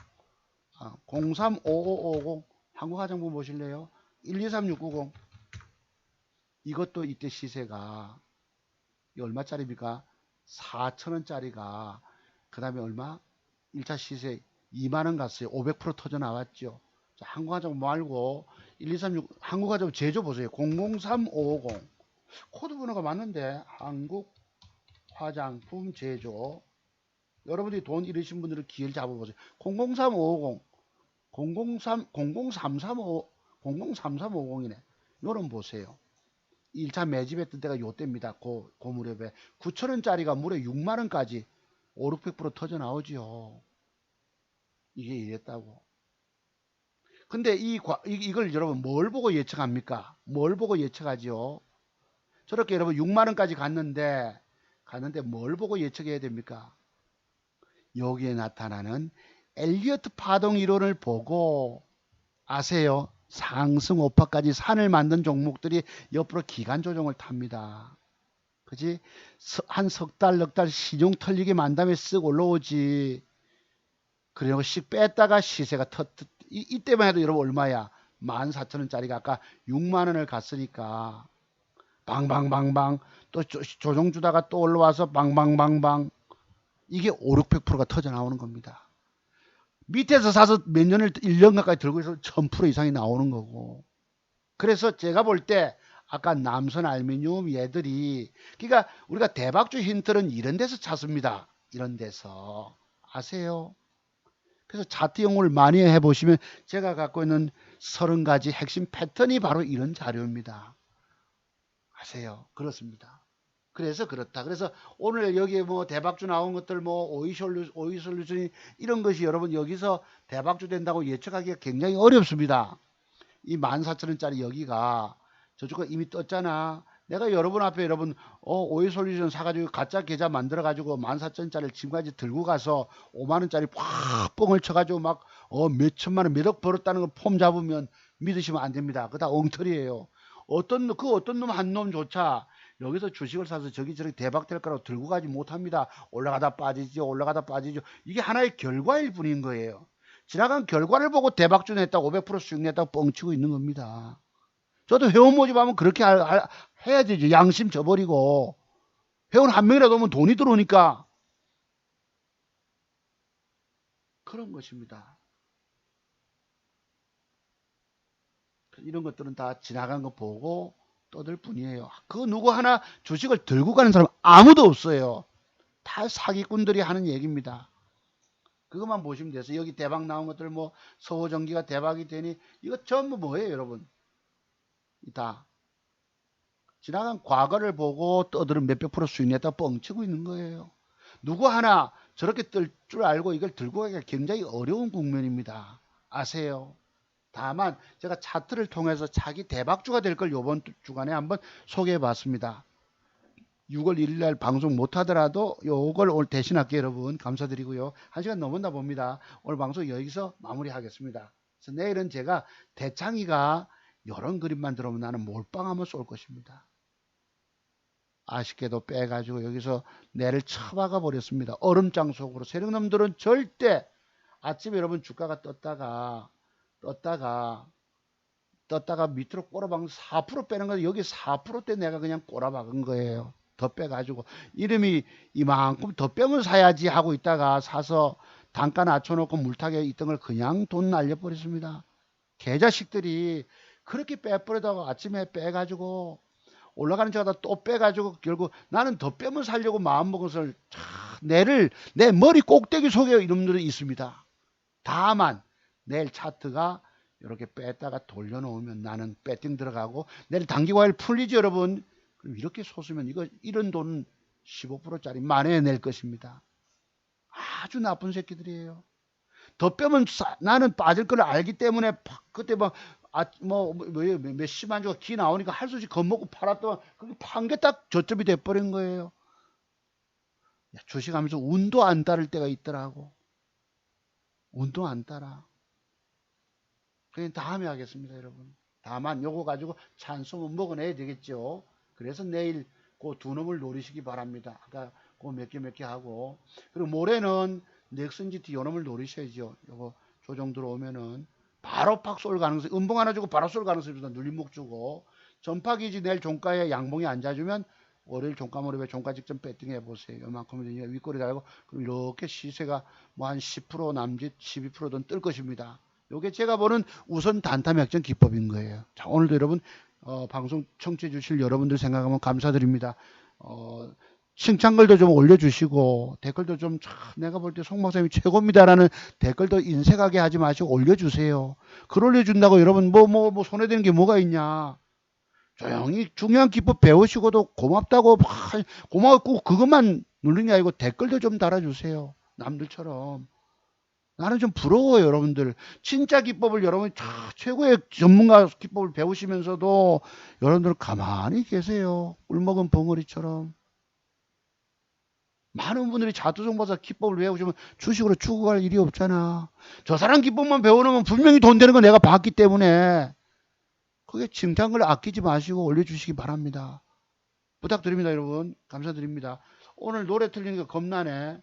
[SPEAKER 1] 035550 한국가전부 보실래요? 123690 이것도 이때 시세가 이 얼마짜리입니까? 4,000원짜리가 그 다음에 얼마? 1차 시세 2만원 갔어요. 500% 터져 나왔죠. 자, 한국화장품 말고 1236 한국화장품 제조 보세요. 003550 코드 번호가 맞는데 한국화장품 제조 여러분들이 돈 잃으신 분들은 기회를 잡아보세요. 003550 00335 003350이네. 요런 보세요. 1차 매집했던 때가 요때입니다. 고 무렵에 9,000원짜리가 무려 6만원까지 5, 600% 터져 나오죠. 이게 이랬다고. 근데 이걸 여러분 뭘 보고 예측합니까? 뭘 보고 예측하죠? 저렇게 여러분 6만원까지 갔는데 뭘 보고 예측해야 됩니까? 여기에 나타나는 엘리어트 파동 이론을 보고 아세요? 상승 오파까지 산을 만든 종목들이 옆으로 기간 조정을 탑니다. 그지? 한 석 달, 넉 달 시중 털리게 만 다음에 쓱 올라오지. 그리고 씩 뺐다가 시세가 이때만 해도 여러분 얼마야? 14,000원짜리가 아까 6만 원을 갔으니까 방방방방 또 조정 주다가 또 올라와서 방방방방 이게 5, 600%가 터져 나오는 겁니다. 밑에서 사서 몇 년을 1년 가까이 들고 있어서 1000% 이상이 나오는 거고. 그래서 제가 볼 때 아까 남선 알루미늄 얘들이 그러니까 우리가 대박주 힌트는 이런 데서 찾습니다. 이런 데서 아세요? 그래서 차트 연구를 많이 해보시면 제가 갖고 있는 30가지 핵심 패턴이 바로 이런 자료입니다. 아세요? 그렇습니다. 그래서 그렇다. 그래서 오늘 여기에 뭐 대박주 나온 것들 뭐 오이 솔루션이 이런 것이 여러분 여기서 대박주 된다고 예측하기가 굉장히 어렵습니다. 이 14,000원짜리 여기가 저쪽에 이미 떴잖아. 내가 여러분 앞에 여러분 오이 솔루션 사가지고 가짜 계좌 만들어가지고 14,000원짜리를 지금까지 들고 가서 5만원짜리 팍 뻥을 쳐가지고 막 몇천만원 몇억 벌었다는 걸 폼 잡으면 믿으시면 안 됩니다. 그거 다 엉터리예요. 어떤 놈 한 놈조차 여기서 주식을 사서 저기 대박 될 거라고 들고 가지 못합니다. 올라가다 빠지죠. 올라가다 빠지죠. 이게 하나의 결과일 뿐인 거예요. 지나간 결과를 보고 대박주 냈다고 500% 수익 냈다고 뻥치고 있는 겁니다. 저도 회원 모집하면 그렇게 해야 되죠. 양심 져버리고. 회원 한 명이라도 오면 돈이 들어오니까. 그런 것입니다. 이런 것들은 다 지나간 거 보고 떠들 뿐이에요. 그 누구 하나 주식을 들고 가는 사람 아무도 없어요. 다 사기꾼들이 하는 얘기입니다. 그것만 보시면 돼서 여기 대박 나온 것들 뭐 서호전기가 대박이 되니 이거 전부 뭐예요 여러분? 다 지나간 과거를 보고 떠들은 몇백 프로 수익 냈다 뻥치고 있는 거예요. 누구 하나 저렇게 뜰 줄 알고 이걸 들고 가기가 굉장히 어려운 국면입니다. 아세요? 다만 제가 차트를 통해서 자기 대박주가 될 걸 이번 주간에 한번 소개해 봤습니다. 6월 1일 날 방송 못 하더라도 요걸 오늘 대신할게요 여러분. 감사드리고요. 1시간 넘었나 봅니다. 오늘 방송 여기서 마무리하겠습니다. 그래서 내일은 제가 대창이가 이런 그림만 들어오면 나는 몰빵 한번 쏠 것입니다. 아쉽게도 빼가지고 여기서 내를 쳐박아 버렸습니다. 얼음장 속으로. 세력놈들은 절대 아침에 여러분 주가가 떴다가 밑으로 꼬라박는 4% 빼는 거예요. 여기 4%대 내가 그냥 꼬라박은 거예요. 더 빼가지고 이름이 이만큼 더 빼면 사야지 하고 있다가 사서 단가 낮춰놓고 물타기에 있던 걸 그냥 돈 날려버렸습니다. 개자식들이 그렇게 빼버리다가 아침에 빼가지고 올라가는 자가 또 빼가지고 결국 나는 더 빼면 살려고 마음먹어서 내 머리 꼭대기 속에 이놈들이 있습니다. 다만 내일 차트가 이렇게 뺐다가 돌려놓으면 나는 배팅 들어가고 내일 단기과일 풀리지 여러분. 그럼 이렇게 솟으면 이런 돈 15%짜리 만회해 낼 것입니다. 아주 나쁜 새끼들이에요. 더 빼면 나는 빠질 걸 알기 때문에 그때 몇십만 주가 기 나오니까 할 수 없이 겁먹고 팔았더만 그게 판 게 딱 저점이 돼버린 거예요. 주식하면서 운도 안 따를 때가 있더라고. 운도 안 따라. 그냥 다음에 하겠습니다 여러분. 다만 요거 가지고 찬송은 먹어내야 되겠죠. 그래서 내일 그 두 놈을 노리시기 바랍니다. 아까 그 몇 개 하고 그리고 모레는 넥슨GT 요 놈을 노리셔야죠. 요거 조정 들어오면은 바로 팍 쏠 가능성이 음봉 하나 주고 바로 쏠 가능성이 있다. 눌림목 주고 전파기지 내일 종가에 양봉이 앉아주면 월요일 종가 무렵에 종가 직전 배팅해 보세요. 요만큼은 윗꼬리 달고 그럼 이렇게 시세가 뭐 한 10% 남짓 12%든 뜰 것입니다. 요게 제가 보는 우선 단타 약정 기법인 거예요. 자, 오늘도 여러분 방송 청취해 주실 여러분들 생각하면 감사드립니다. 칭찬글도 좀 올려주시고 댓글도 좀 내가 볼 때 송 박사님이 최고입니다라는 댓글도 인색하게 하지 마시고 올려주세요. 글 올려준다고 여러분 뭐 손해되는 게 뭐가 있냐. 조용히 중요한 기법 배우시고도 고맙다고 고마웠고 그것만 누르는 게 아니고 댓글도 좀 달아주세요. 남들처럼. 나는 좀 부러워요 여러분들. 진짜 기법을 여러분이 최고의 전문가 기법을 배우시면서도 여러분들은 가만히 계세요. 꿀먹은 벙어리처럼. 많은 분들이 자투정보사 기법을 배우시면 주식으로 추구할 일이 없잖아. 저 사람 기법만 배우는 건 분명히 돈 되는 거 내가 봤기 때문에 그게 칭찬 걸 아끼지 마시고 올려주시기 바랍니다. 부탁드립니다, 여러분. 감사드립니다. 오늘 노래 틀리니까 겁나네.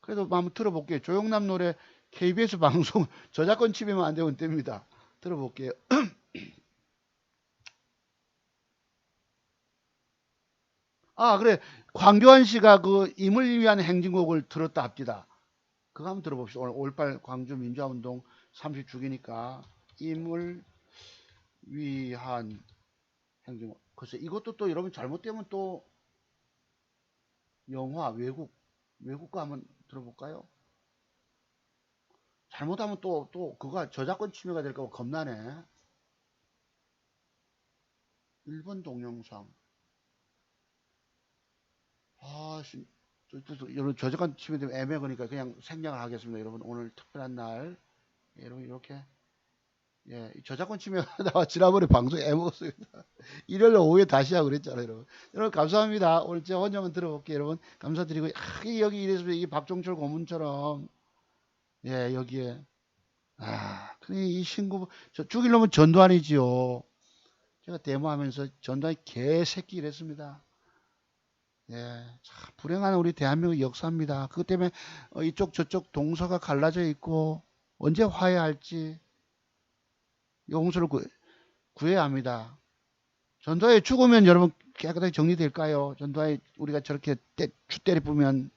[SPEAKER 1] 그래도 한번 들어볼게요. 조용남 노래 KBS 방송 저작권 침해만 안 되면 됩니다. 들어볼게요. 아, 그래. 광교안 씨가 그 임을 위한 행진곡을 들었다 합디다. 그거 한번 들어봅시다. 오늘 5.18 광주 민주화운동 30주기니까 임을 위한 행진곡. 글쎄, 이것도 또 여러분 잘못되면 또 영화, 외국 거 한번 들어볼까요? 잘못하면 또 그거 저작권 침해가 될까 봐 겁나네. 일본 동영상. 아, 여러분 저작권 침해되면 애매하니까 그냥 생략을 하겠습니다. 여러분 오늘 특별한 날. 예, 여러분 이렇게 예, 저작권 침해하다가 지난번에 방송 애먹었습니다. 일요일 오후에 다시 하고 그랬잖아요, 여러분. 여러분 감사합니다. 오늘 제 헌정은 들어볼게요, 여러분. 감사드리고 여기 이래서 이게 박종철 고문처럼 예, 여기에 근데 이 신고 저 죽일 놈은 전두환이지요. 제가 데모하면서 전두환이 개새끼 이랬습니다. 예, 참 불행한 우리 대한민국 역사입니다. 그것 때문에 이쪽 저쪽 동서가 갈라져 있고 언제 화해할지 용서를 구해야 합니다. 전두환이 죽으면 여러분 깨끗하게 정리될까요? 전두환이 우리가 저렇게 때리 뿌면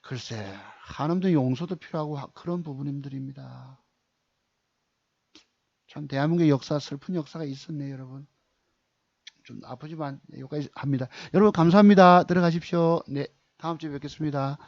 [SPEAKER 1] 글쎄 한없는 용서도 필요하고 그런 부분들입니다. 참 대한민국의 역사 슬픈 역사가 있었네요, 여러분. 좀 아프지만 여기까지 합니다. 여러분 감사합니다. 들어가십시오. 네, 다음 주에 뵙겠습니다.